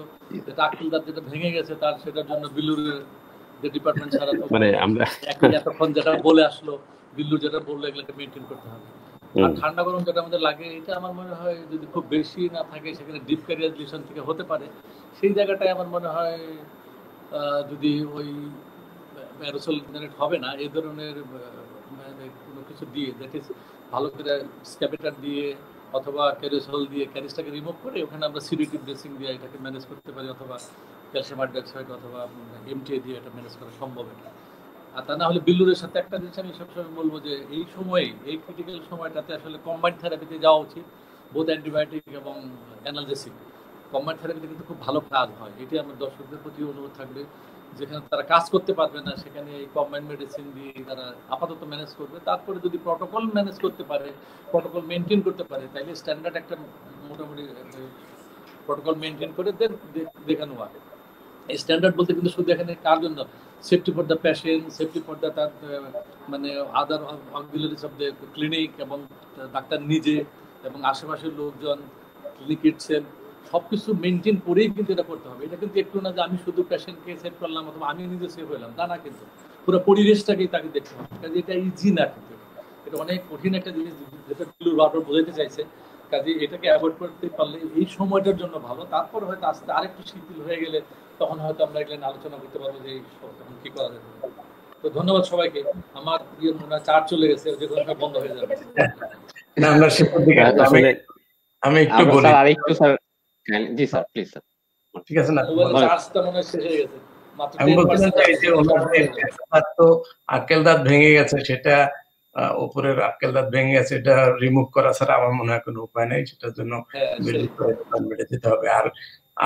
যেটা আক্কেল দাঁত যেটা ভেঙে গেছে তার সেটার জন্য বিল্লুরের যে ডিপার্টমেন্ট ছাড়া তো মানে আমরা এতক্ষণ যেটা বলে আসলো বিল্লুর যেটা বললো এগুলোকে মেনটেন করতে হবে। আর ঠান্ডা গরম যেটা আমাদের লাগে, এটা আমার মনে হয় যদি খুব বেশি না থাকে সেখানে ডিপ ক্যারিয়ার থেকে হতে পারে, সেই জায়গাটায় আমার মনে হয় যদি ওই অ্যারোসল জেনারেট হবে না এই ধরনের কোনো কিছু দিয়ে, দ্যাট ইজ ভালো করে স্ক্যাপেটার দিয়ে অথবা ক্যারিসল দিয়ে ক্যারিসটাকে রিমুভ করে ওখানে আমরা সিডিটি ড্রেসিং দিয়ে এটাকে ম্যানেজ করতে পারি, অথবা ক্যালসিয়াম হাইড্রোক্সাইড অথবা এমটিএ দিয়ে এটা ম্যানেজ করা সম্ভব। এটা আর তা না হলে বিল্লুরের সাথে একটা জিনিস আমি সবসময় বলবো যে এই সময়ে, এই ক্রিটিক্যাল সময়টাতে আসলে কম্বাইন্ড থেরাপিতে যাওয়া উচিত, বোথ অ্যান্টিবায়োটিক এবং অ্যানালজেসিক। কম্বাইন্ড থেরাপিতে কিন্তু খুব ভালো কাজ হয়। এটি আমার দর্শকদের প্রতি অনুরোধ থাকবে, যেখানে তারা কাজ করতে পারবে না সেখানে এই কম্বাইন্ড মেডিসিন দিয়ে তারা আপাতত ম্যানেজ করবে। তারপরে যদি প্রটোকল ম্যানেজ করতে পারে, প্রটোকল মেনটেন করতে পারে, তাইলে স্ট্যান্ডার্ড একটা মোটামুটি প্রটোকল মেনটেন করে দেখানো হয়। এই স্ট্যান্ডার্ড বলতে কিন্তু শুধু এখানে কার জন্য, safety for the patient, safety for the তার মানে আদার অক্সিলারিজ অফ দ্য ক্লিনিক এবং ডাক্তার নিজে এবং আশেপাশের লোকজন, ক্লিনিক ইটসেলফ, সবকিছু মেনটেন করেই কিন্তু এটা করতে হবে। এটা কিন্তু একটু না যে আমি শুধু পেশেন্টকে সেভ করলাম অথবা আমি নিজে সেভ হলাম, তা না, কিন্তু পুরো পরিবেশটাকেই তাকে দেখতে হবে। কাজে এটা ইজি না, কিন্তু এটা অনেক কঠিন একটা জিনিস, যেটা বারবার বোঝাতে চাইছে। কাজে এটাকে অ্যাভয়েড করতে পারলে এই সময়টার জন্য ভালো। তারপর হয়তো আস্তে আরেকটু শিথিল হয়ে গেলে তখন হয়তো আমরা এগুলো আলোচনা করতে পারবো যে তখন কি করা যেতে পারে। তো ধন্যবাদ সবাইকে। আমার মনে হয় চার্জ চলে গেছে, যে কোনো বন্ধ হয়ে যাবে। আমি একটু বলি, আরেকটু sir. G sir, please sir. ঠিক আছে না? চার্জটা মনে হয় শেষ হয়ে গেছে। আমি বলছিলাম যে এই যে ওনাদের তো আক্কেল দাঁত ভেঙে গেছে, সেটা উপরের আক্কেল দাঁত ভেঙে গেছে, এটা রিমুভ করা ছাড়া আমার মনে হয় কোনো উপায় নেই। সেটার জন্য যেতে হবে।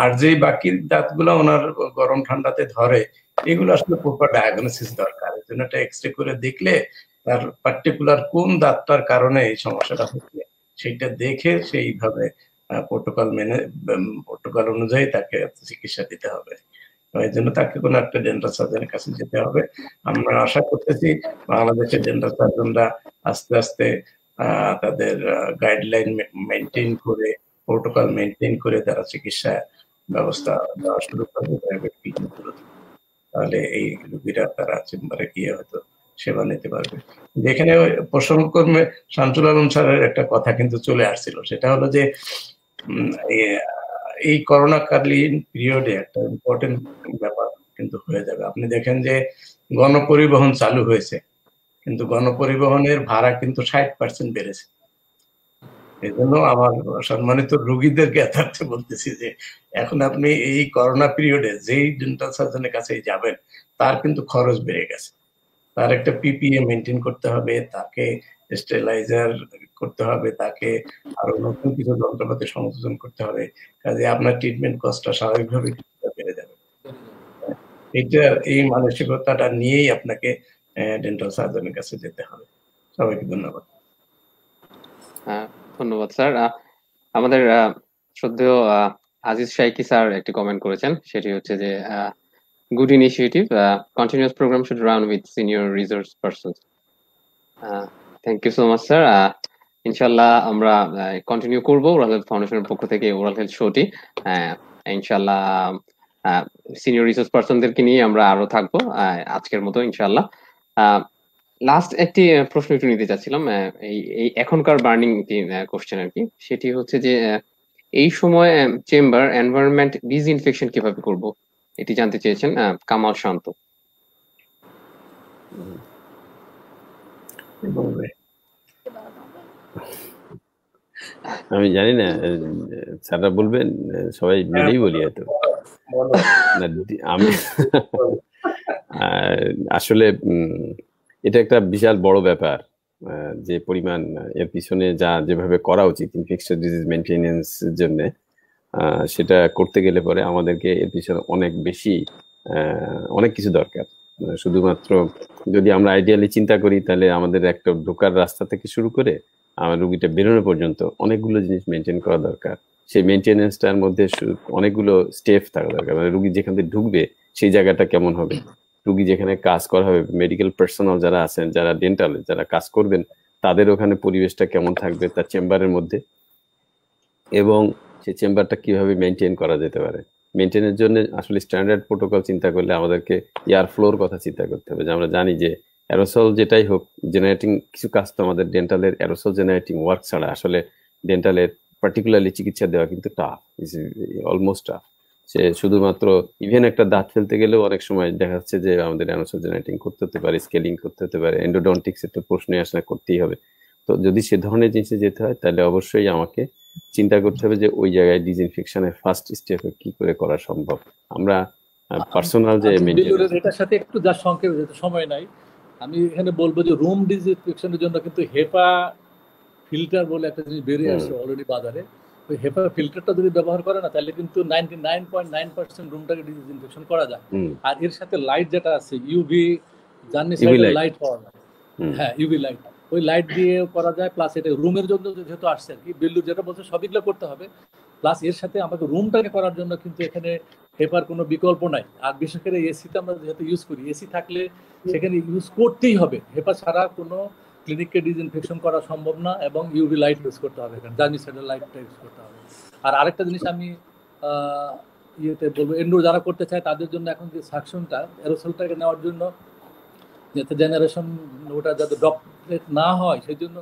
আর যে বাকি দাঁতগুলো ওনার গরম ঠান্ডাতে ধরে, এগুলো আসলে প্রপার ডায়াগনোসিস দরকার। এর জন্য একটা এক্সরে করে দেখলে তার পার্টিকুলার কোন দাঁতটার কারণে এই সমস্যাটা হচ্ছে সেইটা দেখে সেইভাবে প্রোটোকল অনুযায়ী তাকে চিকিৎসা দিতে হবে। এই জন্য তাকে কোনো একটা ডেন্টাল সার্জনের কাছে যেতে হবে। আমরা আশা করতেছি বাংলাদেশের ডেন্টাল সার্জনরা আস্তে আস্তে তাদের গাইডলাইন মেনটেন করে, প্রোটোকল মেনটেন করে তারা চিকিৎসা ব্যবস্থা দেওয়া শুরু করবে প্রাইভেট ক্লিনিকগুলোতে। তাহলে এই রোগীরা তারা চেম্বারে গিয়ে হয়তো সেবা নিতে পারবে। যেখানে প্রসঙ্গক্রমে শামসুল আলম স্যারের একটা কথা কিন্তু চলে আসছিল, সেটা হলো যে এই করোনাকালীন পিরিয়ডে একটা ইম্পর্টেন্ট ব্যাপার কিন্তু হয়ে যাবে। আপনি দেখেন যে গণপরিবহন চালু হয়েছে, কিন্তু গণপরিবহনের ভাড়া কিন্তু 60% বেড়েছে। এই জন্য আমার সম্মানিত রোগীদেরকে যথার্থে বলতেছি যে এখন আপনি এই করোনা পিরিয়ডে যেই ডেন্টাল সার্জনের কাছে যাবেন তার কিন্তু খরচ বেড়ে গেছে। তার একটা পিপিএ মেনটেন করতে হবে, তাকে স্টেরিলাইজার করতে হবে, তাকে আরো নতুন কিছু যন্ত্রপাতি সংযোজন করতে হবে। কাজে আপনার ট্রিটমেন্ট কস্টটা স্বাভাবিকভাবে বেড়ে যাবে। এটা এই মানসিকতাটা নিয়েই আপনাকে ডেন্টাল সার্জনের কাছে যেতে হবে। সবাইকে ধন্যবাদ। ধন্যবাদ স্যার। আমাদের শ্রদ্ধেয় আজিজ শাইকি স্যার একটি কমেন্ট করেছেন, সেটি হচ্ছে যে good initiative, continuous program should run with senior resource persons. Thank you so much sir. ইনশাআল্লাহ আমরা কন্টিনিউ করব ওরাল হেলথ ফাউন্ডেশনের পক্ষ থেকে ওরাল হেলথ শোটি। ইনশাআল্লাহ সিনিয়র রিসোর্স পারসনদেরকে নিয়ে আমরা আরো থাকবো আজকের মতো ইনশাআল্লাহ। লাস্ট একটি প্রশ্ন একটু নিতে চাচ্ছিলাম, এই এই এখনকার বার্নিং কোশ্চেন আর কি, সেটি হচ্ছে যে এই সময় চেম্বার এনভায়রনমেন্ট ডিসইনফেকশন কিভাবে করব, এটি জানতে চেয়েছেন কামাল শান্ত। আমি জানি না, স্যাররা বলবেন, সবাই মিলেই বলি হয়তো। না, আমি আসলে এটা একটা বিশাল বড় ব্যাপার, যে পরিমাণ এর পিছনে যেভাবে করা উচিত ইনফেকশন ডিজিজ মেনটেনেন্স এর জন্য, সেটা করতে গেলে পরে আমাদেরকে এর পিছনে অনেক বেশি অনেক কিছু দরকার। শুধুমাত্র যদি আমরা আইডিয়ালি চিন্তা করি, তাহলে আমাদের একটা ঢোকার রাস্তা থেকে শুরু করে আমার রুগীটা বেরোনো পর্যন্ত অনেকগুলো জিনিস মেনটেন করা দরকার। সেই মেনটেনেন্সটার মধ্যে অনেকগুলো স্টেপ থাকা দরকার। মানে রুগী যেখান থেকে ঢুকবে সেই জায়গাটা কেমন হবে, রুগী যেখানে কাজ করা হবে, মেডিকেল পার্সোনাল যারা আছেন, যারা ডেন্টাল যারা কাজ করবেন, তাদের ওখানে পরিবেশটা কেমন থাকবে তার চেম্বারের মধ্যে, এবং সেই চেম্বারটা কিভাবে মেনটেন করা যেতে পারে। মেনটেনের জন্য আসলে স্ট্যান্ডার্ড প্রোটোকল চিন্তা করলে আমাদেরকে এয়ার ফ্লোর কথা চিন্তা করতে হবে। যে আমরা জানি যে অ্যারোসল যেটাই হোক, জেনারেটিং কিছু কাজ তো আমাদের ডেন্টালের অ্যারোসল জেনারেটিং ওয়ার্ক ছাড়া আসলে ডেন্টালের পার্টিকুলারলি চিকিৎসা দেওয়া কিন্তু টাফ, ইজ অলমোস্ট টাফ। সে শুধুমাত্র ইভেন একটা দাঁত ফেলতে গেলেও অনেক সময় দেখা যাচ্ছে যে আমাদের অ্যারোসল জেনারেটিং করতে হতে পারে, স্কেলিং করতে হতে পারে, এন্ডোডন্টিক্স একটা প্রশ্নে আসলে করতেই হবে। তো যদি সে ধরনের জিনিসে যেতে হয়, তাহলে অবশ্যই আমাকে চিন্তা করতে হবে যে ওই জায়গায় ডিসইনফেকশনের ফার্স্ট স্টেপ কি করে করা সম্ভব। আমরা পার্সোনাল যে এটার সাথে একটু যা সংক্ষেপে, যেহেতু সময় নাই, আমি এখানে বলবো যে রুম ডিসইনফেকশনের জন্য কিন্তু হেপা ফিল্টার বলে একটা জিনিস বেরিয়ে আসছে অলরেডি বাজারে। ওই হেপা ফিল্টারটা যদি ব্যবহার করে না, তাহলে কিন্তু 99.9% রুমটাকে ডিসইনফেকশন করা যায়। আর এর সাথে লাইট যেটা আছে, ইউভি জার্নি লাইট পাওয়া যায়, হ্যাঁ ইউভি লাইট, ওই লাইট দিয়ে করা যায়। প্লাস এটা রুমের জন্য যেহেতু আসছে আর কি, বিল্লু যেটা বলছে সবগুলো করতে হবে। প্লাস এর সাথে আমাকে রুমটাকে করার জন্য কিন্তু এখানে হেপার কোনো বিকল্প নাই। আর বিশেষ করে এসিতে আমরা যেহেতু ইউজ করি, এসি থাকলে সেখানে ইউজ করতেই হবে। হেপা ছাড়া কোনো ক্লিনিককে ডিসইনফেকশন করা সম্ভব না, এবং ইউভি লাইট ইউজ করতে হবে, এখানে জার্নিসাইডাল লাইটটা ইউজ করতে হবে। আর আরেকটা জিনিস আমি ইয়েতে বলবো, এন্ডো যারা করতে চায় তাদের জন্য এখন যে সাকশনটা অ্যারোসলটাকে নেওয়ার জন্য, যাতে জেনারেশন ওটা যাতে ড্রপলেট না হয়, সেই জন্য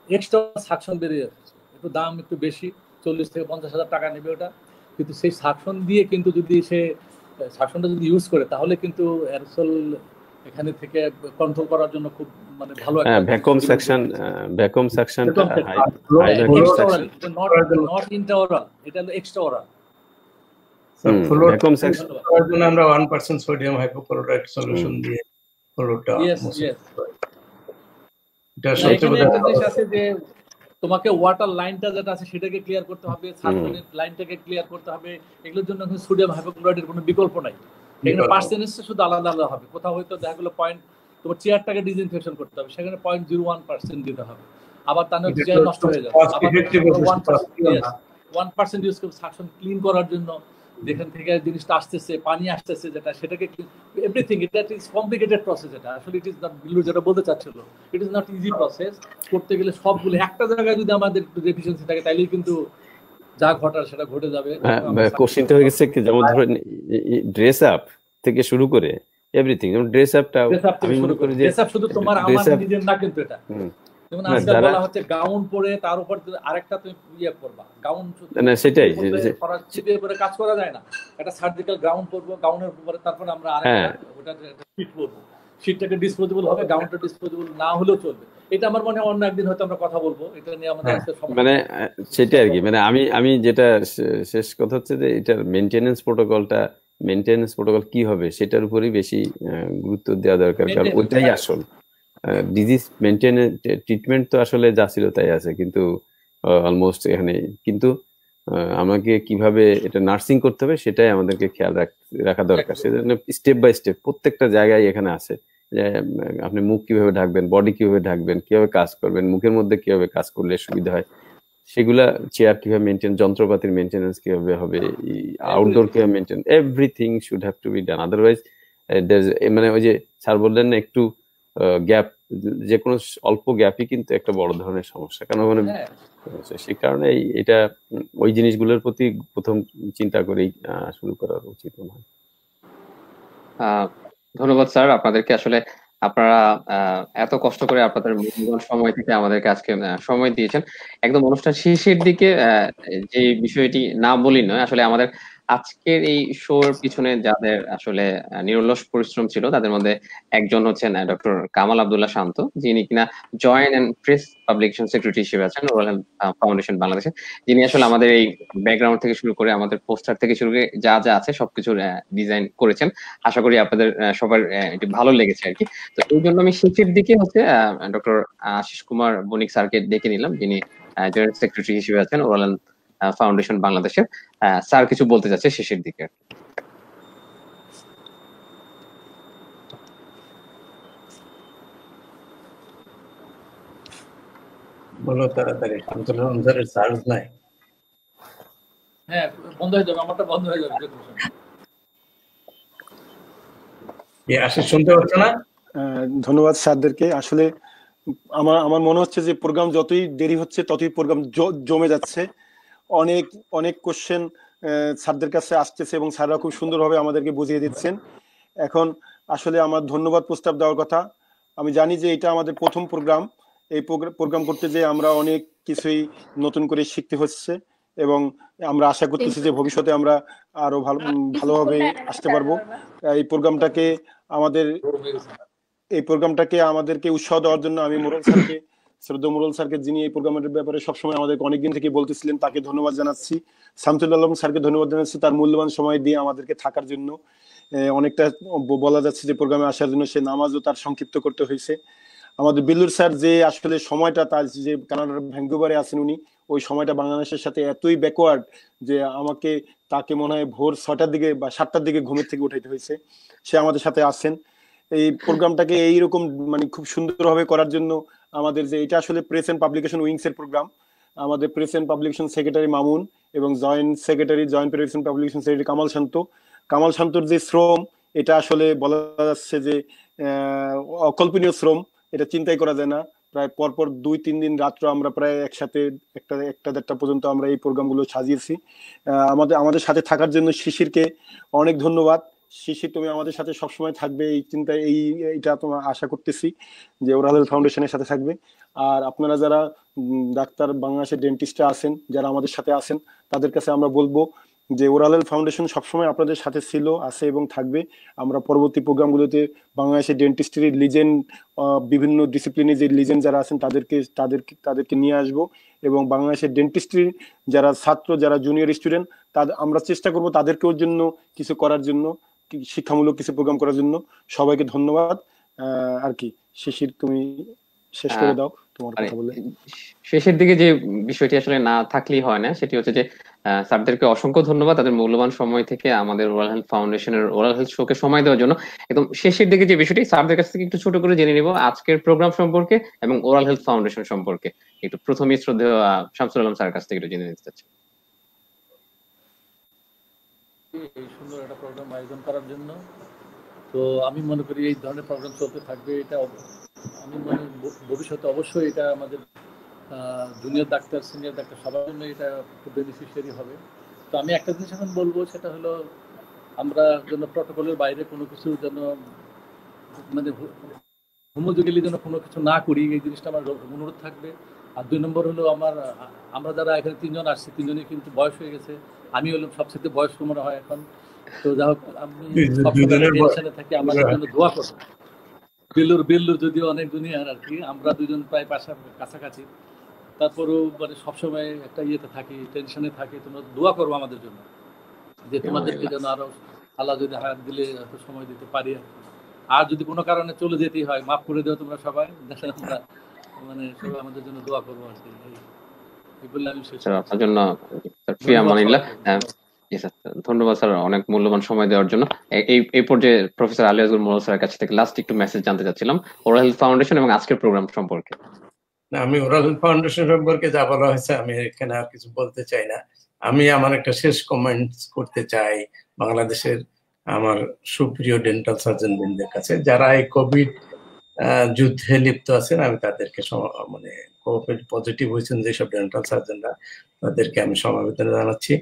এক্সট্রা সাকশন বেরিয়ে যাচ্ছে। একটু দাম একটু বেশি, 40 থেকে 50,000 টাকা নেবে ওটা, কিন্তু সেই সাকশন দিয়ে কিন্তু যদি সে সাকশনটা যদি ইউজ করে, তাহলে কিন্তু অ্যারোসল এখানে থেকে কন্ট্রোল করার জন্য খুব মানে ভালো একটা ভ্যাকুয়াম সাকশন, ভ্যাকুয়াম সাকশনটা নট ইন্ট্রাওরাল, এটা হলো এক্সট্রা ওরাল। ভ্যাকুয়াম সাকশন করার জন্য আমরা 1% সোডিয়াম হাইপোক্লোরাইড সলিউশন দিয়ে ফ্লোরটা এটা সবচেয়ে একটা জিনিস আছে যে তোমাকে ওয়াটার লাইনটা যেটা আছে সেটাকে ক্লিয়ার করতে হবে, সার্কুলেট লাইনটাকে ক্লিয়ার করতে হবে। এগুলোর জন্য সোডিয়াম হাইপোক্লোরাইডের কোনো বিকল্প নাই। এখানে পার্সেন্টেজটা শুধু আলাদা আলাদা হবে। কোথাও হয়তো দেখা গেলো পয়েন্ট, তোমার চেয়ারটাকে ডিসইনফেকশন করতে হবে, সেখানে 0.01% দিতে হবে। আবার তা নয় চেয়ার নষ্ট হয়ে যাবে, আবার 1% ইউজ করবে সাকশন ক্লিন করার জন্য। যেখান থেকে জিনিসটা আসতেছে, পানি আসতেছে যেটা, সেটাকে এভরিথিং, এটা ইজ কমপ্লিকেটেড প্রসেস। এটা আসলে ইট ইজ নট, বিল্লু যেটা বলতে চাচ্ছিল, it is not easy process. করতে গেলে সবগুলো একটা জায়গায় যদি আমাদের একটু ডেফিসিয়েন্সি থাকে, তাইলেই কিন্তু যা ঘটার সেটা ঘটে যাবে। কোশ্চেনটা হয়ে গেছে কি, যেমন ধরুন ড্রেস আপ থেকে শুরু করে এভরিথিং, যেমন ড্রেস আপটা আমি মনে করি যে ড্রেস আপ শুধু তোমার আমার নিজের না, কিন্তু এটা যেমন আজকাল বলা হচ্ছে গাউন পরে তার উপর আরেকটা তুমি ইয়ে করবা, গাউন না সেটাই চিপে করে কাজ করা যায় না, একটা সার্জিক্যাল গাউন পরবো, গাউনের উপরে তারপর আমরা আরেকটা ওটা শীট পরবো, শীটটাকে ডিসপোজেবল হবে, গাউনটা ডিসপোজেবল না হলেও চলবে। এটা আমার মনে হয় অন্য একদিন হয়তো আমরা কথা বলবো এটা নিয়ে আমাদের মানে সেটাই আর কি। মানে আমি যেটা শেষ কথা হচ্ছে যে এটার মেইনটেনেন্স প্রোটোকল কি হবে সেটার উপরই বেশি গুরুত্ব দেওয়া দরকার, কারণ ওইটাই আসল ডিজিজ মেইনটেনেন্স। ট্রিটমেন্ট তো আসলে যা ছিল তাই আছে, কিন্তু অলমোস্ট এখানে কিন্তু আমাকে কিভাবে এটা নার্সিং করতে হবে সেটাই আমাদেরকে খেয়াল রাখা দরকার। সেজন্য স্টেপ বাই স্টেপ প্রত্যেকটা জায়গায় এখানে আছে যে আপনি মুখ কিভাবে ঢাকবেন, বডি কিভাবে ঢাকবেন, কিভাবে কাজ করবেন, মুখের মধ্যে কিভাবে কাজ করলে সুবিধা হয়, সেগুলা চেয়ার কিভাবে মেনটেন, যন্ত্রপাতির মেনটেনেন্স কিভাবে হবে, আউটডোর কিভাবে maintain, everything should have to be done. Otherwise মানে ওই যে স্যার বললেন না একটু গ্যাপ, যে কোনো অল্প গ্যাপই কিন্তু একটা বড় ধরনের সমস্যা, কারণ মানে সেই কারণে এটা ওই জিনিসগুলোর প্রতি প্রথম চিন্তা করেই শুরু করা উচিত মনে হয়। ধন্যবাদ স্যার, আপনাদেরকে আসলে আপনারা এত কষ্ট করে আপনাদের মূল্যবান সময় থেকে আমাদেরকে আজকে সময় দিয়েছেন। একদম অনুষ্ঠান শেষের দিকে যে বিষয়টি না বলি নয়, আসলে আমাদের আজকের এই শোর পিছনে যাদের আসলে নিরলস পরিশ্রম ছিল, তাদের মধ্যে একজন হচ্ছেন ডক্টর কামাল আব্দুল্লাহ শান্ত, যিনি কিনা joint and press publication secretary হিসেবে আছেন ওরাল হেলথ ফাউন্ডেশন বাংলাদেশে, যিনি আসলে আমাদের এই ব্যাকগ্রাউন্ড থেকে শুরু করে আমাদের পোস্টার থেকে শুরু করে যা যা আছে সবকিছুর ডিজাইন করেছেন। আশা করি আপনাদের সবার এটি ভালো লেগেছে আর কি। তো এই জন্য আমি শেষের দিকে হচ্ছে ডক্টর আশিস কুমার বণিক স্যারকে ডেকে নিলাম, যিনি জয়েন্ট সেক্রেটারি হিসেবে আছেন ওরাল হেলথ ফাউন্ডেশন বাংলাদেশের। স্যার কিছু বলতে চাচ্ছে শেষের দিকে। বলো তাড়াতাড়ি, শামসুল আলম স্যারের চার্জ নাই। হ্যাঁ, বন্ধ হয়ে যাবে, আমারটা বন্ধ হয়ে যাবে। আশিস শুনতে পাচ্ছ না? ধন্যবাদ স্যারদেরকে। আসলে আমার মনে হচ্ছে যে প্রোগ্রাম যতই দেরি হচ্ছে ততই প্রোগ্রাম জমে যাচ্ছে। অনেক অনেক কোশ্চেন স্যারদের কাছে আসতেছে এবং স্যাররা খুব সুন্দরভাবে আমাদেরকে বুঝিয়ে দিচ্ছেন। এখন আসলে আমার ধন্যবাদ প্রস্তাব দেওয়ার কথা। আমি জানি যে এটা আমাদের প্রথম প্রোগ্রাম। এই প্রোগ্রাম করতে যে আমরা অনেক কিছুই নতুন করে শিখতে হচ্ছে এবং আমরা আশা করতেছি যে ভবিষ্যতে আমরা আরো ভালোভাবে আসতে পারবো। এই প্রোগ্রামটাকে আমাদেরকে উৎসাহ দেওয়ার জন্য আমি শ্রদ্ধেয় মোরল স্যারকে, যিনি এই প্রোগ্রামের ব্যাপারে সবসময় আমাদেরকে অনেকদিন থেকে বলতেছিলেন, তাকে ধন্যবাদ জানাচ্ছি। শামসুল আলম স্যারকে ধন্যবাদ জানাচ্ছি তার মূল্যবান সময় দিয়ে আমাদেরকে থাকার জন্য। অনেকটা বলা যাচ্ছে যে প্রোগ্রামে আসার জন্য সে নামাজও তার সংক্ষিপ্ত করতে হয়েছে। আমাদের বিল্লুর স্যার যে আসলে সময়টা তার যে কানাডার ভ্যাঙ্কুভারে আছেন উনি, ওই সময়টা বাংলাদেশের সাথে এতই ব্যাকওয়ার্ড যে তাকে মনে হয় ভোর 6টার দিকে বা 7টার দিকে ঘুমের থেকে উঠাইতে হয়েছে। সে আমাদের সাথে আছেন। এই প্রোগ্রামটাকে এইরকম মানে খুব সুন্দরভাবে করার জন্য আমাদের যে এটা আসলে প্রেস এন্ড পাবলিকেশন উইংস এর প্রোগ্রাম, আমাদের press and publication secretary Mamun এবং joint press and publication secretary Kamal শান্তর যে শ্রম, এটা আসলে বলা যাচ্ছে যে অকল্পনীয় শ্রম, এটা চিন্তাই করা যায় না। প্রায় পরপর 2-3 দিন রাত্র আমরা প্রায় একসাথে একটা 1টা-1:30টা পর্যন্ত আমরা এই প্রোগ্রামগুলো সাজিয়েছি। আমাদের সাথে থাকার জন্য শিশিরকে অনেক ধন্যবাদ। শিশির, তুমি আমাদের সাথে সবসময় থাকবে এই চিন্তায়, এইটা তোমার আশা করতেছি যে ওরাল হেলথ ফাউন্ডেশনের সাথে থাকবে। আর আপনারা যারা ডাক্তার বাংলাদেশের ডেন্টিস্টরা আছেন, যারা আমাদের সাথে আছেন, তাদের কাছে আমরা বলবো যে ওরাল হেলথ ফাউন্ডেশন সবসময় আপনাদের সাথে ছিল, আছে এবং থাকবে। আমরা পরবর্তী প্রোগ্রামগুলোতে বাংলাদেশের ডেন্টিস্ট্রির লিজেন্ড, বিভিন্ন ডিসিপ্লিনে যে লিজেন্ড যারা আছেন তাদেরকে নিয়ে আসবো এবং বাংলাদেশের ডেন্টিস্ট্রির যারা ছাত্র, যারা জুনিয়র স্টুডেন্ট, আমরা চেষ্টা করব তাদেরকেও জন্য কিছু করার জন্য, শিক্ষামূলক কিছু প্রোগ্রাম করার জন্য। সবাইকে ধন্যবাদ। আর কি শিশির, তুমি শেষ করে দাও তোমার কথা বলে। শেষের দিকে যে বিষয়টি আসলে না থাকলেই হয় না, সেটি হচ্ছে যে স্যারদেরকে অসংখ্য ধন্যবাদ তাদের মূল্যবান সময় থেকে আমাদের ওরাল হেলথ ফাউন্ডেশনের ওরাল হেলথ শোকে সময় দেওয়ার জন্য। একদম শেষের দিকে যে বিষয়টি স্যারদের কাছ থেকে একটু ছোট করে জেনে নিব আজকের প্রোগ্রাম সম্পর্কে এবং ওরাল হেলথ ফাউন্ডেশন সম্পর্কে। একটু প্রথমেই শ্রদ্ধেয় শামসুল আলম স্যারের কাছ থেকে একটু জেনে নিতে চাচ্ছি। এই সুন্দর একটা প্রোগ্রাম আয়োজন করার জন্য। তো আমি মনে করি এই ধরনের প্রোগ্রাম চলতে থাকবে। এটা আমি মনে ভবিষ্যতে অবশ্যই এটা আমাদের জুনিয়র ডাক্তার, সিনিয়র ডাক্তার সবার জন্য এটা খুব বেনিফিশিয়ারি হবে। তো আমি একটা জিনিস এখন বলবো, সেটা হলো আমরা যেন প্রটোকলের বাইরে কোনো কিছু যেন মানে হোমোজিক্যালি যেন কোনো কিছু না করি, এই জিনিসটা আমার অনুরোধ থাকবে। আর 2 নম্বর হলো আমরা যারা এখানে 3 জন আসছি, 3 জনই কিন্তু বয়স হয়ে গেছে। আমি হলাম সবচেয়ে বয়স্ক মনে হয় এখন। তো যাই হোক, আমি টেনশনে থাকি, আমাদের জন্য দোয়া করবো। বিল্লুর যদিও অনেক জুনিয়র আর কি, আমরা 2 জন প্রায় কাছাকাছি, তারপরেও মানে সবসময় একটা ইয়েতে থাকি, টেনশনে থাকি। তোমরা দোয়া করবো আমাদের জন্য যে তোমাদেরকে যেন আরো আল্লাহ যদি হায়াত দিলে এত সময় দিতে পারি। আর যদি কোনো কারণে চলে যেতেই হয়, মাফ করে দেওয়া তোমরা সবাই, আমরা মানে সবাই আমাদের জন্য দোয়া করবো আর কি। এই বললে আমি শেষ করছি। আপনার জন্য ধন্যবাদ স্যার অনেক মূল্যবান সময় দেওয়ার জন্য। এই পর্যায়ে প্রফেসর আলী আসগর মোল্লা স্যারের কাছ থেকে লাস্ট একটু মেসেজ জানতে চাচ্ছিলাম ওরাল হেলথ ফাউন্ডেশন এবং আজকের প্রোগ্রাম সম্পর্কে। আমি ওরাল হেলথ ফাউন্ডেশন সম্পর্কে যা বলা হয়েছে আমি এখানে আর কিছু বলতে চাই না। আমি আমার একটা শেষ কমেন্টস করতে চাই বাংলাদেশের আমার সুপ্রিয় ডেন্টাল সার্জন বৃন্দের কাছে, যারা এই কোভিড যুদ্ধে লিপ্ত আছেন। আমি তাদেরকে মানে কোভিড পজিটিভ হয়েছেন যেসব ডেন্টাল সার্জনরা, তাদেরকে আমি সমবেদনা জানাচ্ছি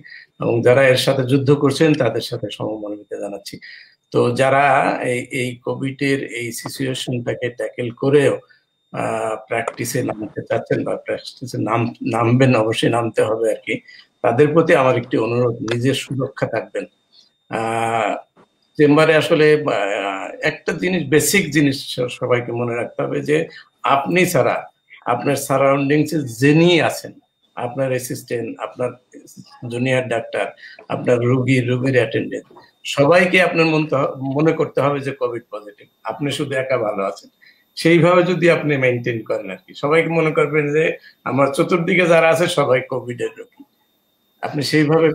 এবং যারা এর সাথে যুদ্ধ করছেন তাদের সাথে সমমনোমিতা জানাচ্ছি। তো যারা এই কোভিডের এই সিচুয়েশনটাকে ট্যাকেল করেও প্র্যাকটিসে নামতে চাচ্ছেন বা প্র্যাকটিসে নামবেন, অবশ্যই নামতে হবে আর কি, তাদের প্রতি আমার একটি অনুরোধ, নিজের সুরক্ষা থাকবেন। চেম্বারে আসলে একটা জিনিস, বেসিক জিনিস সবাইকে মনে রাখতে হবে যে আপনি ছাড়া আপনার সারাউন্ডিংসে যিনি আছেন, আপনার অ্যাসিস্ট্যান্ট, আপনার জুনিয়র ডাক্তার, আপনার রোগীর অ্যাটেন্ডেন্ট, সবাইকে আপনার মনে করতে হবে যে কোভিড পজিটিভ, আপনি শুধু একা ভালো আছেন। সেইভাবে যদি আপনি মেনটেন করেন আর কি, সবাইকে মনে করবেন যে আমার চতুর্দিকে যারা আছে সবাই কোভিডের রোগী, আপনি সেইভাবে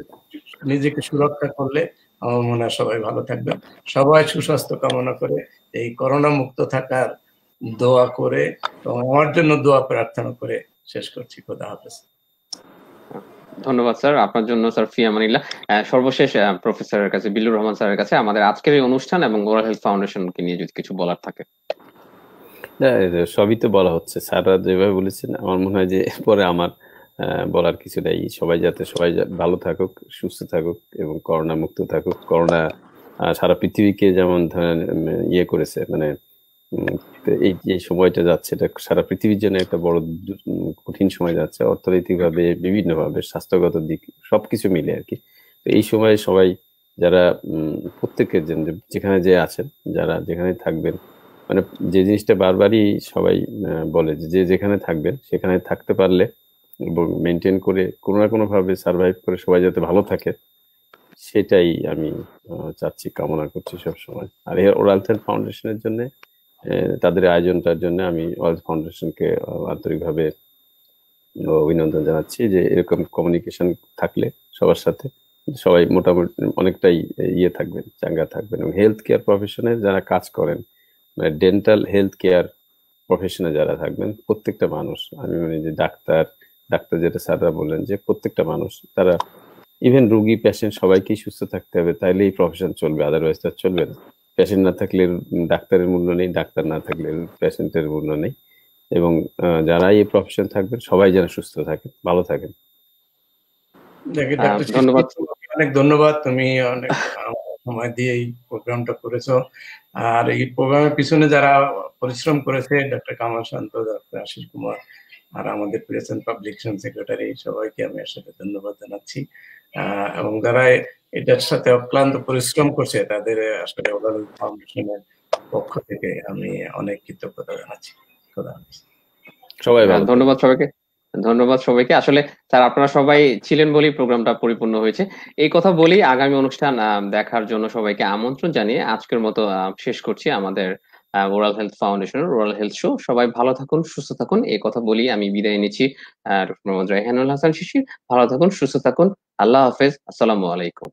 নিজেকে সুরক্ষা করলে আমার মনে হয় সবাই ভালো থাকবেন। সবাই সুস্বাস্থ্য কামনা করে এই করোনা মুক্ত থাকার দোয়া করে এবং আমার জন্য দোয়া প্রার্থনা করে শেষ করছি। খোদা হাফেজ। ধন্যবাদ স্যার, আপনার জন্য স্যার ফি আমানিল্লাহ। সর্বশেষ প্রফেসরের কাছে, বিল্লুর রহমান স্যারের কাছে আমাদের আজকের এই অনুষ্ঠান এবং ওরাল হেলথ ফাউন্ডেশনকে নিয়ে যদি কিছু বলার থাকে। সবই তো বলা হচ্ছে, স্যাররা যেভাবে বলেছেন, আমার মনে হয় যে পরে আমার বলার কিছু নেই। সবাই ভালো থাকুক, সুস্থ থাকুক এবং করোনা মুক্ত থাকুক। করোনা সারা পৃথিবীকে যেমন ধরেন ইয়ে করেছে, মানে এই সময়টা যাচ্ছে, এটা সারা পৃথিবীর জন্য একটা বড় কঠিন সময় যাচ্ছে, অর্থনৈতিকভাবে, বিভিন্নভাবে, স্বাস্থ্যগত দিক সবকিছু মিলে আর কি। তো এই সময় সবাই যারা প্রত্যেকের জন্য যেখানে যে আছেন, যারা যেখানে থাকবেন, মানে যে জিনিসটা বারবারই সবাই বলে যে যেখানে থাকবেন সেখানে থাকতে পারলে এবং মেনটেন করে কোনো না কোনো ভাবে সার্ভাইভ করে সবাই যাতে ভালো থাকে, সেটাই আমি চাচ্ছি, কামনা করছি সবসময়। আর এই ওরাল হেলথ ফাউন্ডেশনের জন্য, তাদের আয়োজনটার জন্য আমি ওরাল ফাউন্ডেশনকে আন্তরিকভাবে অভিনন্দন জানাচ্ছি যে এরকম কমিউনিকেশন থাকলে সবার সাথে সবাই মোটামুটি অনেকটাই ইয়ে থাকবেন, চাঙ্গা থাকবেন। এবং হেলথ কেয়ার প্রফেশনে যারা কাজ করেন, মানে ডেন্টাল হেলথ কেয়ার প্রফেশনে যারা থাকবেন, প্রত্যেকটা মানুষ, আমি মানে যে ডাক্তার যেটা স্যাররা বললেন যে প্রত্যেকটা মানুষ, তারা ইভেন রোগী পেশেন্ট সবাইকেই সুস্থ থাকতে হবে, তাইলে এই প্রফেশন চলবে, আদারওয়াইজ তার চলবে না। পেশেন্ট না থাকলে ডাক্তারের মূল্য নেই, ডাক্তার না থাকলে পেশেন্টের মূল্য নেই। এবং যারা এই প্রফেশন থাকবেন সবাই যেন সুস্থ থাকেন, ভালো থাকেন। ধন্যবাদ, অনেক ধন্যবাদ, তুমি অনেক সময় দিয়ে এই প্রোগ্রামটা করেছো। আর এই প্রোগ্রামের পিছনে যারা পরিশ্রম করেছে, ডক্টর কামাল শান্ত, ডক্টর আশিস কুমার, আর আমাদের প্রেসিডেন্ট পাবলিকেশন সেক্রেটারি, সবাইকে আমি আসলে ধন্যবাদ জানাচ্ছি। এবং যারা এটার সাথে অক্লান্ত পরিশ্রম করছে তাদের আসলে ওরাল ফাউন্ডেশনের পক্ষ থেকে আমি অনেক কৃতজ্ঞতা জানাচ্ছি। সবাই ভালো, ধন্যবাদ সবাইকে। আসলে স্যার আপনারা সবাই ছিলেন বলেই প্রোগ্রামটা পরিপূর্ণ হয়েছে। এই কথা বলেই আগামী অনুষ্ঠান দেখার জন্য সবাইকে আমন্ত্রণ জানিয়ে আজকের মতো শেষ করছি আমাদের ওরাল হেলথ ফাউন্ডেশনের ওরাল হেলথ শো। সবাই ভালো থাকুন, সুস্থ থাকুন, এই কথা বলি আমি বিদায় নিচ্ছি। ডক্টর মোহাম্মদ রায়হানুল হাসান শিশির, ভালো থাকুন, সুস্থ থাকুন, আল্লাহ হাফেজ, আসসালামু আলাইকুম।